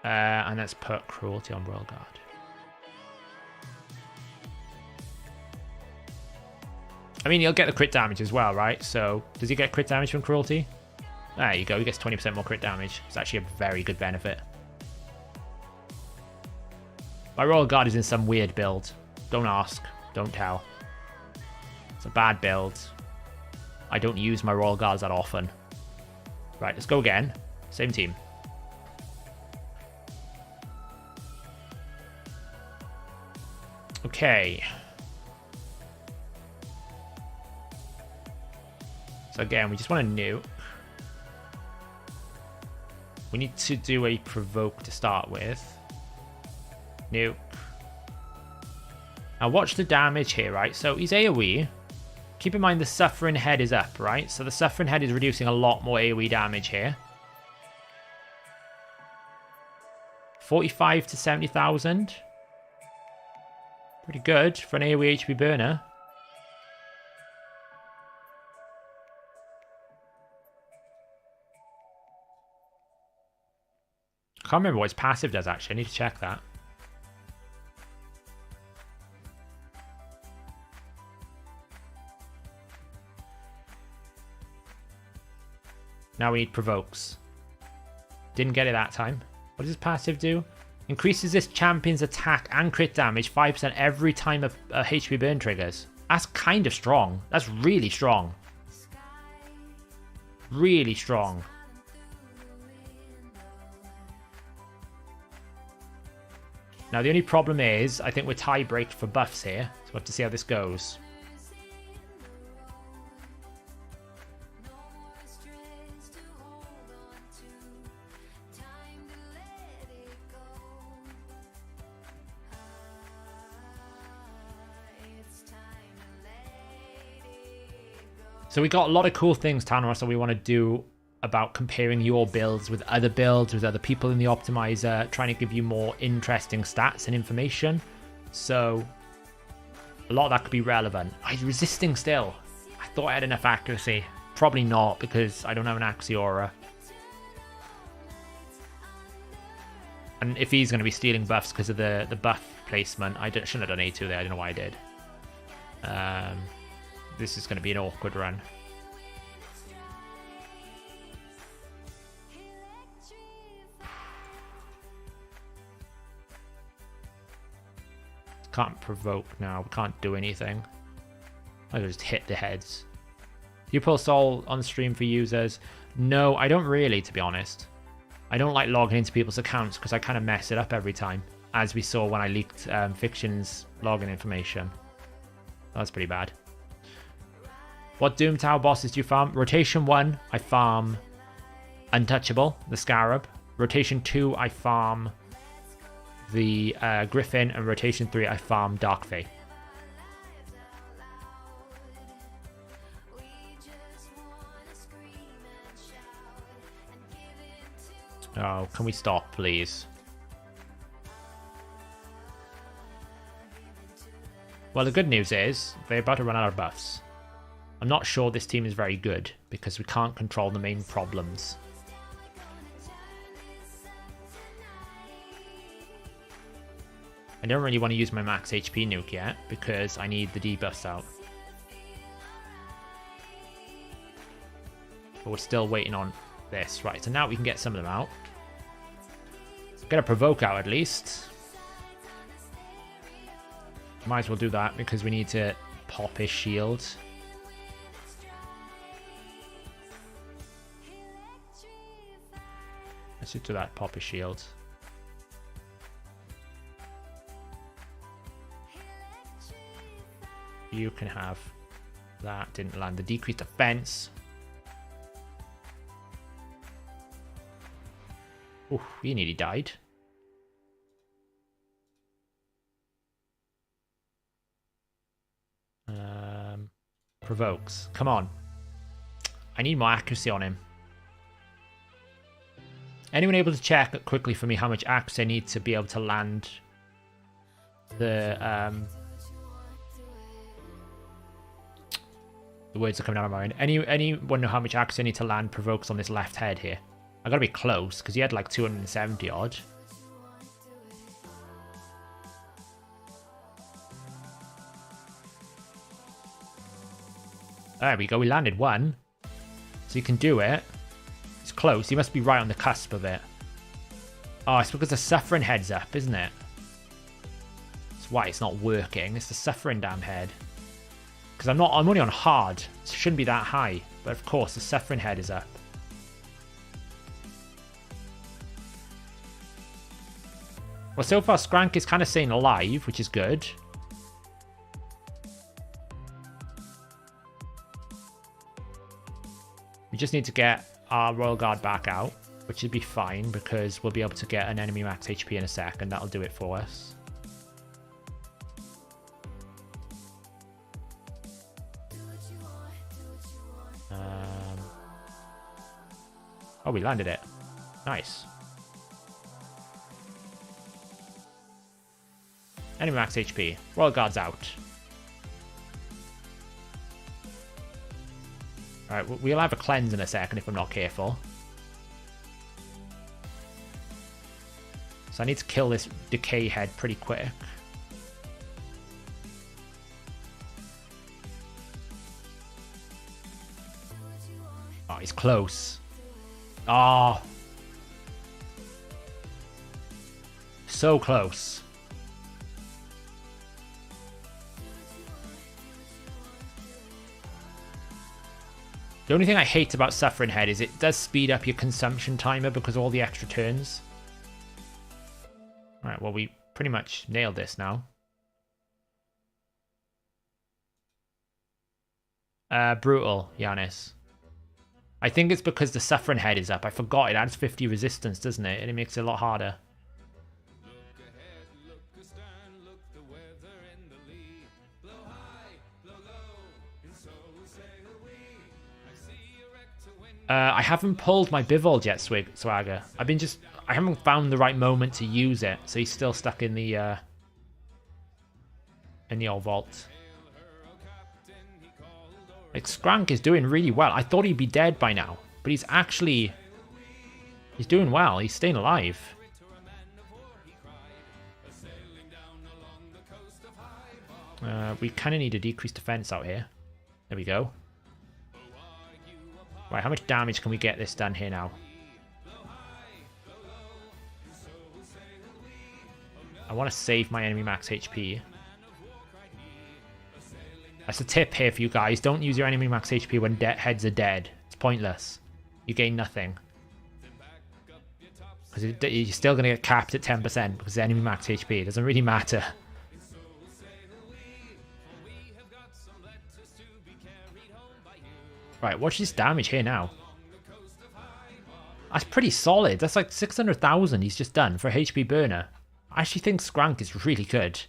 And let's put cruelty on Royal Guard. I mean, he'll get the crit damage as well, right? So, does he get crit damage from cruelty? There you go, he gets 20% more crit damage. It's actually a very good benefit. My Royal Guard is in some weird build. Don't ask. Don't tell. It's a bad build. I don't use my Royal Guards that often. Right, let's go again. Same team. Okay. So again, we just want to nuke. We need to do a provoke to start with. Nuke. Now watch the damage here, right? So he's AoE. Keep in mind the Suffering Head is up, right? So the Suffering Head is reducing a lot more AoE damage here. 45 to 70,000. Pretty good for an AoE HP burner. I can't remember what his passive does, actually. I need to check that. Now we need provokes. Didn't get it that time. What does his passive do? Increases this champion's attack and crit damage 5% every time a HP burn triggers. That's kind of strong. That's really strong. Really strong. Now the only problem is, I think we're tie-breaked for buffs here. So we'll have to see how this goes. So we got a lot of cool things, Tanaros, that we want to do about comparing your builds with other people in the optimizer, trying to give you more interesting stats and information. So a lot of that could be relevant. He's resisting still. I thought I had enough accuracy. Probably not, because I don't have an accuracy aura. And if he's going to be stealing buffs because of the buff placement, I shouldn't have done A2 there. I don't know why I did. This is going to be an awkward run. Can't provoke now. We can't do anything. I just hit the heads. Do you post all on stream for users? No, I don't really, to be honest. I don't like logging into people's accounts because I kind of mess it up every time, as we saw when I leaked Fiction's login information. That's pretty bad. What Doom Tower bosses do you farm? Rotation 1, I farm Untouchable, the Scarab. Rotation 2, I farm the Griffin. And Rotation 3, I farm Dark Fae. Oh, can we stop, please? Well, the good news is they're about to run out of buffs. I'm not sure this team is very good because we can't control the main problems. I don't really want to use my max HP nuke yet because I need the debuffs out. But we're still waiting on this. Right, so now we can get some of them out. Get a provoke out at least. Might as well do that because we need to pop his shield. Let's just do that, pop his shield. You can have that. Didn't land. The decreased defense. Ooh, he nearly died. Provokes. Come on. I need more accuracy on him. Anyone able to check quickly for me how much accuracy I need to be able to land the words are coming out of my mind. Anyone know how much accuracy I need to land provokes on this left head here? I gotta be close because he had like 270 odd. There we go. We landed one, so you can do it. It's close. He must be right on the cusp of it. Oh, it's because the suffering head's up, isn't it? That's why it's not working. It's the suffering damn head. Because I'm only on hard. It shouldn't be that high. But of course, the suffering head is up. Well, so far, Skrank is kind of staying alive, which is good. We just need to get our Royal Guard back out, which should be fine because we'll be able to get an enemy max HP in a second. That'll do it for us. Oh, we landed it. Nice. Enemy max HP. Royal Guard's out. Alright, we'll have a cleanse in a second if I'm not careful. So I need to kill this decay head pretty quick. Oh, he's close. Oh. So close. The only thing I hate about Suffering Head is it does speed up your consumption timer because of all the extra turns. Alright, well, we pretty much nailed this now. Brutal, Yanis. I think it's because the Suffering Head is up. I forgot it adds 50 resistance, doesn't it? And it makes it a lot harder. I haven't pulled my Bivold yet, Swagger. I haven't found the right moment to use it, so he's still stuck in the old vault. Like, Skrank is doing really well. I thought he'd be dead by now, but he's doing well. He's staying alive. We kind of need a decreased defense out here. There we go. Right, how much damage can we get this done here now? I want to save my enemy max HP. That's a tip here for you guys. Don't use your enemy max HP when heads are dead. It's pointless. You gain nothing. Because you're still going to get capped at 10% because the enemy max HP. It doesn't really matter. Right, watch this damage here now. That's pretty solid. That's like 600,000 he's just done for a HP burner. I actually think Skrank is really good.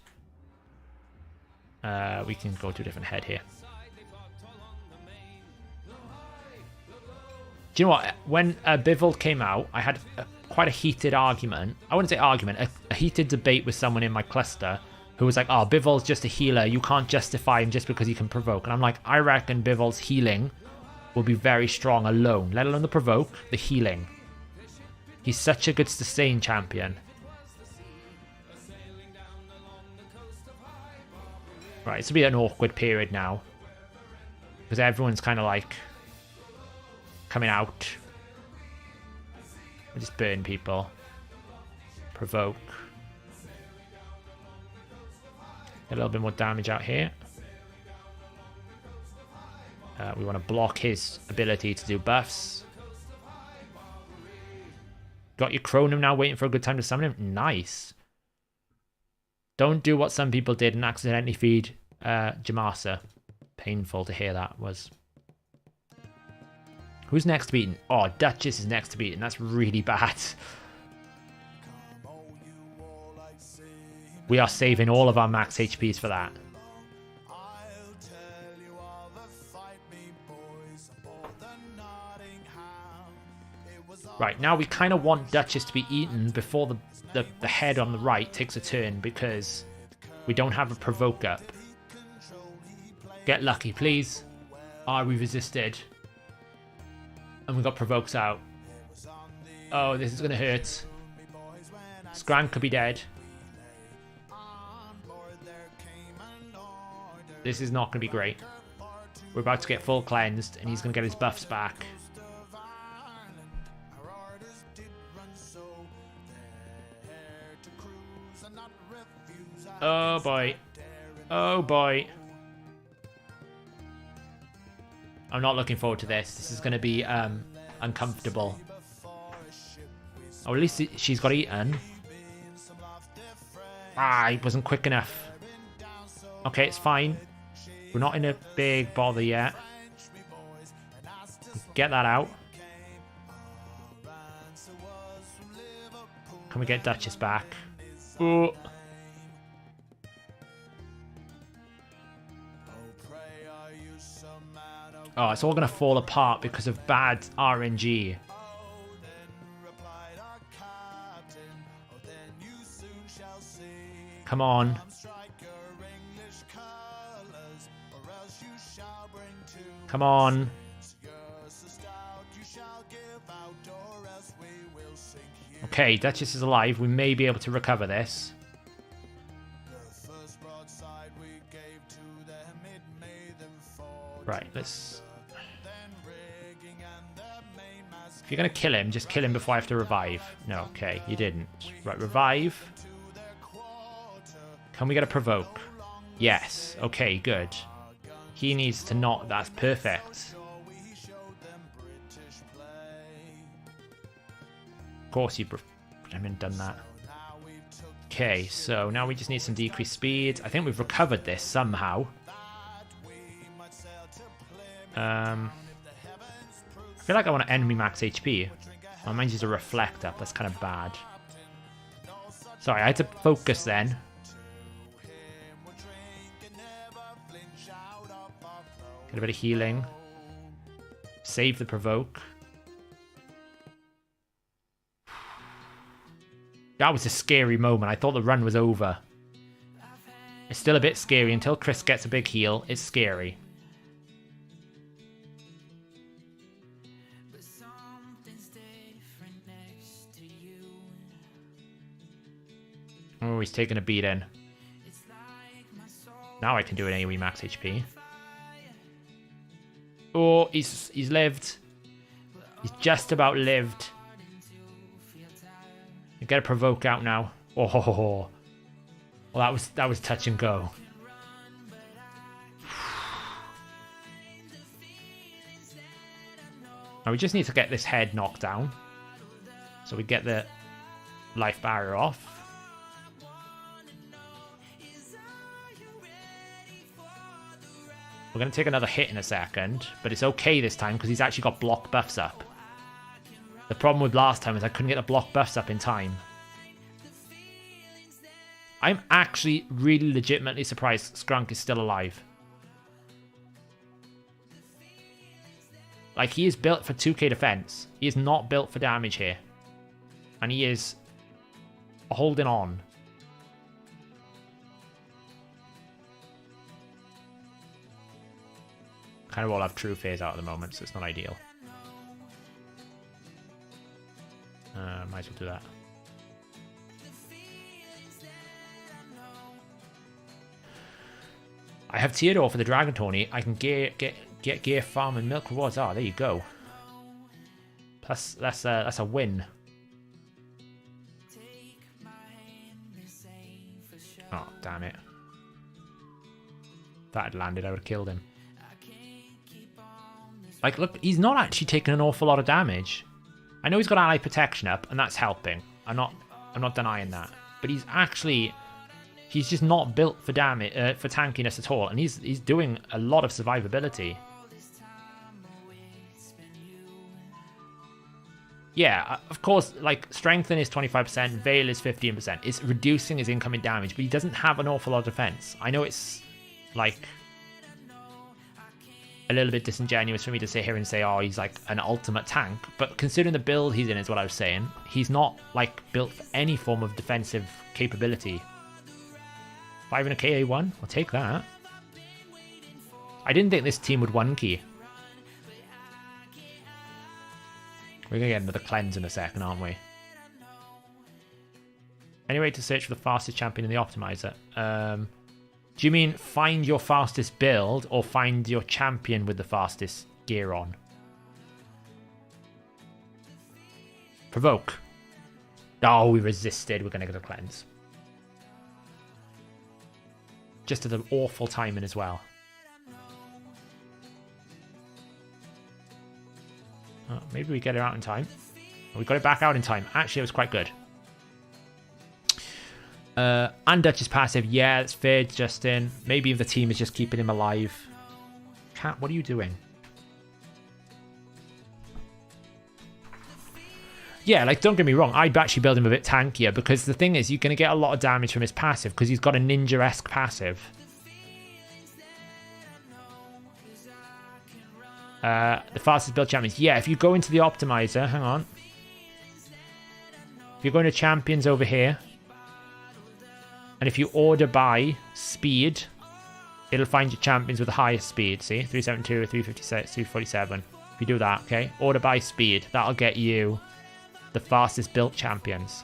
We can go to a different head here. Do you know what? When Bivold came out, I had quite a heated argument. I wouldn't say argument, a heated debate with someone in my cluster who was like, oh, Bivold's just a healer. You can't justify him just because he can provoke. And I'm like, I reckon Bivold's healing will be very strong alone, let alone the provoke, the healing. He's such a good sustain champion. Right, it's a bit an awkward period now. Because everyone's kind of like coming out. I just burn people. Provoke. A little bit more damage out here. We want to block his ability to do buffs. Got your Chronum now waiting for a good time to summon him. Nice. Don't do what some people did and accidentally feed Jamasa. Painful to hear that was. Who's next to beaten? Oh, Duchess is next to beaten. That's really bad. We are saving all of our max HPs for that. Right, now we kind of want Duchess to be eaten before the head on the right takes a turn because we don't have a provoke up. Get lucky, please. Ah, we resisted. And we got provokes out. Oh, this is going to hurt. Skrank could be dead. This is not going to be great. We're about to get full cleansed and he's going to get his buffs back. Oh boy. Oh boy. I'm not looking forward to this. This is going to be uncomfortable. Oh, at least she's got eaten. Ah, it wasn't quick enough. Okay, it's fine. We're not in a big bother yet. Get that out. Can we get Duchess back? Ooh. Oh, it's all going to fall apart because of bad RNG. Come on. Come on. Okay, Duchess is alive. We may be able to recover this. Right, let's... If you're going to kill him, just kill him before I have to revive. No, okay, you didn't. Right, revive. Can we get a provoke? Yes. Okay, good. He needs to not... That's perfect. Of course you... I haven't done that. Okay, so now we just need some decreased speed. I think we've recovered this somehow. I feel like I want an enemy max HP. My mind is a reflect up. That's kind of bad. Sorry, I had to focus then. Get a bit of healing. Save the provoke. That was a scary moment. I thought the run was over. It's still a bit scary. Until Chris gets a big heal, it's scary. Oh, he's taking a beating. Now I can do an AoE max HP. Oh, he's lived. He's just about lived. You get a provoke out now. Oh, well, that was touch and go. Now we just need to get this head knocked down. So we get the life barrier off. We're going to take another hit in a second, but it's okay this time because he's actually got block buffs up. The problem with last time is I couldn't get the block buffs up in time. I'm actually really legitimately surprised Skunk is still alive. Like, he is built for 2k defense. He is not built for damage here. And he is holding on. Kind of all have true phase out at the moment, so it's not ideal. Might as well do that. I have Theodore for the Dragon Tourney. I can get gear, farm, and milk rewards. Ah, there you go. Plus, that's a win. Oh, damn it. If that had landed, I would have killed him. Like, look, he's not actually taking an awful lot of damage. I know he's got ally protection up, and that's helping. I'm not denying that. But he's just not built for damage, for tankiness at all, and he's doing a lot of survivability. Yeah, of course, like, Strengthen is 25%, Veil is 15%. It's reducing his incoming damage, but he doesn't have an awful lot of defense. I know it's, like, a little bit disingenuous for me to sit here and say, oh, he's like an ultimate tank, but considering the build he's in is what I was saying, he's not like built for any form of defensive capability. 5 and a KA1, I'll take that. I didn't think this team would 1-key. We're gonna get another cleanse in a second, aren't we? Anyway, to search for the fastest champion in the optimizer. Do you mean find your fastest build or find your champion with the fastest gear on? Provoke. Oh, we resisted. We're going to get a cleanse. Just at an awful timing as well. Oh, maybe we get it out in time. We got it back out in time. Actually, it was quite good. And Duchess passive, yeah, it's fair, Justin. Maybe if the team is just keeping him alive. Cat, what are you doing? Yeah, like, don't get me wrong, I'd actually build him a bit tankier, because the thing is, you're going to get a lot of damage from his passive, because he's got a ninja-esque passive. The fastest build champions. Yeah, if you go into the optimizer, hang on. If you're going to champions over here, and if you order by speed, it'll find your champions with the highest speed. See? 372, 356, 347. If you do that, okay? Order by speed. That'll get you the fastest built champions.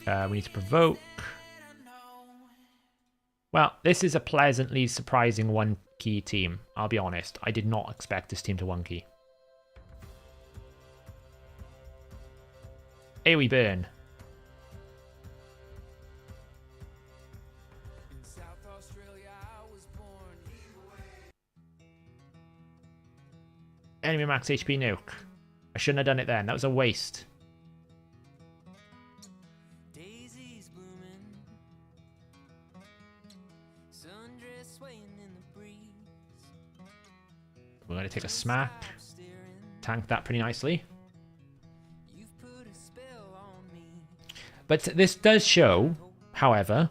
We need to provoke. Well, this is a pleasantly surprising 1-key team. I'll be honest. I did not expect this team to 1-key. Here we burn. Enemy max HP nuke. I shouldn't have done it then. That was a waste. We're going to take a smack. Tank that pretty nicely. But this does show, however,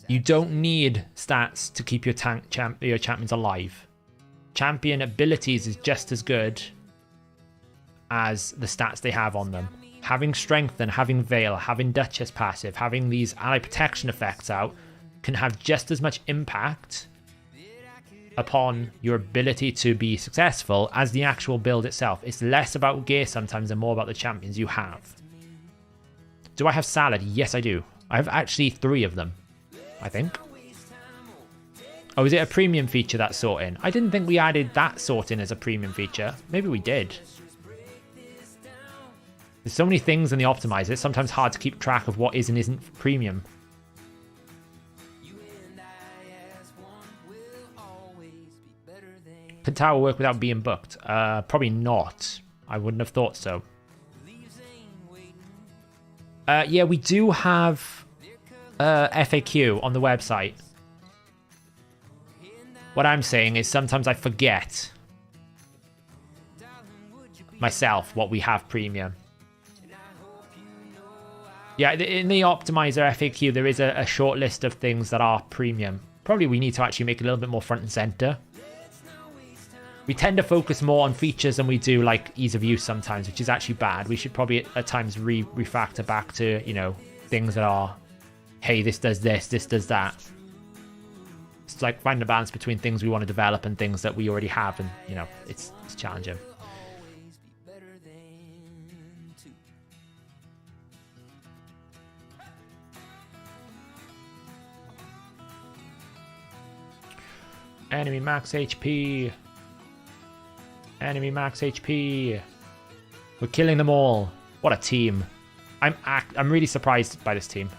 you don't need stats to keep your champions alive. Champion abilities is just as good as the stats they have on them. Having Strengthen, having Veil, having Duchess passive, having these ally protection effects out can have just as much impact upon your ability to be successful as the actual build itself. It's less about gear sometimes and more about the champions you have. Do I have Salad? Yes, I do. I have actually 3 of them, I think. Oh, is it a premium feature, that sorting? I didn't think we added that sorting as a premium feature. Maybe we did. There's so many things in the optimizer, it's sometimes hard to keep track of what is and isn't premium. can tower work without being booked? Probably not. I wouldn't have thought so. Yeah, we do have FAQ on the website. What I'm saying is sometimes I forget myself what we have premium. Yeah, in the optimizer FAQ, there is a short list of things that are premium. Probably we need to actually make it a little bit more front and center. We tend to focus more on features than we do like ease of use sometimes, which is actually bad. We should probably at times refactor back to, you know, things that are, hey, this does this does that. It's like finding a balance between things we want to develop and things that we already have, and you know, it's challenging. Enemy max HP. Enemy max HP. We're killing them all. What a team. I'm really surprised by this team.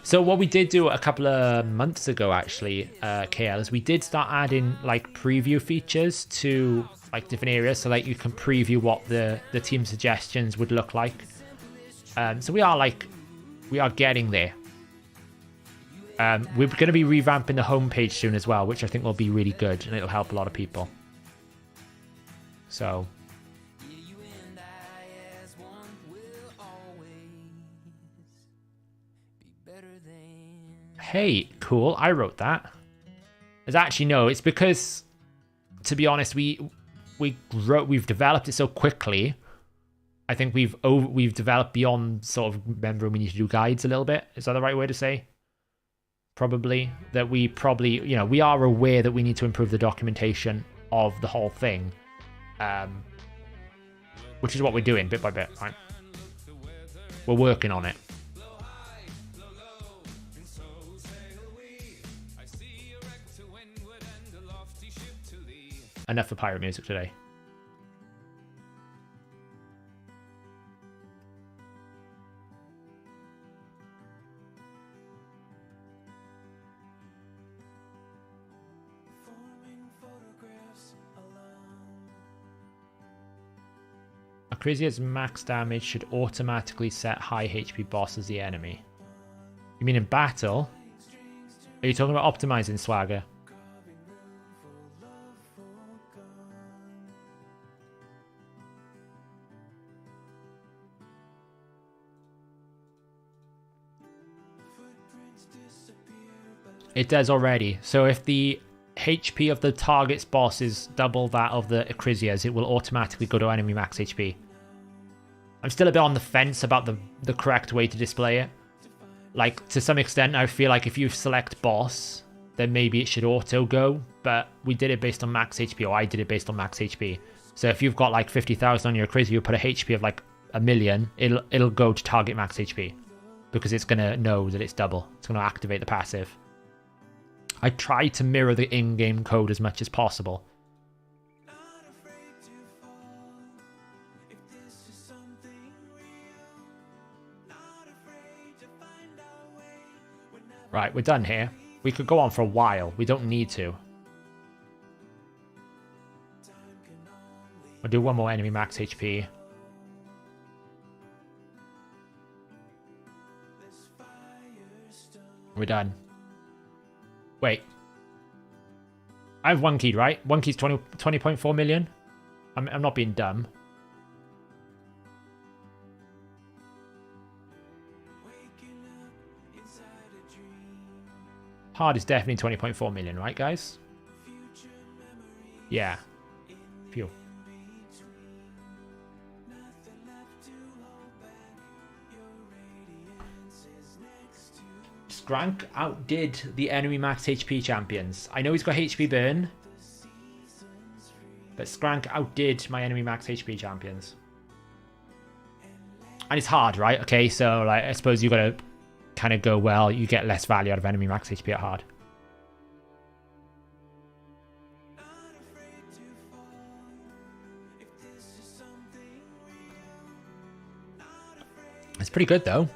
So what we did do a couple of months ago, actually, KL, is we did start adding like preview features to like different areas, so like you can preview what the team suggestions would look like. So we are getting there. We're going to be revamping the homepage soon as well, which I think will be really good and it'll help a lot of people. So hey, cool. I wrote that. There's actually no. It's because, to be honest, we've developed it so quickly. I think we've developed beyond sort of remembering we need to do guides a little bit. Is that the right way to say? Probably that we are aware that we need to improve the documentation of the whole thing, which is what we're doing bit by bit. Right, we're working on it. Enough for pirate music today. Acrisia's max damage should automatically set high HP boss as the enemy. You mean in battle? Are you talking about optimizing Swagger? It does already. So if the HP of the target's boss is double that of the Acrisia's, it will automatically go to enemy max HP. I'm still a bit on the fence about the correct way to display it. Like, to some extent, I feel like if you select boss, then maybe it should auto go, but we did it based on max HP, or I did it based on max HP. So if you've got like 50,000 on your Acrisia, you put a HP of like 1,000,000, it'll go to target max HP, because it's going to know that it's double. It's going to activate the passive. I try to mirror the in-game code as much as possible. Right, we're done here. We could go on for a while. We don't need to. We'll do one more enemy max HP. We're done. Wait. I have one key, right? One key's 20.4 million. I'm not being dumb. Hard is definitely 20.4 million, right, guys? Yeah. Phew. Skrank outdid the enemy max HP champions. I know he's got HP burn, but Skrank outdid my enemy max HP champions. And it's hard, right? Okay, so like I suppose you gotta kind of go, well, you get less value out of enemy max HP at hard. It's pretty good, though.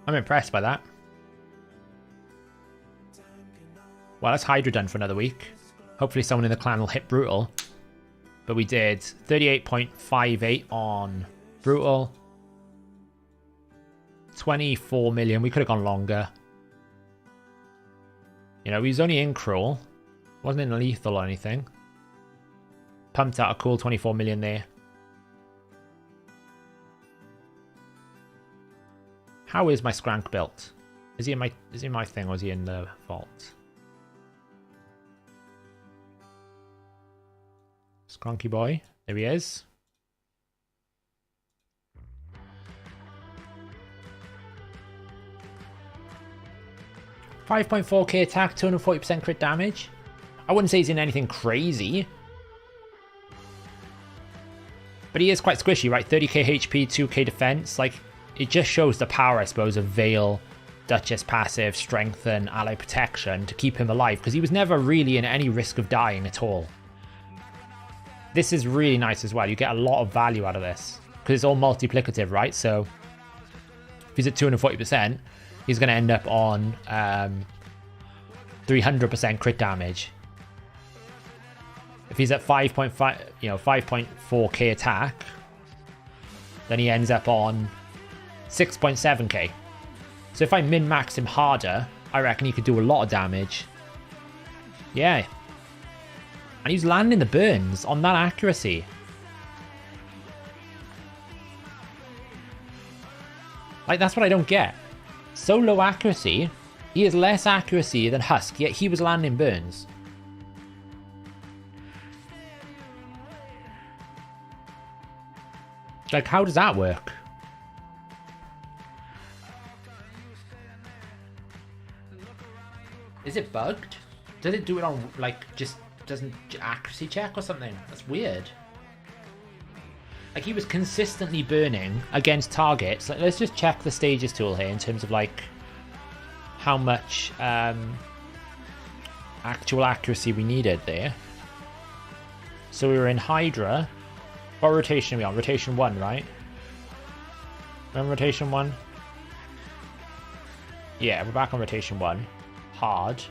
I'm impressed by that. Well, that's Hydra done for another week. Hopefully someone in the clan will hit Brutal. But we did 38.58 on Brutal. 24 million. We could have gone longer. You know, he was only in Cruel. Wasn't in Lethal or anything. Pumped out a cool 24 million there. How is my Skrank built? Is he in my thing or is he in the vault? Skranky boy. There he is. $5.4k attack, 240% crit damage. I wouldn't say he's in anything crazy. But he is quite squishy, right? 30k HP, 2k defense. Like, it just shows the power, I suppose, of Veil, Duchess passive, Strengthen, Ally Protection to keep him alive. Because he was never really in any risk of dying at all. This is really nice as well. You get a lot of value out of this. Because it's all multiplicative, right? So, if he's at 240%, he's going to end up on 300% crit damage. If he's at 5.5, you know, 5.4k attack, then he ends up on 6.7k. So if I min-max him harder, I reckon he could do a lot of damage. Yeah. And he's landing the burns on that accuracy. Like, that's what I don't get. So low accuracy, he has less accuracy than Husk, yet he was landing burns. Like, how does that work? Is it bugged? Does it do it on, like, just doesn't accuracy check or something? That's weird. Like, he was consistently burning against targets. Like, let's just check the stages tool here in terms of, like, how much actual accuracy we needed there. So we were in Hydra. What rotation are we on? Rotation 1, right? Remember rotation 1? Yeah, we're back on rotation 1. Hard.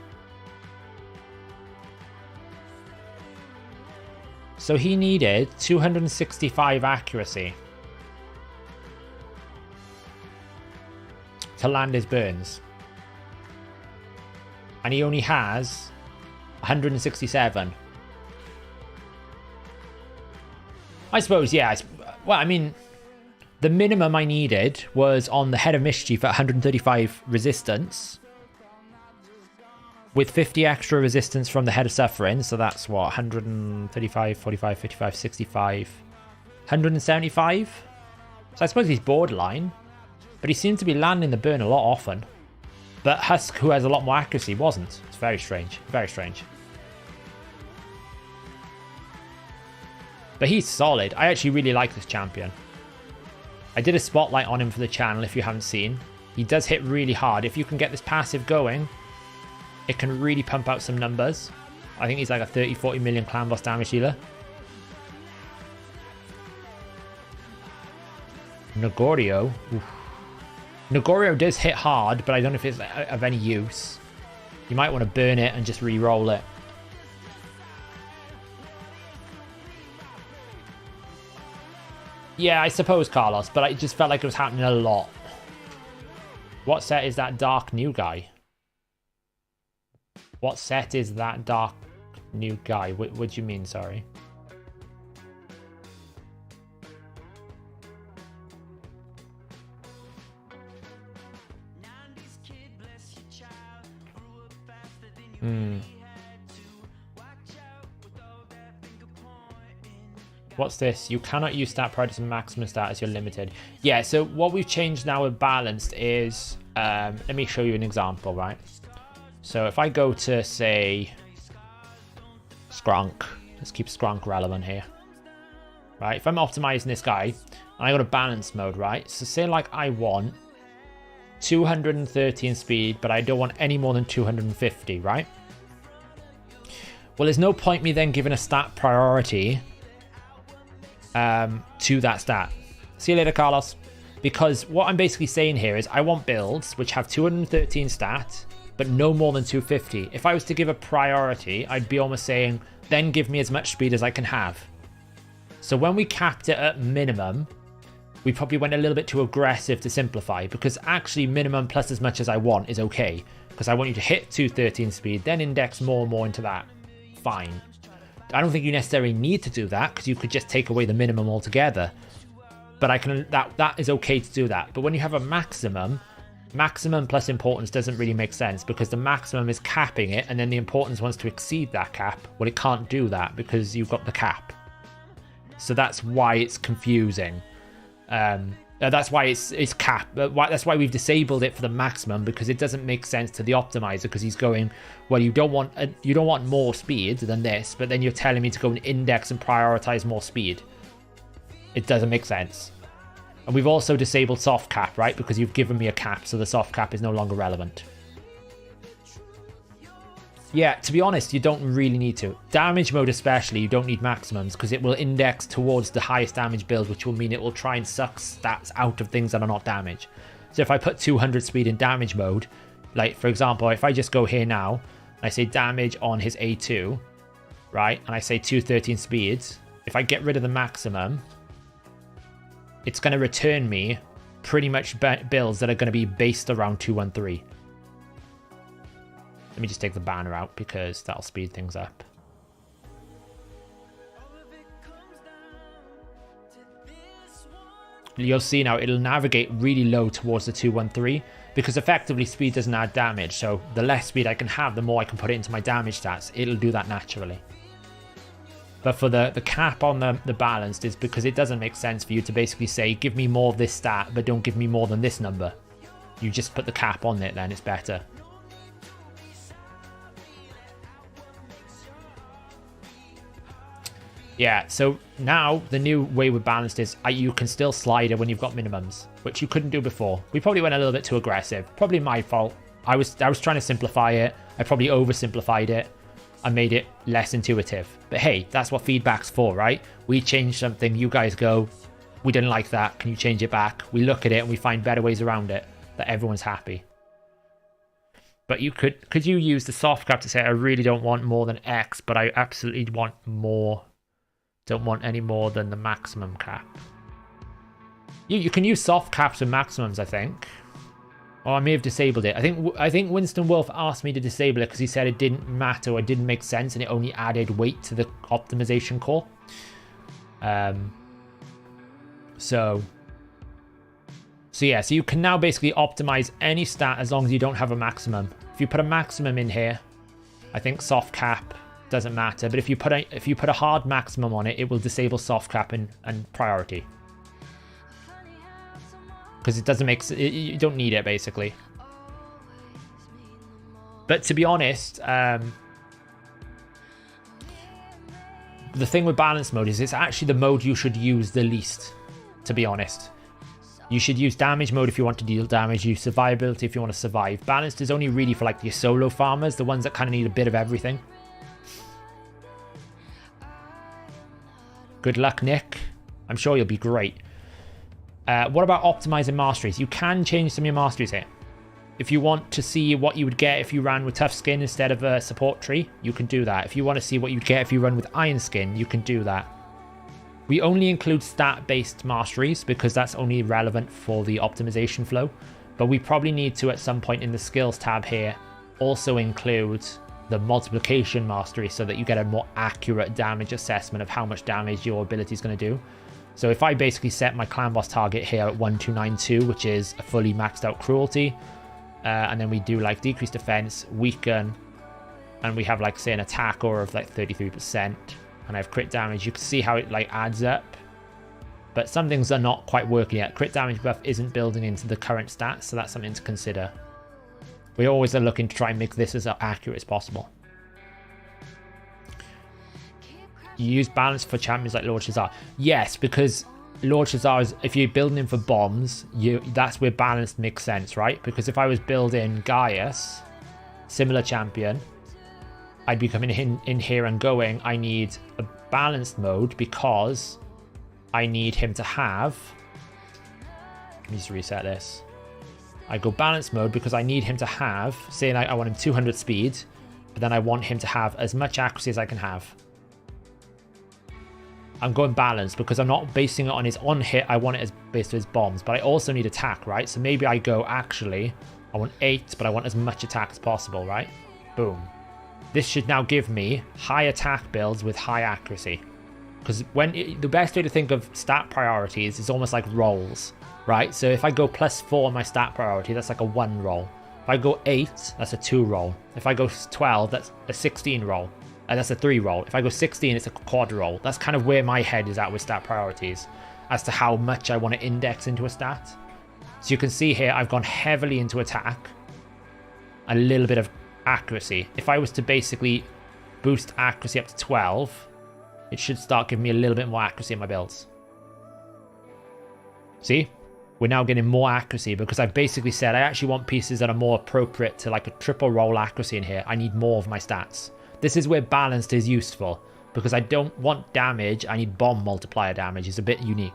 So he needed 265 accuracy to land his burns. And he only has 167. I suppose, yeah. Well, I mean, the minimum I needed was on the Head of Mischief at 135 resistance. With 50 extra resistance from the Head of Suffering. So that's what? 135, 45, 55, 65, 175? So I suppose he's borderline. But he seemed to be landing the burn a lot often. But Husk, who has a lot more accuracy, wasn't. It's very strange. Very strange. But he's solid. I actually really like this champion. I did a spotlight on him for the channel if you haven't seen. He does hit really hard. If you can get this passive going, it can really pump out some numbers. I think he's like a 30-40 million clan boss damage dealer. Negorio. Oof. Negorio does hit hard, but I don't know if it's of any use. You might want to burn it and just re-roll it. Yeah, I suppose, Carlos, but I just felt like it was happening a lot. What set is that dark new guy? What set is that dark new guy? What do you mean, sorry? What's this? You cannot use stat prior to maximum stat as you're limited. Yeah, so what we've changed now with balanced is, let me show you an example, right? So if I go to, say, Skrank, let's keep Skrank relevant here, right? If I'm optimizing this guy, and I go to balance mode, right? So say like I want 230 in speed, but I don't want any more than 250, right? Well, there's no point me then giving a stat priority to that stat. See you later, Carlos. Because what I'm basically saying here is I want builds which have 213 stat, but no more than 250. If I was to give a priority, I'd be almost saying, then give me as much speed as I can have. So when we capped it at minimum, we probably went a little bit too aggressive to simplify, because actually minimum plus as much as I want is okay. Because I want you to hit 213 speed, then index more and more into that. Fine. I don't think you necessarily need to do that, because you could just take away the minimum altogether. But I can that is okay to do that. But when you have a maximum plus importance doesn't really make sense, because the maximum is capping it, and then the importance wants to exceed that cap. Well, it can't do that because you've got the cap. So that's why it's confusing. That's why it's cap. That's why we've disabled it for the maximum, because it doesn't make sense to the optimizer, because he's going, well, you don't want more speed than this, but then you're telling me to go and index and prioritize more speed. It doesn't make sense. And we've also disabled soft cap, right? Because you've given me a cap, so the soft cap is no longer relevant. Yeah, to be honest, you don't really need to. Damage mode especially, you don't need maximums, because it will index towards the highest damage build, which will mean it will try and suck stats out of things that are not damage. So if I put 200 speed in damage mode, like for example, if I just go here now, and I say damage on his A2, right? And I say 213 speeds, if I get rid of the maximum, it's going to return me pretty much builds that are going to be based around 213. Let me just take the banner out because that'll speed things up. You'll see now it'll navigate really low towards the 213 because effectively speed doesn't add damage. So the less speed I can have, the more I can put it into my damage stats. It'll do that naturally. But for the cap on the balanced is because it doesn't make sense for you to basically say, give me more of this stat, but don't give me more than this number. You just put the cap on it, then it's better. Yeah, so now the new way with balanced is you can still slide it when you've got minimums, which you couldn't do before. We probably went a little bit too aggressive. Probably my fault. I was trying to simplify it. I probably oversimplified it. I made it less intuitive. But hey, that's what feedback's for, right? We change something, you guys go, we didn't like that, can you change it back? We look at it and we find better ways around it, that everyone's happy. But you could you use the soft cap to say, I really don't want more than X, but I absolutely want more. Don't want any more than the maximum cap. You can use soft caps with maximums, I think. Or I may have disabled it. I think Winston Wolf asked me to disable it because he said it didn't matter or it didn't make sense and it only added weight to the optimization call. So yeah, so you can now basically optimize any stat as long as you don't have a maximum. If you put a maximum in here, I think soft cap doesn't matter. But if you put a hard maximum on it, it will disable soft cap and priority. Because it doesn't make you don't need it basically. But to be honest, the thing with balance mode is it's actually the mode you should use the least, to be honest. You should use damage mode if you want to deal damage, use survivability if you want to survive. Balanced is only really for like your solo farmers, the ones that kind of need a bit of everything. Good luck, Nick. I'm sure you'll be great. What about optimizing masteries? You can change some of your masteries here. If you want to see what you would get if you ran with tough skin instead of a support tree, you can do that. If you want to see what you'd get if you run with iron skin, you can do that. We only include stat-based masteries because that's only relevant for the optimization flow. But we probably need to, at some point in the skills tab here, also include the multiplication mastery so that you get a more accurate damage assessment of how much damage your ability is going to do. So if I basically set my clan boss target here at 1292, which is a fully maxed out cruelty, and then we do like decreased defense, weaken, and we have like say an attack aura of like 33%, and I have crit damage, you can see how it like adds up. But some things are not quite working yet. Crit damage buff isn't building into the current stats, so that's something to consider. We always are looking to try and make this as accurate as possible. You use balance for champions like Lord Shazar. Yes, because Lord Shazar is, if you're building him for bombs, that's where balance makes sense, right? Because if I was building Gaius, similar champion, I'd be coming in here and going, I need a balanced mode because I need him to have... Let me just reset this. I go balance mode because I need him to have, say I want him 200 speed, but then I want him to have as much accuracy as I can have. I'm going balance because I'm not basing it on his on hit, I want it as based on his bombs, but I also need attack, right? So maybe I go, actually, I want 8, but I want as much attack as possible, right? Boom. This should now give me high attack builds with high accuracy. Because the best way to think of stat priorities is almost like rolls, right? So if I go +4 on my stat priority, that's like a 1 roll. If I go 8, that's a 2 roll. If I go 12, that's a 16 roll. And that's a 3 roll. If I go 16, it's a quad roll. That's kind of where my head is at with stat priorities as to how much I want to index into a stat. So you can see here, I've gone heavily into attack, a little bit of accuracy. If I was to basically boost accuracy up to 12, it should start giving me a little bit more accuracy in my builds. See? We're now getting more accuracy because I've basically said I actually want pieces that are more appropriate to like a triple roll accuracy in here. I need more of my stats. This is where balanced is useful because I don't want damage. I need bomb multiplier damage. It's a bit unique.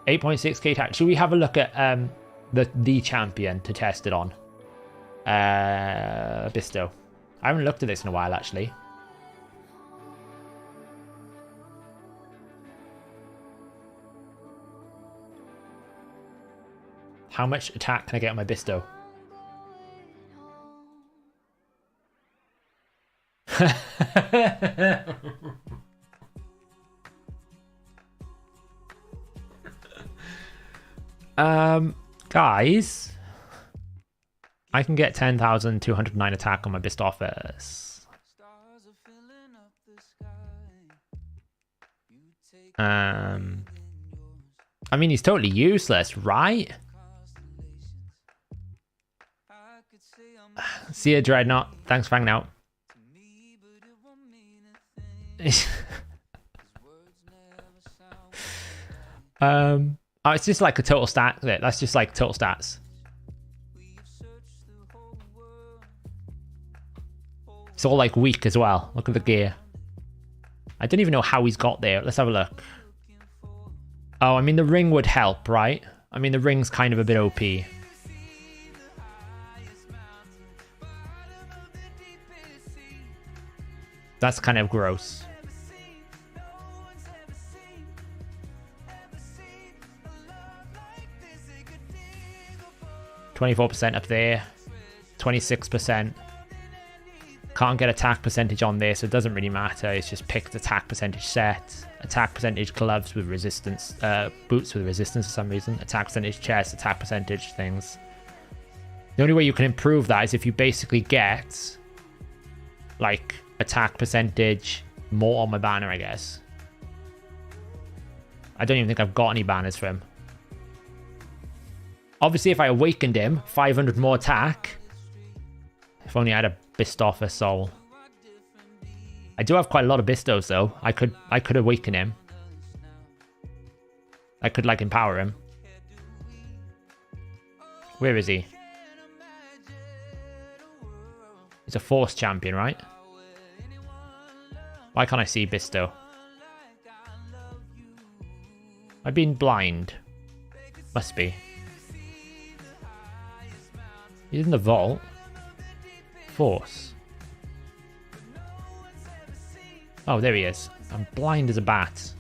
8.6k attack. Should we have a look at the champion to test it on? Bisto. I haven't looked at this in a while actually. How much attack can I get on my Bisto? Guys, I can get 10,209 attack on my Bistophis. I mean, he's totally useless, right? See ya, Dreadnought. Thanks for hanging out. Oh, it's just like a total stat. That's just like total stats. It's all like weak as well. Look at the gear. I don't even know how he's got there. Let's have a look. Oh, I mean, the ring would help, right? I mean, the ring's kind of a bit OP. That's kind of gross. 24% up there. 26%. Can't get attack percentage on there, so it doesn't really matter. It's just picked attack percentage set. Attack percentage gloves with resistance. Boots with resistance for some reason. Attack percentage chest. Attack percentage things. The only way you can improve that is if you basically get like attack percentage more on my banner, I guess. I don't even think I've got any banners for him. Obviously, if I awakened him, 500 more attack. If only I had a Bistoffer soul. I do have quite a lot of Bistos though. I could awaken him. I could like empower him. Where is he? He's a Force champion, right? Why can't I see Bisto? I've been blind. Must be. He's in the vault. Force. Oh, there he is. I'm blind as a bat.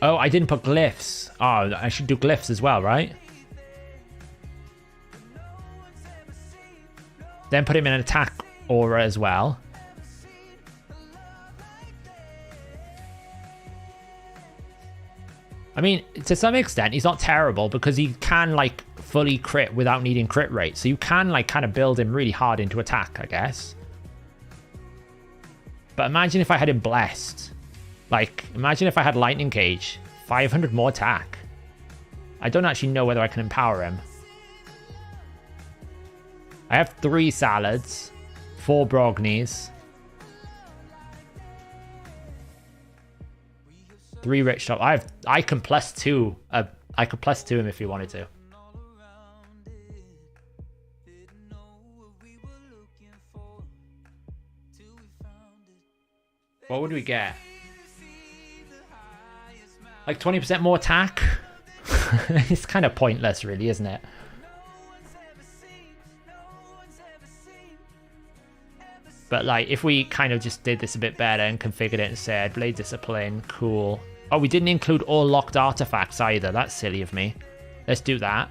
Oh, I didn't put glyphs. Oh, I should do glyphs as well, right? Then put him in an attack aura as well. I mean, to some extent, he's not terrible because he can, like, fully crit without needing crit rate. So you can, like, kind of build him really hard into attack, I guess. But imagine if I had him blessed. Like, imagine if I had Lightning Cage. 500 more attack. I don't actually know whether I can empower him. I have 3 salads. 4 Brognies. 3 rich top. I can +2. I could +2 him if you wanted to. What would we get? Like 20% more attack? It's kind of pointless, really, isn't it? But like, if we kind of just did this a bit better and configured it and said, Blade Discipline, cool. Oh, we didn't include all locked artifacts either. That's silly of me. Let's do that.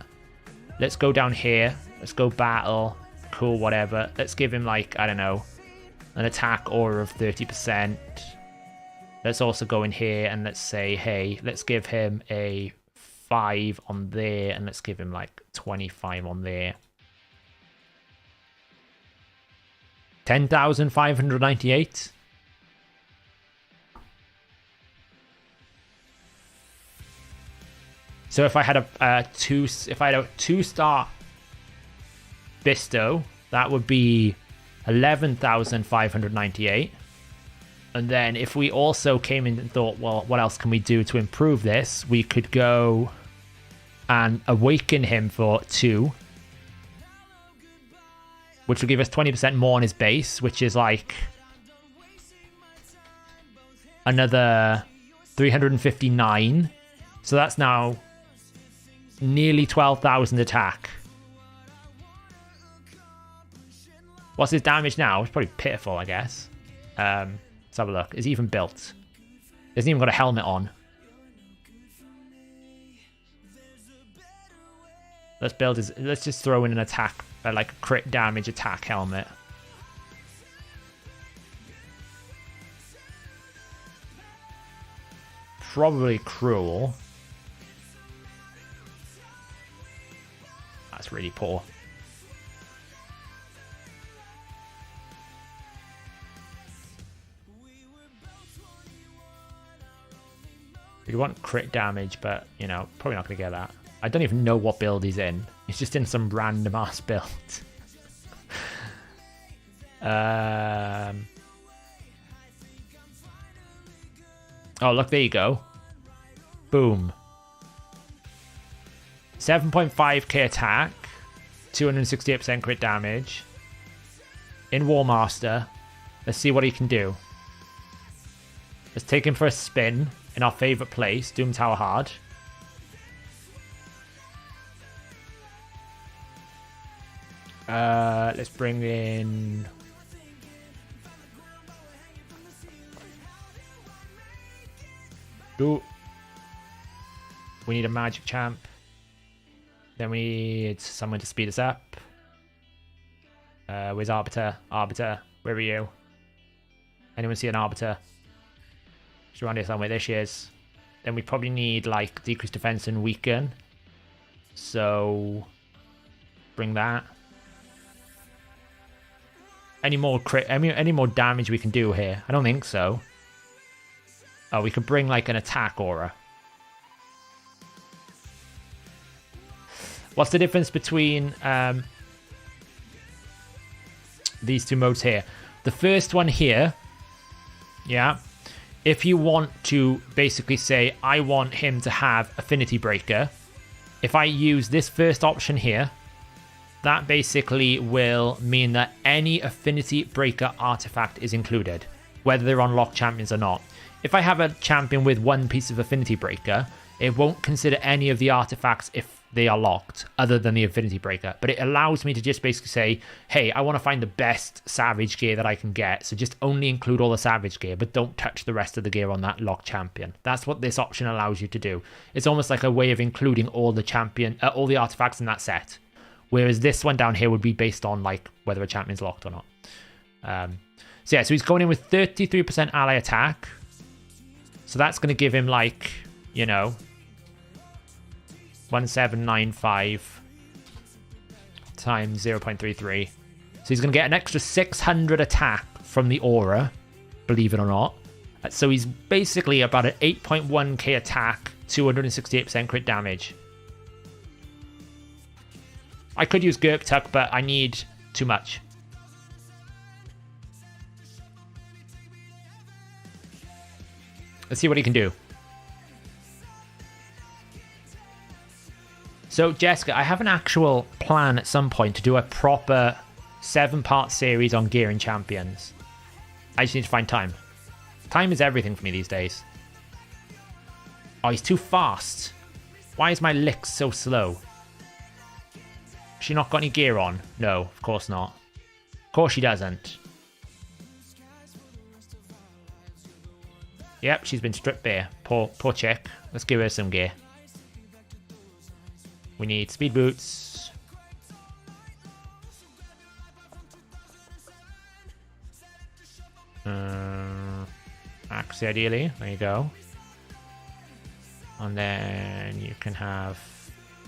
Let's go down here. Let's go battle. Cool, whatever. Let's give him like, I don't know, an attack aura of 30%. Let's also go in here and let's say, hey, let's give him a 5 on there and let's give him like 25 on there. 10,598. So if I had a 2-star Bisto, that would be 11,598. And then if we also came in and thought, well, what else can we do to improve this? We could go and awaken him for 2. Which will give us 20% more on his base, which is like another 359. So that's now nearly 12,000 attack. What's his damage now? It's probably pitiful, I guess. Let's have a look. Is he even built? He hasn't even got a helmet on. Let's build his. Let's just throw in an attack, like a crit damage attack helmet. Probably cruel. That's really poor. We want crit damage, but you know, probably not gonna get that. I don't even know what build he's in. He's just in some random ass build. Oh, look, there you go. Boom. 7.5k attack, 268% crit damage. In War Master. Let's see what he can do. Let's take him for a spin in our favorite place, Doom Tower Hard. Let's bring in... Ooh. We need a magic champ. Then we need someone to speed us up. Where's Arbiter? Arbiter, where are you? Anyone see an Arbiter? She's around here somewhere. There she is. Then we probably need like decreased defense and weaken. So bring that. Any more damage we can do here? I don't think so. Oh, we could bring like an attack aura. What's the difference between these two modes here? The first one here, yeah. If you want to basically say, I want him to have Affinity Breaker, if I use this first option here, that basically will mean that any Affinity Breaker artifact is included, whether they're on locked champions or not. If I have a champion with one piece of Affinity Breaker, it won't consider any of the artifacts if they are locked, other than the Affinity Breaker. But it allows me to just basically say, hey, I want to find the best Savage gear that I can get, so just only include all the Savage gear, but don't touch the rest of the gear on that locked champion. That's what this option allows you to do. It's almost like a way of including all the all the artifacts in that set. Whereas this one down here would be based on like whether a champion's locked or not. So yeah, so he's going in with 33% ally attack. So that's going to give him like, you know, 1795 times 0.33. So he's going to get an extra 600 attack from the aura, believe it or not. So he's basically about an 8.1k attack, 268% crit damage. I could use Gurk Tuck, but I need too much. Let's see what he can do. So, Jessica, I have an actual plan at some point to do a proper 7-part series on gear and champions. I just need to find time. Time is everything for me these days. Oh, he's too fast. Why is my lick so slow? She not got any gear on? No, of course not. Of course she doesn't. Yep, she's been stripped bare. Poor chick. Let's give her some gear. We need speed boots. Accuracy ideally. There you go. And then you can have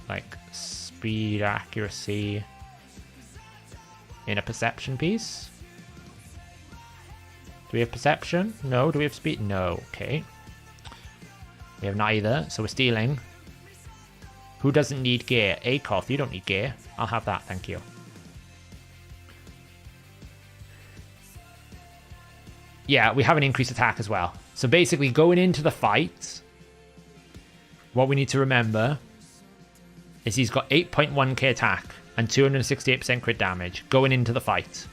like speed, accuracy in a perception piece. Do we have perception? No. Do we have speed? No. Okay. We have neither, so we're stealing. Who doesn't need gear? Akoth, you don't need gear. I'll have that, thank you. Yeah, we have an increased attack as well. So basically, going into the fight, what we need to remember is he's got 8.1k attack and 268% crit damage going into the fight.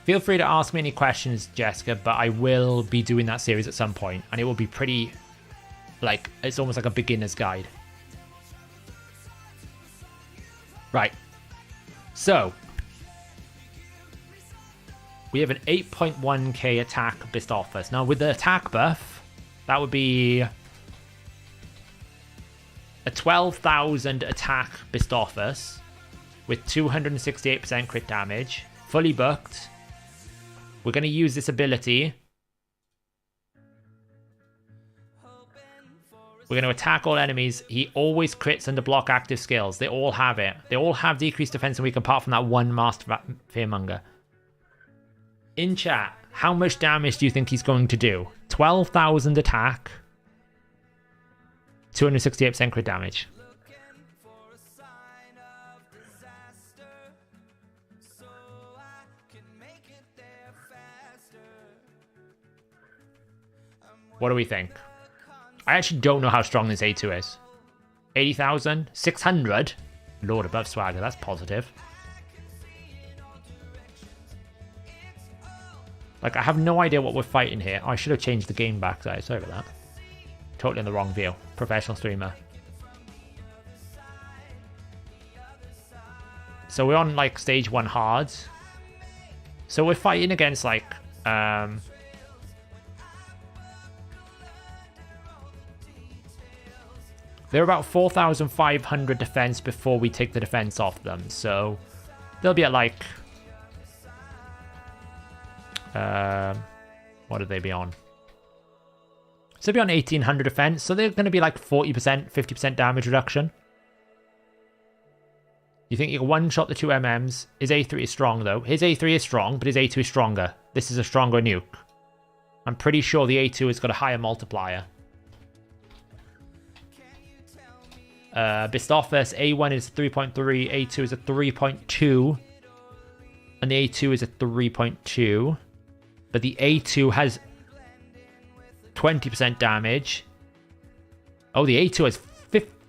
Feel free to ask me any questions, Jessica, but I will be doing that series at some point, and it will be pretty, like, it's almost like a beginner's guide. Right. So, we have an 8.1k attack Bistophus. Now, with the attack buff, that would be a 12,000 attack Bistophus with 268% crit damage, fully booked. We're going to use this ability. We're going to attack all enemies. He always crits under block active skills. They all have it. They all have decreased defense and weak apart from that one Master Fearmonger. In chat, how much damage do you think he's going to do? 12,000 attack. 268% crit damage. What do we think? I actually don't know how strong this A2 is. 80,000? 600? Lord above swagger, that's positive. Like, I have no idea what we're fighting here. Oh, I should have changed the game back there. Sorry about that. Totally in the wrong view. Professional streamer. So we're on, like, stage 1 hard. So we're fighting against, like, they're about 4,500 defense before we take the defense off them. So they'll be at like... what would they be on? So they'll be on 1,800 defense. So they're going to be like 40%, 50% damage reduction. You think you can one-shot the two MMs. His A3 is strong though. His A3 is strong, but his A2 is stronger. This is a stronger nuke. I'm pretty sure the A2 has got a higher multiplier. Bistophus, A1 is 3.3, A2 is a 3.2, and the A2 is a 3.2, but the A2 has 20% damage. Oh, the A2 has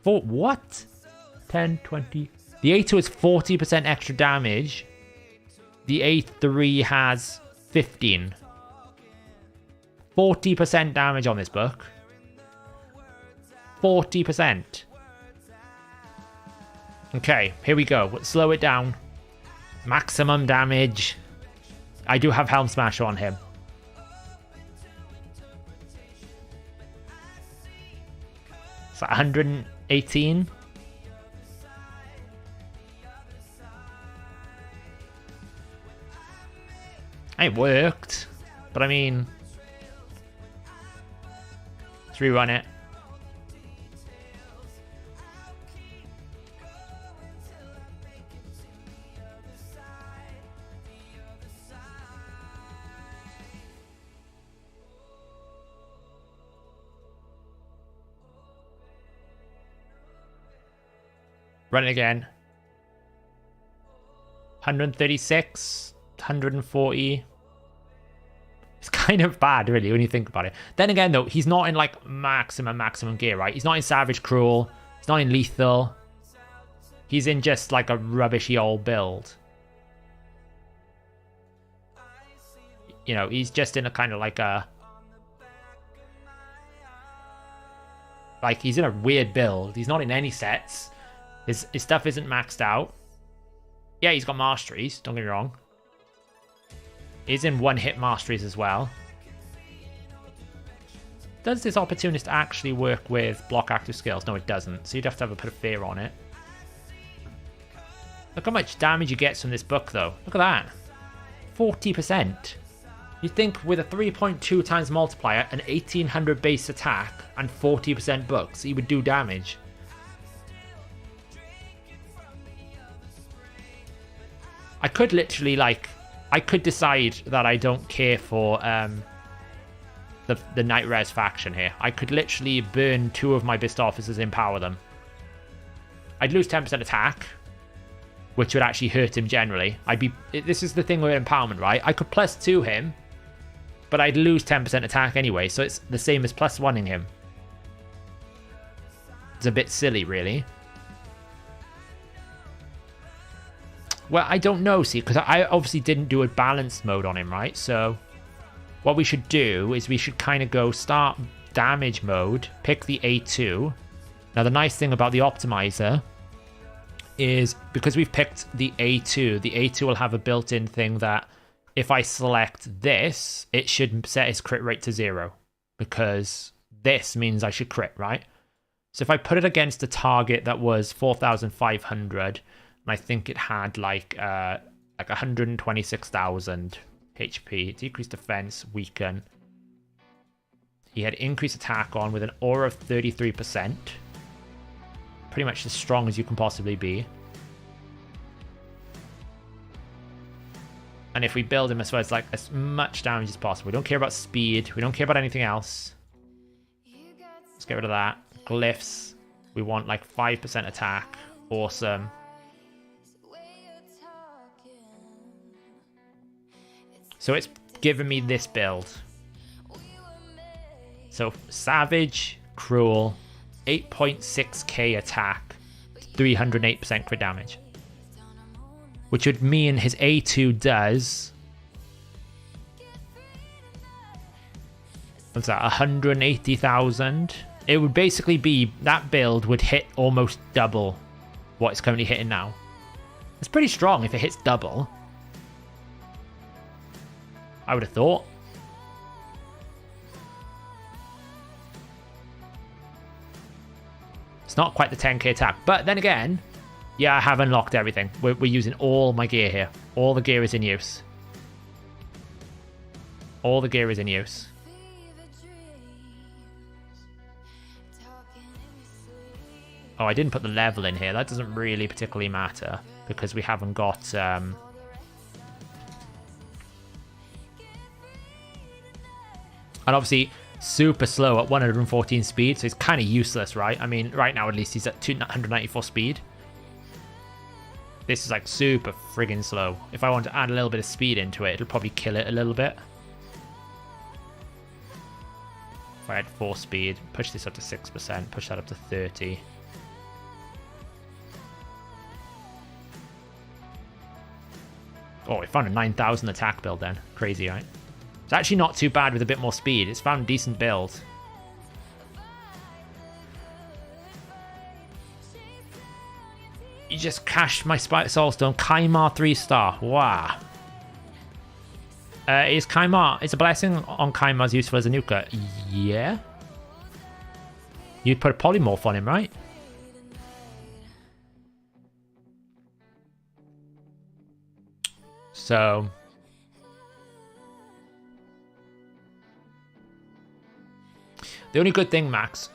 4, what? 10, 20. The A2 has 40% extra damage. The A3 has 15. 40% damage on this book. 40%. Okay, here we go. Let's slow it down. Maximum damage. I do have Helm Smash on him. It's 118. It worked. But I mean... let's rerun it. Run it again. 136, 140. It's kind of bad, really, when you think about it. Then again, though, he's not in, like, maximum gear, right? He's not in Savage Cruel. He's not in Lethal. He's in just like a rubbishy old build. You know, he's just in a kind of like a... Like, he's in a weird build. He's not in any sets. His stuff isn't maxed out. Yeah, he's got masteries, don't get me wrong. He's in one-hit masteries as well. Does this Opportunist actually work with block active skills? No, it doesn't. So you'd have to have a bit of fear on it. Look how much damage he gets from this book, though. Look at that. 40%. You'd think with a 3.2 times multiplier, an 1800 base attack, and 40% books, he would do damage. I could literally, like... I could decide that I don't care for the Night Res faction here. I could literally burn 2 of my best officers, empower them. I'd lose 10% attack, which would actually hurt him generally. This is the thing with empowerment, right? I could +2 him, but I'd lose 10% attack anyway, so it's the same as +1ing him. It's a bit silly, really. Well, I don't know, see, because I obviously didn't do a balanced mode on him, right? So what we should do is we should kind of go start damage mode, pick the A2. Now, the nice thing about the optimizer is because we've picked the A2 will have a built-in thing that if I select this, it should set its crit rate to 0 because this means I should crit, right? So if I put it against a target that was 4,500, and I think it had like 126,000 HP, decreased defense, weaken. He had increased attack on with an aura of 33%. Pretty much as strong as you can possibly be. And if we build him as well, it's like as much damage as possible. We don't care about speed. We don't care about anything else. Let's get rid of that. Glyphs. We want like 5% attack. Awesome. So it's given me this build. So Savage, Cruel, 8.6k attack, 308% crit damage. Which would mean his A2 does... What's that? 180,000? It would basically be... That build would hit almost double what it's currently hitting now. It's pretty strong if it hits double. I would have thought. It's not quite the 10k attack. But then again, yeah, I have unlocked everything. We're using all my gear here. All the gear is in use. All the gear is in use. Oh, I didn't put the level in here. That doesn't really particularly matter because we haven't got... And obviously, super slow at 114 speed, so it's kind of useless, right? I mean, right now at least he's at 294 speed. This is like super friggin' slow. If I want to add a little bit of speed into it, it'll probably kill it a little bit. If I had 4 speed, push this up to 6%, push that up to 30. Oh, we found a 9,000 attack build then. Crazy, right? It's actually not too bad with a bit more speed. It's found a decent build. You just cashed my Soulstone. Kaimar 3-star. Wow. Is Kaimar... Is a blessing on Kaimar as useful as a nuker? Yeah. You'd put a polymorph on him, right? So... The only good thing, Max,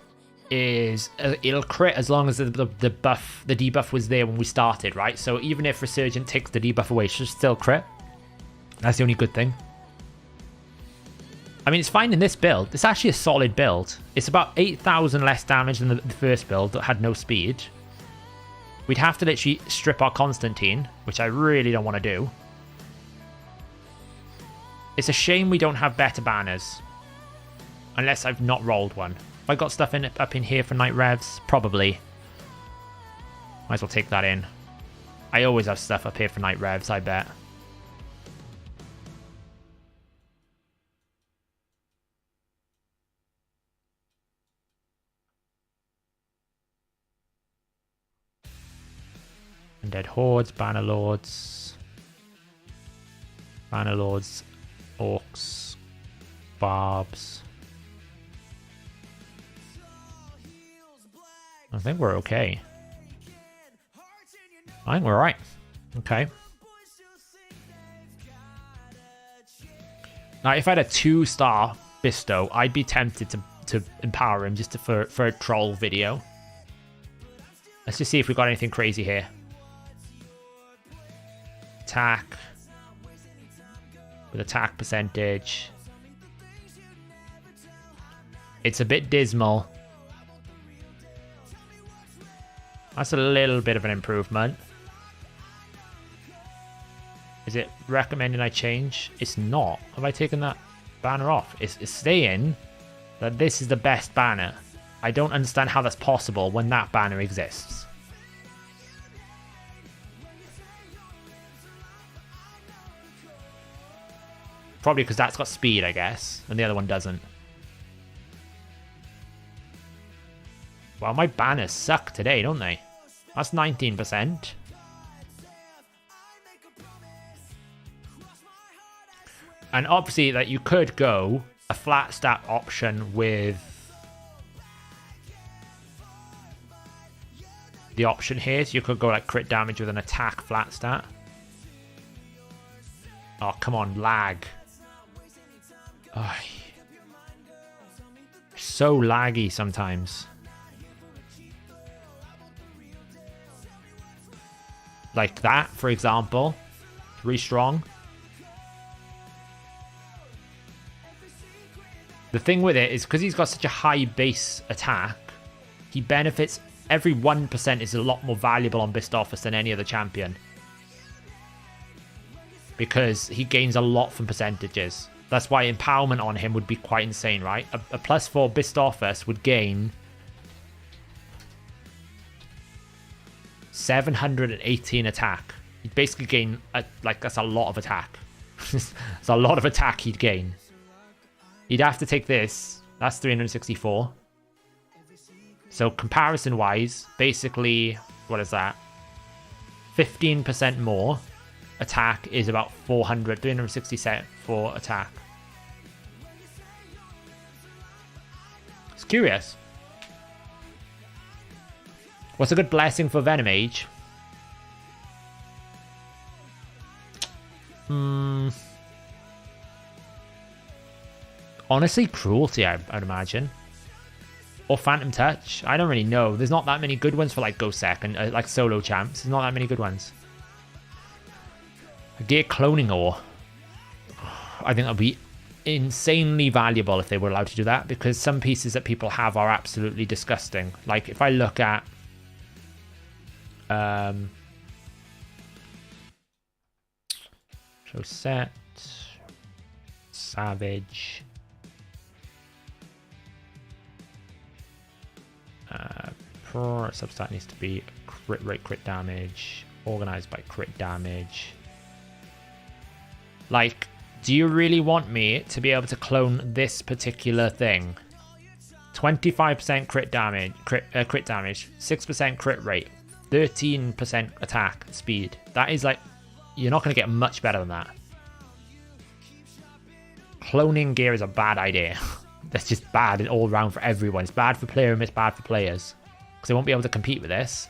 is it'll crit as long as the debuff was there when we started, right? So even if Resurgent takes the debuff away, it should still crit. That's the only good thing. I mean, it's fine in this build. It's actually a solid build. It's about 8,000 less damage than the first build that had no speed. We'd have to literally strip our Constantine, which I really don't want to do. It's a shame we don't have better banners. Unless I've not rolled one. Have I got stuff up in here for night revs? Probably. Might as well take that in. I always have stuff up here for night revs, I bet. Undead Hordes, Bannerlords, Orcs, Barbs. I think we're okay. I think we're right. Okay. Now, if I had a 2-star Bisto, I'd be tempted to empower him just for a troll video. Let's just see if we got anything crazy here. Attack. With attack percentage. It's a bit dismal. That's a little bit of an improvement. Is it recommending I change? It's not. Have I taken that banner off? It's saying that this is the best banner. I don't understand how that's possible when that banner exists. Probably because that's got speed, I guess, and the other one doesn't. Well, my banners suck today, don't they? That's 19%. And obviously, that you could go a flat stat option with the option here. So you could go like crit damage with an attack flat stat. Oh, come on, lag. Oh, so laggy sometimes. Like that, for example. 3 strong. The thing with it is because he's got such a high base attack, he benefits. Every 1% is a lot more valuable on Bistoffus than any other champion. Because he gains a lot from percentages. That's why empowerment on him would be quite insane, right? A +4 Bistoffus would gain 718 attack. He'd basically gain, that's a lot of attack. It's a lot of attack he'd gain. He'd have to take this. That's 364. So comparison-wise, basically, what is that? 15% more. Attack is about 364 attack. It's curious. What's a good blessing for Venom Age? Honestly, Cruelty, I'd imagine. Or Phantom Touch. I don't really know. There's not that many good ones for like Gosek and like solo champs. There's not that many good ones. Gear Cloning Ore. I think that'll be insanely valuable if they were allowed to do that, because some pieces that people have are absolutely disgusting. Like if I look at show set, Savage, substat needs to be crit rate, crit damage, organized by crit damage. Like, do you really want me to be able to clone this particular thing? 25% crit damage, crit damage, 6% crit rate, 13% attack speed. That is like, you're not going to get much better than that. Cloning gear is a bad idea. That's just bad all around for everyone. It's bad for player and it's bad for players, because they won't be able to compete with this.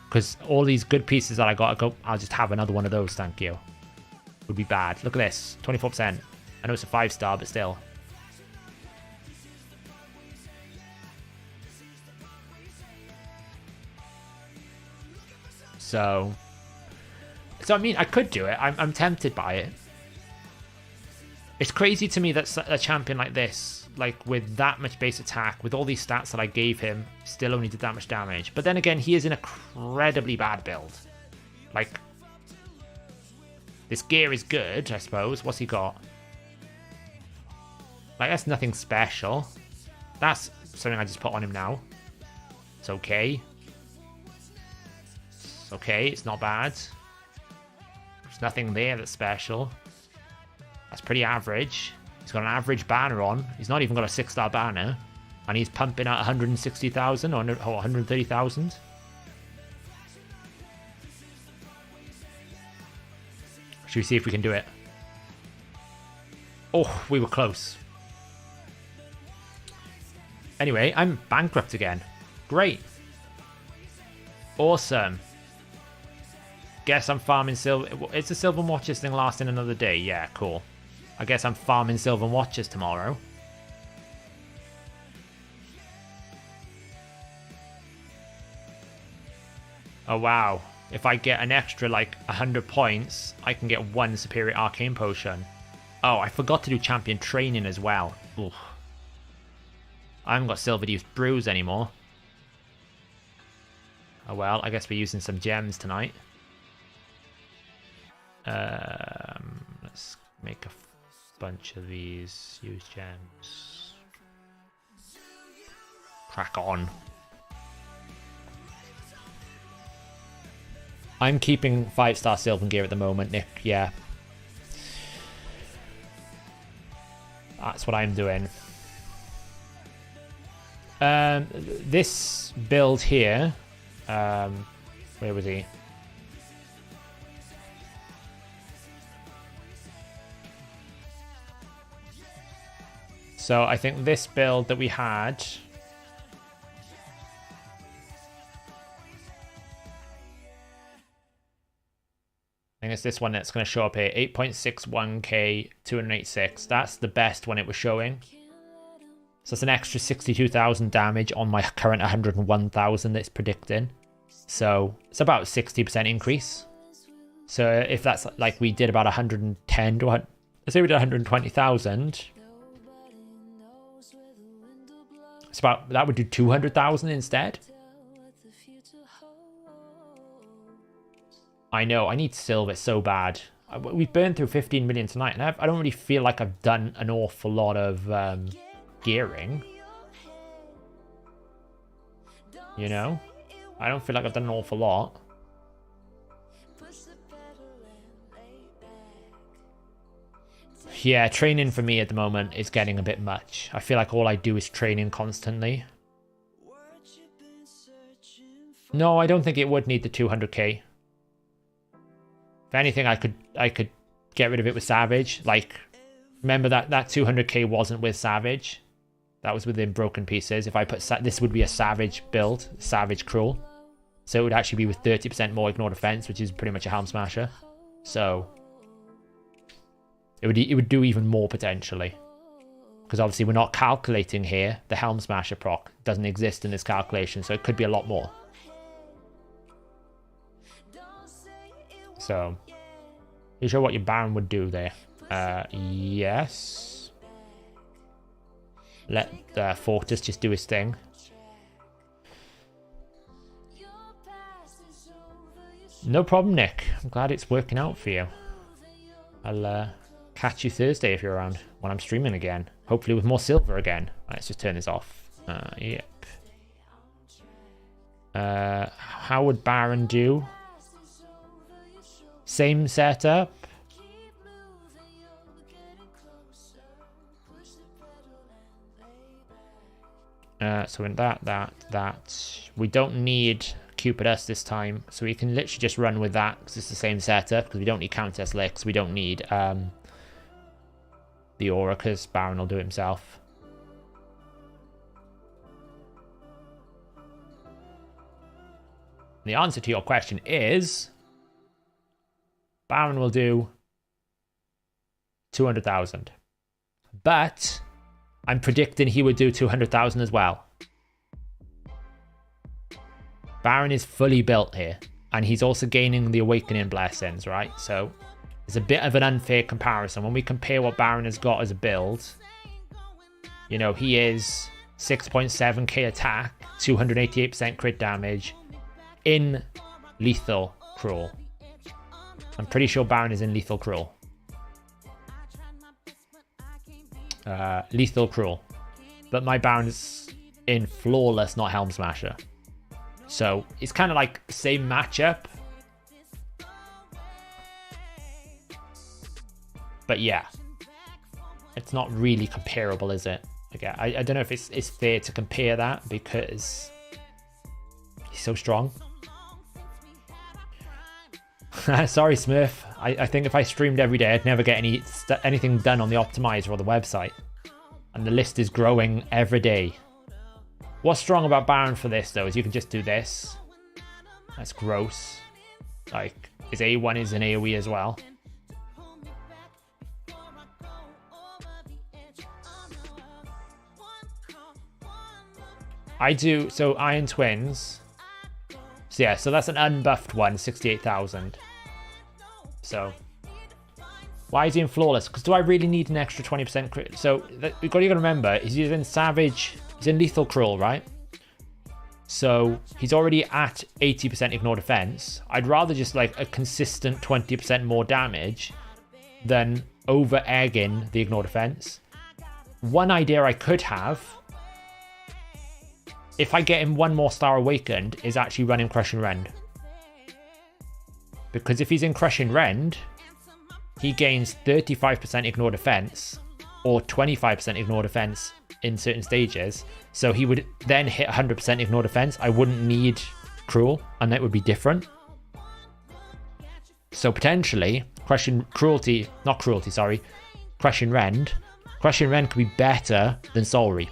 Because all these good pieces that I got, I'll just have another one of those, thank you. Would be bad. Look at this, 24%. I know it's a 5-star, but still. So I mean, I could do it. I'm tempted by it. It's crazy to me that a champion like this, like with that much base attack, with all these stats that I gave him, still only did that much damage. But then again, he is an incredibly bad build. Like, this gear is good, I suppose. What's he got? Like, that's nothing special. That's something I just put on him now. It's okay. It's okay, it's not bad. There's nothing there that's special. That's pretty average. He's got an average banner on. He's not even got a 6-star banner. And he's pumping out 160,000 or 130,000. Should we see if we can do it? Oh, we were close. Anyway, I'm bankrupt again. Great. Awesome. Guess I'm farming silver. Is the silver watches thing lasting another day? Yeah, cool. I guess I'm farming silver watches tomorrow. Oh, wow. If I get an extra, like, 100 points, I can get 1 superior arcane potion. Oh, I forgot to do champion training as well. Oof. I haven't got silver to use brews anymore. Oh, well, I guess we're using some gems tonight. Let's make a bunch of these. Use gems. Crack on. I'm keeping 5-star silver gear at the moment, Nick. Yeah. That's what I'm doing. This build here. Where was he? So I think this build that we had. I think it's this one that's going to show up here. 8.61k, 286. That's the best one it was showing. So it's an extra 62,000 damage on my current 101,000 that's predicting. So it's about 60% increase. So if that's like we did about 110 to, let's say we did 120,000. It's about, that would do 200,000 instead. I know, I need silver so bad. We've burned through 15 million tonight, and I don't really feel like I've done an awful lot of gearing. You know? I don't feel like I've done an awful lot. Yeah, training for me at the moment is getting a bit much. I feel like all I do is training constantly. No, I don't think it would need the 200k. If anything, I could get rid of it with Savage. Like, remember that 200k wasn't with Savage. That was within Broken Pieces. If I put this would be a Savage build, Savage Cruel. So it would actually be with 30% more ignore defense, which is pretty much a Helm Smasher. So it would do even more potentially. Because obviously we're not calculating here. The Helm Smasher proc doesn't exist in this calculation, so it could be a lot more. So, you sure what your Baron would do there? Yes. Let the Fortis just do his thing. No problem, Nick. I'm glad it's working out for you. I'll catch you Thursday if you're around when I'm streaming again. Hopefully with more silver again. Let's just turn this off. Yep. How would Baron do? Same setup. So in that. We don't need Cupidus this time. So we can literally just run with that because it's the same setup. Because we don't need Countess Licks. We don't need the Aura because Baron will do it himself. The answer to your question is Baron will do 200,000. But I'm predicting he would do 200,000 as well. Baron is fully built here. And he's also gaining the Awakening Blessings, right? So it's a bit of an unfair comparison. When we compare what Baron has got as a build, you know, he is 6.7k attack, 288% crit damage in Lethal Cruel. I'm pretty sure Baron is in Lethal Cruel. Lethal Cruel. But my Baron is in Flawless, not Helm Smasher. So it's kind of like the same matchup, But yeah, it's not really comparable, is it? Okay, I don't know if it's fair to compare that because he's so strong. Sorry, Smurf. I think if I streamed every day, I'd never get anything done on the optimizer or the website. And the list is growing every day. What's strong about Baron for this, though, is you can just do this. That's gross. Like, his A1 is an AoE as well. I do, so Iron Twins. So yeah, so that's an unbuffed one, 68,000. So, why is he in Flawless? Because do I really need an extra 20% crit? So, you got to remember, he's in Savage, he's in Lethal Cruel, right? So, he's already at 80% ignore defense. I'd rather just like a consistent 20% more damage than over-egging the ignore defense. One idea I could have, if I get him one more Star Awakened, is actually run him Crushing Rend. Because if he's in Crushing Rend, he gains 35% ignore defense or 25% ignore defense in certain stages. So he would then hit 100% ignore defense. I wouldn't need Cruel, and that would be different. So potentially, Crushing Rend. Crushing Rend could be better than Soul Reap.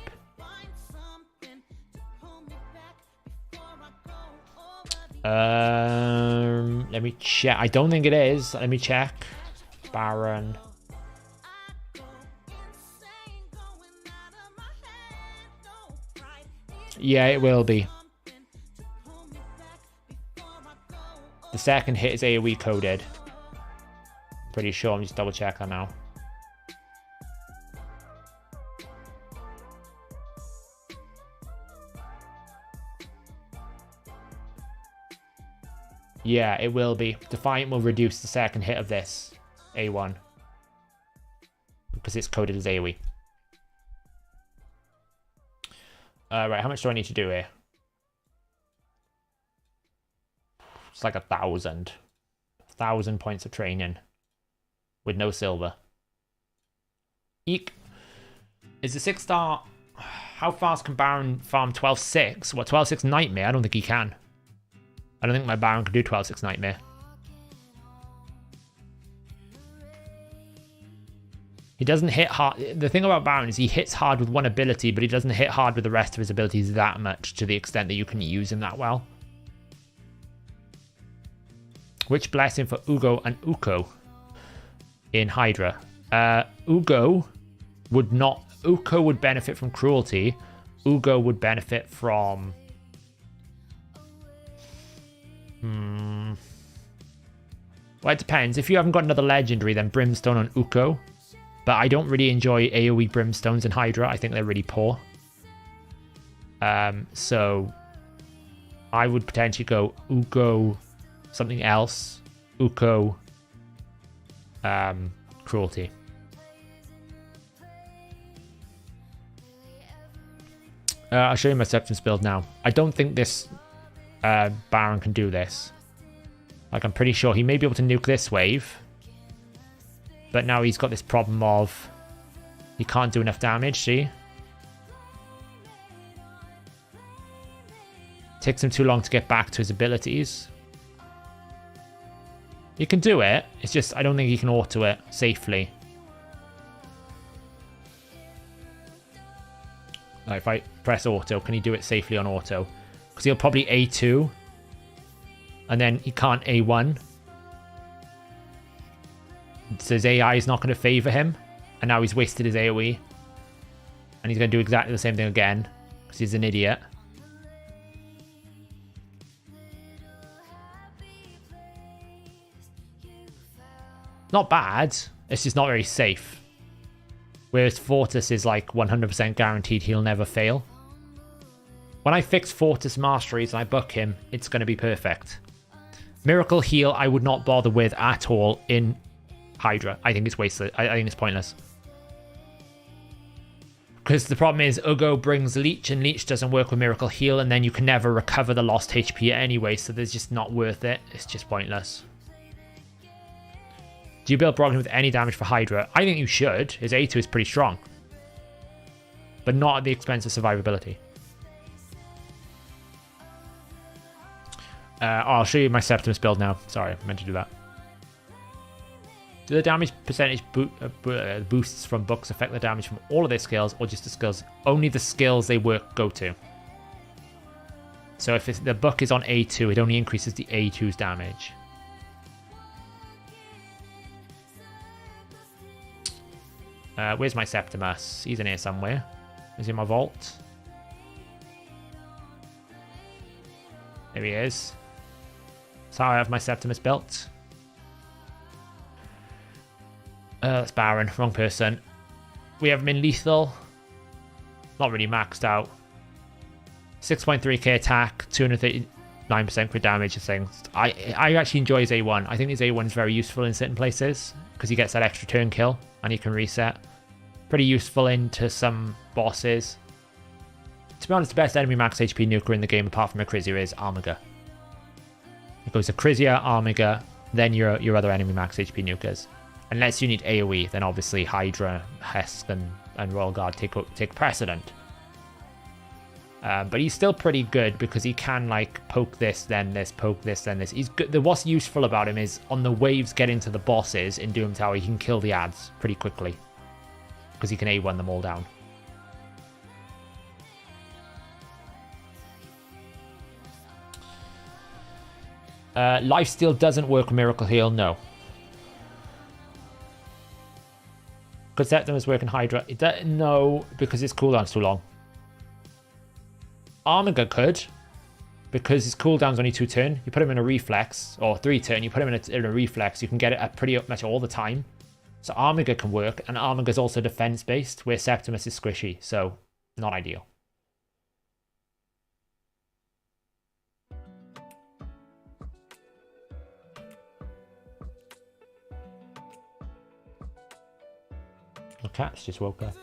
Let me check. I don't think it is. Let me check. Baron. Yeah, it will be. The second hit is AoE coded. Pretty sure. I'm just double check that now. Yeah, it will be. Defiant will reduce the second hit of this A1 because it's coded as AoE. Right, how much do I need to do here? It's like 1,000. 1,000 points of training with no silver. Eek. Is the 6-star... How fast can Baron farm 12-6? What, 12-6 Nightmare? I don't think he can. I don't think my Baron can do 12-6 Nightmare. He doesn't hit hard. The thing about Baron is he hits hard with one ability, but he doesn't hit hard with the rest of his abilities that much to the extent that you can use him that well. Which blessing for Ugo and Uko in Hydra? Ugo would not... Uko would benefit from Cruelty. Ugo would benefit from... Well, it depends. If you haven't got another legendary, then Brimstone on Uko. But I don't really enjoy AoE Brimstones in Hydra. I think they're really poor. So I would potentially go Uko, something else. Uko, Cruelty. I'll show you my substance build now. I don't think this Baron can do this. Like, I'm pretty sure he may be able to nuke this wave. But now he's got this problem of he can't do enough damage, see? Takes him too long to get back to his abilities. He can do it. It's just I don't think he can auto it safely. Like if I press auto, can he do it safely on auto? Because he'll probably A2. And then he can't A1. So his AI is not going to favour him. And now he's wasted his AoE. And he's going to do exactly the same thing again. Because he's an idiot. Not bad. It's just not very safe. Whereas Fortis is like 100% guaranteed he'll never fail. When I fix Fortis Masteries and I book him, it's going to be perfect. Miracle Heal I would not bother with at all in Hydra. I think it's wasted. I think it's pointless. Because the problem is Ugo brings Leech and Leech doesn't work with Miracle Heal and then you can never recover the lost HP anyway, so there's just not worth it. It's just pointless. Do you build Brogdon with any damage for Hydra? I think you should. His A2 is pretty strong. But not at the expense of survivability. I'll show you my Septimus build now. Sorry, I meant to do that. Do the damage percentage boosts from books affect the damage from all of their skills, or just the skills? Only the skills they work go to. So if the book is on A2, it only increases the A2's damage. Where's my Septimus? He's in here somewhere. Is he in my vault? There he is. That's how I have my Septimus built. That's Baron. Wrong person. We have him in lethal. Not really maxed out. 6.3k attack, 239% crit damage and things. I actually enjoy his A1. I think his A1 is very useful in certain places because he gets that extra turn kill and he can reset. Pretty useful into some bosses. To be honest, the best enemy max HP nuker in the game apart from Acrizia is Armiger. It goes Acrizia, Armiger, then your other enemy max HP nukers. Unless you need AoE, then obviously Hydra, Hesk, and Royal Guard take precedent. But he's still pretty good because he can like poke this, then this, poke this, then this. He's good. What's useful about him is on the waves getting to the bosses in Doom Tower, he can kill the ads pretty quickly because he can A1 them all down. Lifesteal doesn't work with Miracle Heal, no. Could Septimus work in Hydra? No, because his cooldown's too long. Armiger could, because his cooldown's only 2 turn. You put him in a reflex, or 3 turn, you put him in a reflex, you can get it at pretty much all the time. So Armiger can work, and Armiger's also defense-based, where Septimus is squishy, so not ideal. The cat's just woke up.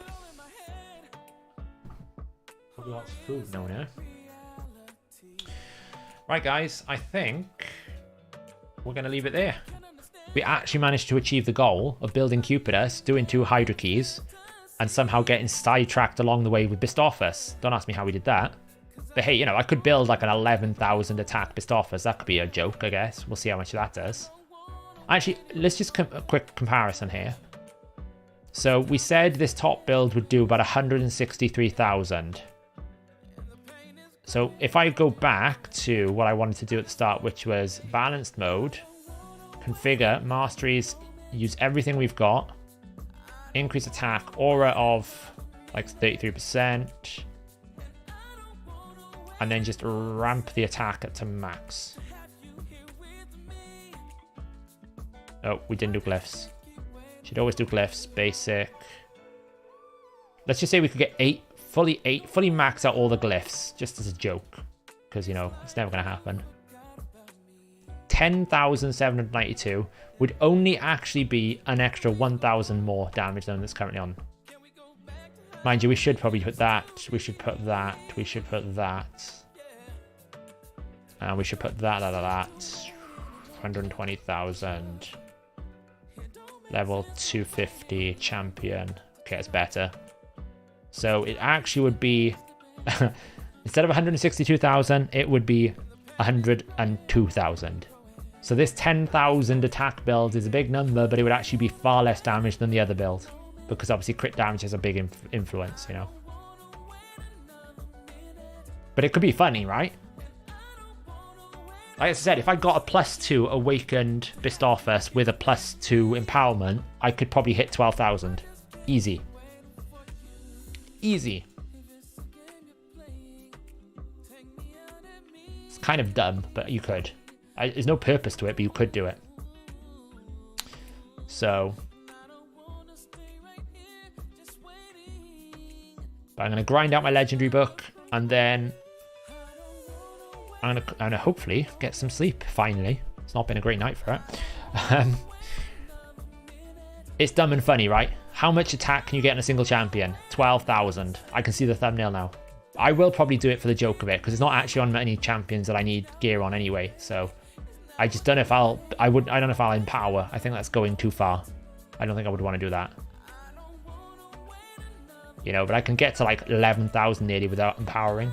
Probably lots of food now, yeah? Right, guys, I think we're going to leave it there. We actually managed to achieve the goal of building Cupidus, doing 2 Hydra keys, and somehow getting sidetracked along the way with Bistophus. Don't ask me how we did that. But hey, you know, I could build like an 11,000 attack Bistophus. That could be a joke, I guess. We'll see how much that does. Actually, let's just a quick comparison here. So we said this top build would do about 163,000. So if I go back to what I wanted to do at the start, which was balanced mode, configure, masteries, use everything we've got, increase attack, aura of like 33%, and then just ramp the attack up to max. Oh, we didn't do glyphs. Should always do glyphs, basic. Let's just say we could get fully max out all the glyphs, just as a joke. Because, you know, it's never going to happen. 10,792 would only actually be an extra 1,000 more damage than that's currently on. Mind you, we should probably put that. We should put that. We should put that. And we should put that. 120,000. Level 250 champion. Okay, it's better. So it actually would be, instead of 162,000, it would be 102,000. So this 10,000 attack build is a big number, but it would actually be far less damage than the other build. Because obviously crit damage has a big influence, you know. But it could be funny, right? Like I said, if I got a +2 awakened Bistophus with a +2 empowerment, I could probably hit 12,000. Easy. Easy. It's kind of dumb, but you could. There's no purpose to it, but you could do it. So. But I'm going to grind out my legendary book, and then I'm gonna hopefully get some sleep, finally. It's not been a great night for it. It's dumb and funny, right? How much attack can you get in a single champion? 12,000. I can see the thumbnail now. I will probably do it for the joke of it, because it's not actually on many champions that I need gear on anyway, so I just don't know if I don't know if I'll empower. I think that's going too far. I don't think I would want to do that. You know, but I can get to like 11,000 nearly without empowering.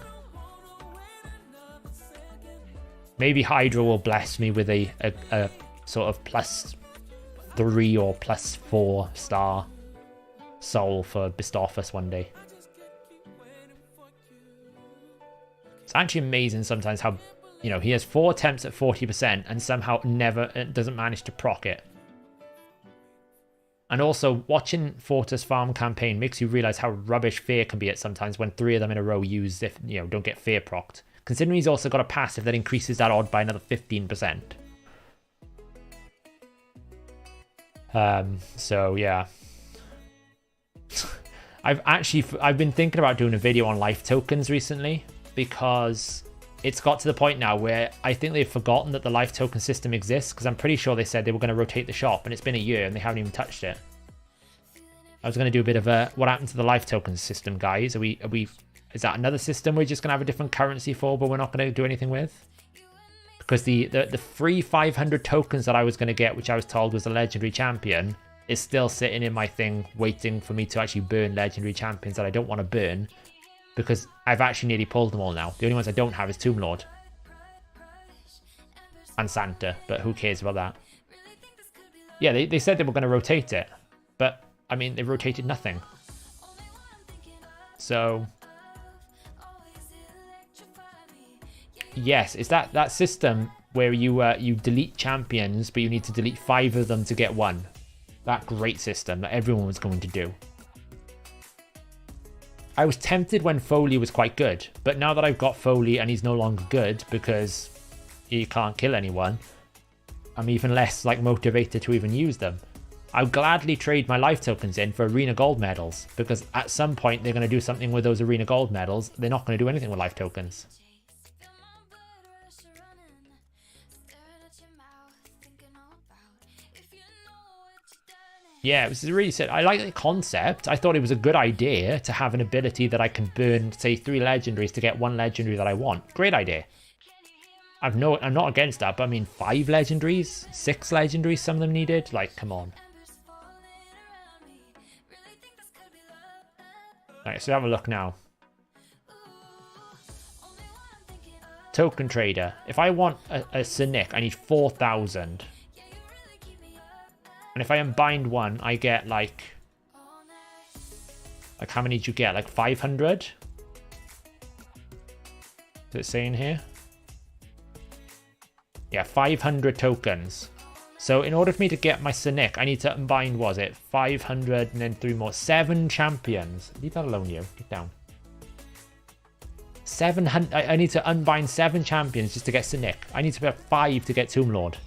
Maybe Hydra will bless me with a sort of +3 or +4 star soul for Bistophus one day. It's actually amazing sometimes how, you know, he has 4 attempts at 40% and somehow never doesn't manage to proc it. And also, watching Fortis Farm campaign makes you realize how rubbish Fear can be at sometimes when 3 of them in a row use, if you know, don't get Fear procced. Considering he's also got a passive that increases that odd by another 15%. So yeah. I've been thinking about doing a video on life tokens recently, because it's got to the point now where I think they've forgotten that the life token system exists, because I'm pretty sure they said they were going to rotate the shop, and it's been a year and they haven't even touched it. I was going to do a bit of a what happened to the life token system, guys. Is that another system we're just going to have a different currency for, but we're not going to do anything with? Because the free 500 tokens that I was going to get, which I was told was a legendary champion, is still sitting in my thing waiting for me to actually burn legendary champions that I don't want to burn, because I've actually nearly pulled them all now. The only ones I don't have is Tomb Lord and Santa, but who cares about that? Yeah, they said they were going to rotate it, but I mean, they rotated nothing. So yes, it's that system where you delete champions, but you need to delete 5 of them to get 1. That great system that everyone was going to do. I was tempted when Foley was quite good, but now that I've got Foley and he's no longer good because he can't kill anyone, I'm even less like motivated to even use them. I'll gladly trade my life tokens in for arena gold medals, because at some point they're going to do something with those arena gold medals. They're not going to do anything with life tokens. Yeah, it was really sad. I like the concept. I thought it was a good idea to have an ability that I can burn, say, 3 legendaries to get 1 legendary that I want. Great idea. I'm not against that, but I mean, 5 legendaries, 6 legendaries, some of them needed. Like, come on. Alright, so have a look now. Token trader. If I want a Cynic, I need 4,000. And if I unbind 1, I get like how many do you get? Like 500? Is it saying here? Yeah, 500 tokens. So in order for me to get my Cynic, I need to unbind, was it 500 and then 3 more? 7 champions. Leave that alone, you. Get down. 700. I need to unbind 7 champions just to get Cynic. I need to get 5 to get Tomb Lord.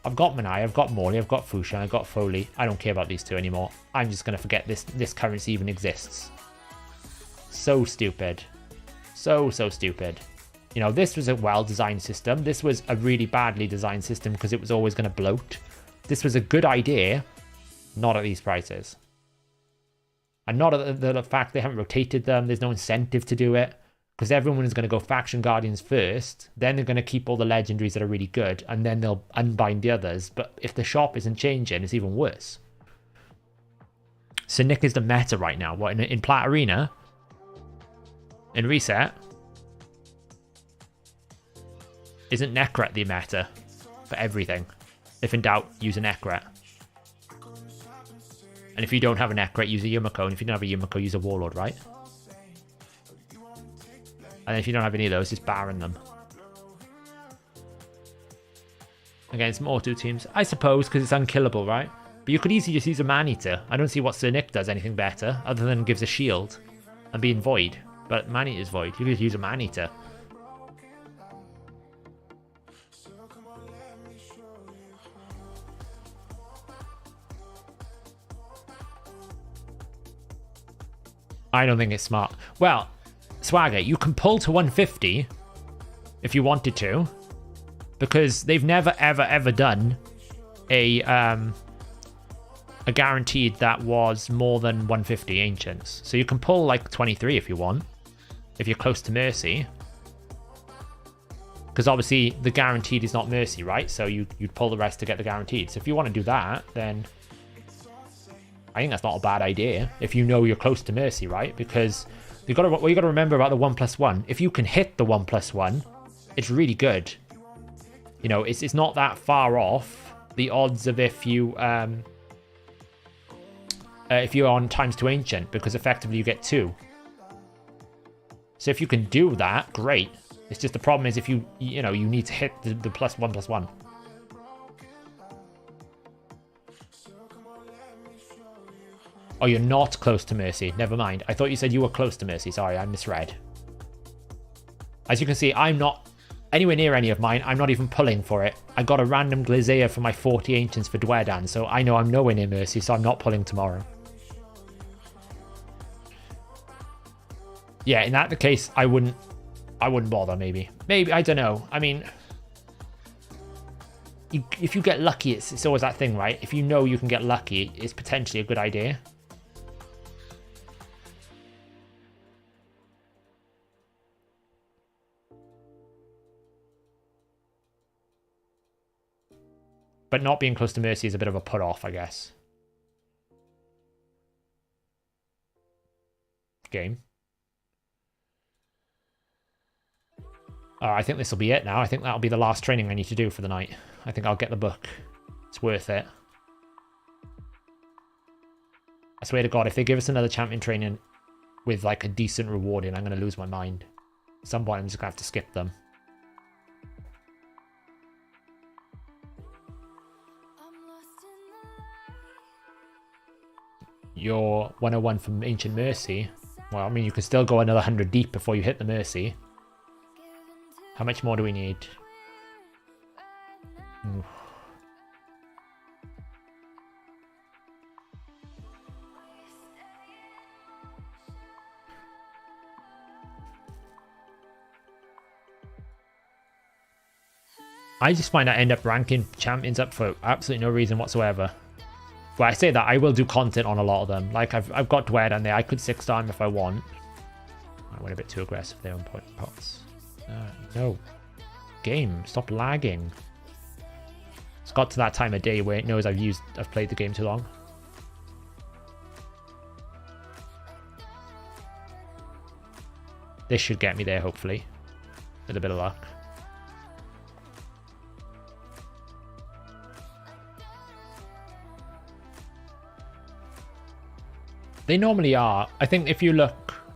I've got Manai, I've got Morley, I've got Fushan, I've got Foley. I don't care about these 2 anymore. I'm just going to forget this currency even exists. So stupid. So stupid. You know, this was a well-designed system. This was a really badly designed system because it was always going to bloat. This was a good idea, not at these prices. And not at the fact they haven't rotated them. There's no incentive to do it, because everyone is going to go Faction Guardians first. Then they're going to keep all the legendaries that are really good, and then they'll unbind the others. But if the shop isn't changing, it's even worse. So Nick is the meta right now. What, in Plat Arena? In Reset? Isn't Necret the meta for everything? If in doubt, use a Necret. And if you don't have a Necret, use a Yumiko. And if you don't have a Yumiko, use a Warlord, right? And if you don't have any of those, just Baron them. Against more 2 teams. I suppose, because it's unkillable, right? But you could easily just use a Man-Eater. I don't see what Sir Nick does anything better, other than gives a shield and being void. But Man-Eater's void. You could just use a Man-Eater. I don't think it's smart. Well, Swagger, you can pull to 150 if you wanted to, because they've never ever done a guaranteed that was more than 150 ancients. So you can pull like 23 if you want, if you're close to Mercy. Because obviously the guaranteed is not Mercy, right? So you'd pull the rest to get the guaranteed. So if you want to do that, then I think that's not a bad idea. If you know you're close to Mercy, right? Because what you got to remember about the 1+1, if you can hit the 1+1, it's really good. You know, it's not that far off the odds of if you're on ×2 ancient, because effectively you get 2. So if you can do that, great. It's just the problem is if you need to hit the +1+1. Oh, you're not close to Mercy. Never mind. I thought you said you were close to Mercy. Sorry, I misread. As you can see, I'm not anywhere near any of mine. I'm not even pulling for it. I got a random Glazea for my 40 Ancients for Dwedan, so I know I'm nowhere near Mercy, so I'm not pulling tomorrow. Yeah, in that case, I wouldn't bother, maybe. Maybe, I don't know. I mean, if you get lucky, it's always that thing, right? If you know you can get lucky, it's potentially a good idea. But not being close to Mercy is a bit of a put-off, I guess. Game. I think this will be it now. I think that'll be the last training I need to do for the night. I think I'll get the book. It's worth it. I swear to God, if they give us another champion training with like a decent reward in, I'm going to lose my mind. At some point, I'm just going to have to skip them. Your 101 from Ancient Mercy. Well, I mean, you can still go another 100 deep before you hit the Mercy. How much more do we need? Oof. I just find I end up ranking champions up for absolutely no reason whatsoever. Well, I say that I will do content on a lot of them. Like I've got Dwedan there. I could 6-star him if I want. I went a bit too aggressive there on pots. No. Game, stop lagging. It's got to that time of day where it knows I've played the game too long. This should get me there, hopefully. With a bit of luck. They normally are. I think if you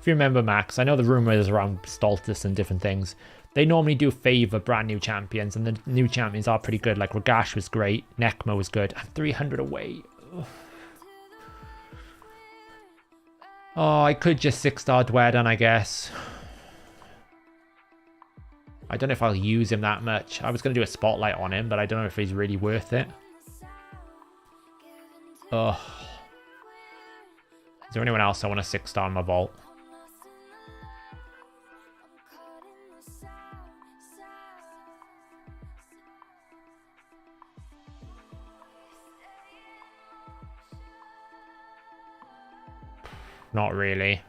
remember, Max, I know the rumors around Stultus and different things. They normally do favour brand new champions, and the new champions are pretty good. Like Ragash was great, Nekma was good. I'm 300 away. Ugh. Oh, I could just 6-star Dwedan, I guess. I don't know if I'll use him that much. I was going to do a spotlight on him, but I don't know if he's really worth it. Ugh. Is there anyone else I want to 6-star in my vault? Not really.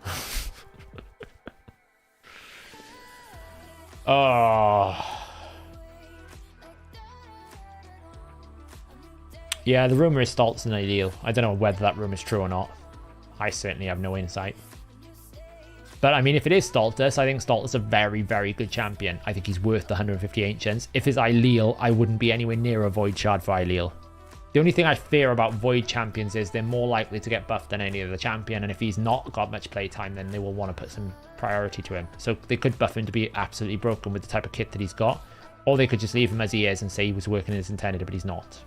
Oh. Yeah, the rumor is Stult's an ideal. I don't know whether that rumor is true or not. I certainly have no insight. But I mean, if it is Stultus, I think Stultus is a very, very good champion. I think he's worth the 150 Ancients. If it's Ileal, I wouldn't be anywhere near a Void Shard for Ileal. The only thing I fear about Void champions is they're more likely to get buffed than any other champion, and if he's not got much playtime, then they will want to put some priority to him. So they could buff him to be absolutely broken with the type of kit that he's got, or they could just leave him as he is and say he was working as intended, but he's not.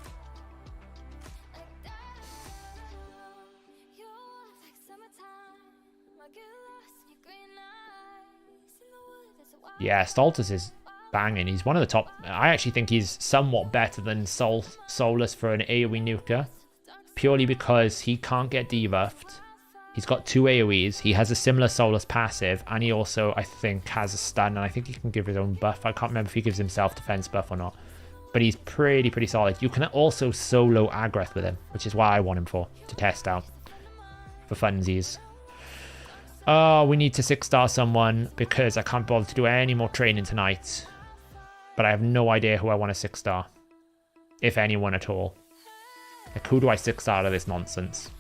Yeah, Stultus is banging. He's one of the top. I actually think he's somewhat better than Solus for an AoE nuker, purely because he can't get debuffed. He's got 2 AoEs. He has a similar Solus passive, and he also, I think, has a stun, and I think he can give his own buff. I can't remember if he gives himself defense buff or not, but he's pretty solid. You can also solo Agreth with him, which is why I want him to test out for funsies. Oh, we need to 6-star someone because I can't bother to do any more training tonight. but I have no idea who I want to 6-star. If anyone at all. Like, who do I 6-star out of this nonsense?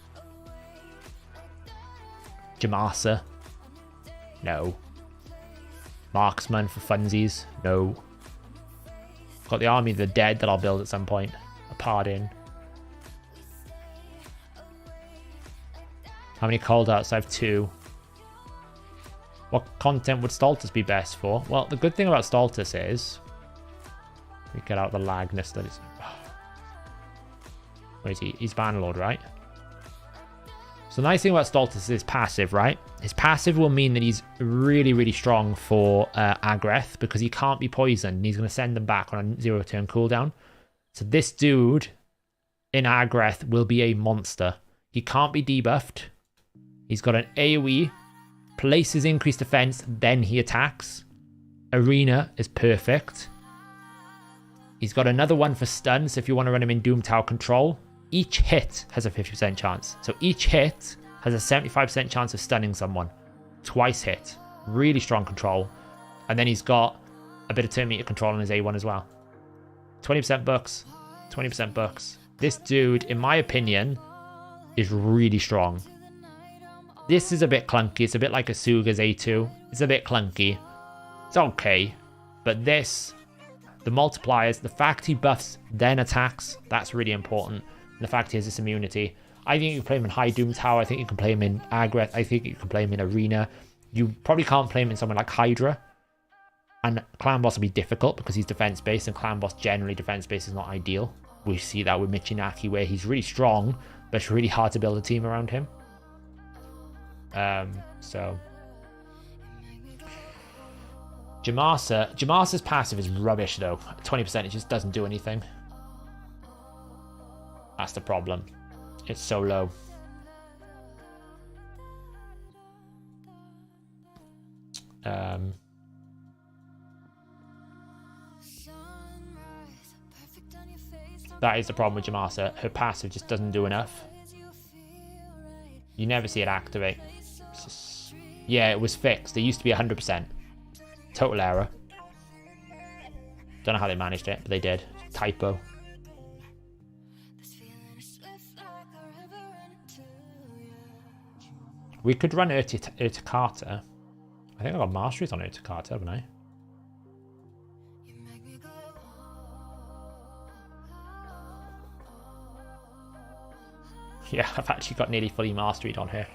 Jamasa? No. Marksman for funsies? No. Got the Army of the Dead that I'll build at some point. A Pardon. How many cold outs? I have 2. What content would Stultus be best for? Well, the good thing about Stultus is... we get out the lagness that is... Where is he? He's Bannerlord, right? So the nice thing about Stultus is his passive, right? His passive will mean that he's really, really strong for Agreth because he can't be poisoned. And he's going to send them back on a 0-turn cooldown. So this dude in Agreth will be a monster. He can't be debuffed. He's got an AoE, places increased defense, then he attacks. Arena is perfect. He's got another one for stun, so if you want to run him in Doom Tower control, each hit has a 50% chance. So each hit has a 75% chance of stunning someone. Twice hit. Really strong control. And then he's got a bit of turn meter control on his A1 as well. 20% bucks. 20% bucks. This dude, in my opinion, is really strong. This is a bit clunky. It's a bit like Asuga's A2. It's a bit clunky. It's okay. But this, the multipliers, the fact he buffs then attacks, that's really important. And the fact he has this immunity. I think you can play him in High Doom Tower. I think you can play him in Agreth. I think you can play him in Arena. You probably can't play him in somewhere like Hydra. And Clan Boss will be difficult because he's defense-based, and Clan Boss generally defense-based is not ideal. We see that with Michinaki, where he's really strong, but it's really hard to build a team around him. So Jamasa's passive is rubbish though. 20%, it just doesn't do anything. That's the problem. It's so low. That is the problem with Jamasa. Her passive just doesn't do enough. You never see it activate. Yeah, it was fixed. It used to be 100%. Total error. Don't know how they managed it, but they did. Typo. We could run Urticata. I think I got masteries on Urticata, haven't I? Yeah, I've actually got nearly fully masteried on her.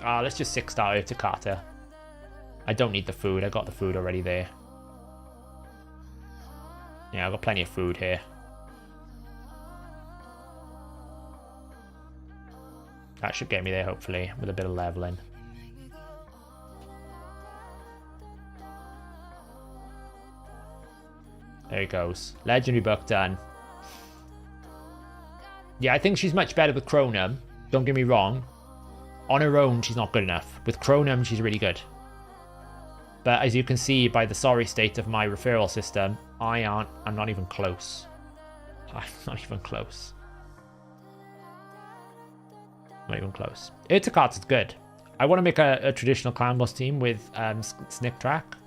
Let's just 6-star Urticata. I don't need the food. I got the food already there. Yeah, I've got plenty of food here. That should get me there, hopefully, with a bit of leveling. There he goes. Legendary book done. Yeah, I think she's much better with Chronum. Don't get me wrong. On her own, she's not good enough. With Chronum, she's really good. But as you can see by the sorry state of my referral system, I'm not even close. I'm not even close. Not even close. Urticata's good. I want to make a traditional Clan Boss team with Snick Track.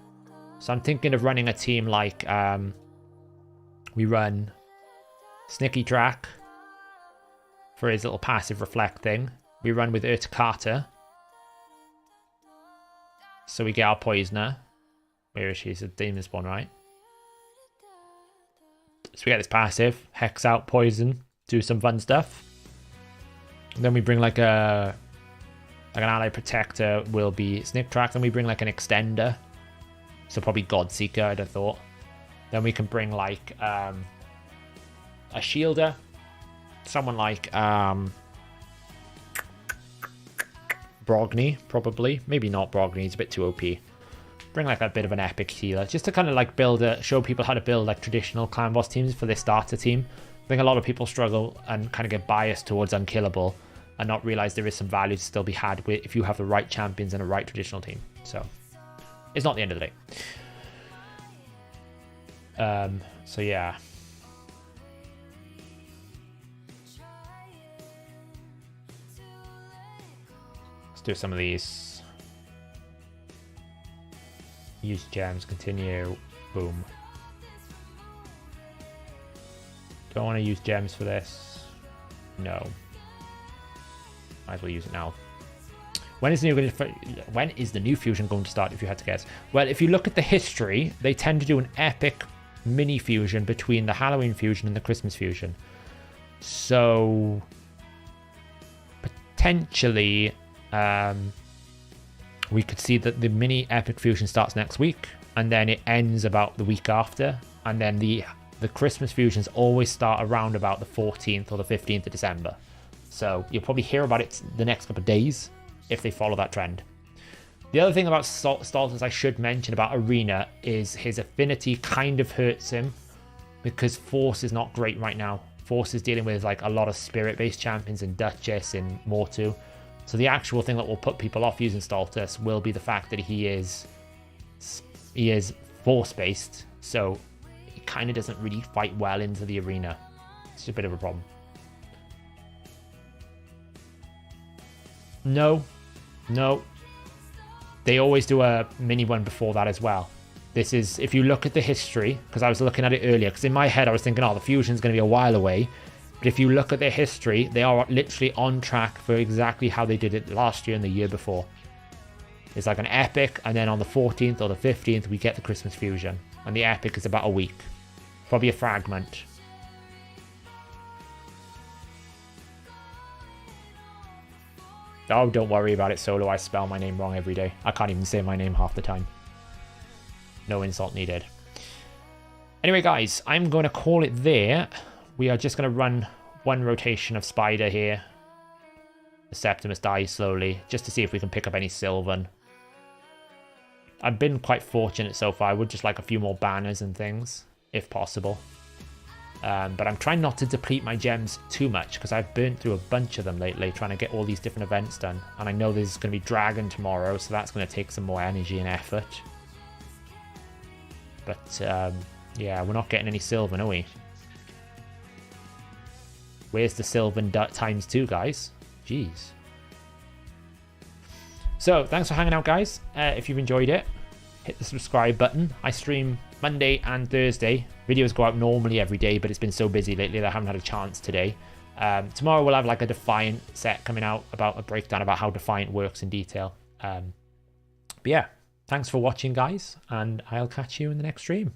So I'm thinking of running a team like we run Snicky Track for his little passive reflect thing. We run with Urticata. So we get our Poisoner. Where is she? It's a demon spawn, right? So we get this passive. Hex out, poison. Do some fun stuff. And then we bring like an ally protector will be Snick Track. Then we bring like an extender. So probably Godseeker, I'd have thought. Then we can bring like a shielder. Someone like Brogni, probably. Maybe not Brogni, he's a bit too OP. Bring like a bit of an epic healer. Just to kind of like show people how to build like traditional Clan Boss teams for their starter team. I think a lot of people struggle and kind of get biased towards Unkillable and not realize there is some value to still be had with if you have the right champions and a right traditional team. So it's not the end of the day. So yeah. Let's do some of these. Use gems, continue, boom. Do I want to use gems for this? No. Might as well use it now. When is the new fusion going to start, if you had to guess? Well, if you look at the history, they tend to do an epic mini fusion between the Halloween fusion and the Christmas fusion. So potentially we could see that the mini epic fusion starts next week, and then it ends about the week after, and then the Christmas fusions always start around about the 14th or the 15th of December. So you'll probably hear about it the next couple of days if they follow that trend. The other thing about Stoltz I should mention about Arena is his affinity kind of hurts him, because Force is not great right now. Force is dealing with like a lot of spirit-based champions and Duchess and Mortu. So the actual thing that will put people off using Stoltz will be the fact that he is Force-based, so he kind of doesn't really fight well into the arena. It's a bit of a problem. No. They always do a mini one before that as well. This is, if you look at the history, because I was looking at it earlier, because in my head I was thinking, oh, the fusion's going to be a while away. But if you look at their history, they are literally on track for exactly how they did it last year and the year before. It's like an epic, and then on the 14th or the 15th, we get the Christmas fusion. And the epic is about a week. Probably a fragment. Oh, don't worry about it, Solo. I spell my name wrong every day. I can't even say my name half the time. No insult needed. Anyway, guys, I'm going to call it there. We are just going to run one rotation of Spider here. The Septimus dies slowly, just to see if we can pick up any Sylvan. I've been quite fortunate so far. I would just like a few more banners and things, if possible. But I'm trying not to deplete my gems too much, because I've burnt through a bunch of them lately trying to get all these different events done. And I know there's going to be Dragon tomorrow, so that's going to take some more energy and effort. But yeah, we're not getting any Sylvan, are we? Where's the Sylvan times 2, guys? Jeez. So, thanks for hanging out, guys. If you've enjoyed it, hit the subscribe button. I stream Monday and Thursday. Videos go out normally every day, but it's been so busy lately that I haven't had a chance today. Tomorrow we'll have like a Defiant set coming out, about a breakdown about how Defiant works in detail. But yeah, thanks for watching, guys, and I'll catch you in the next stream.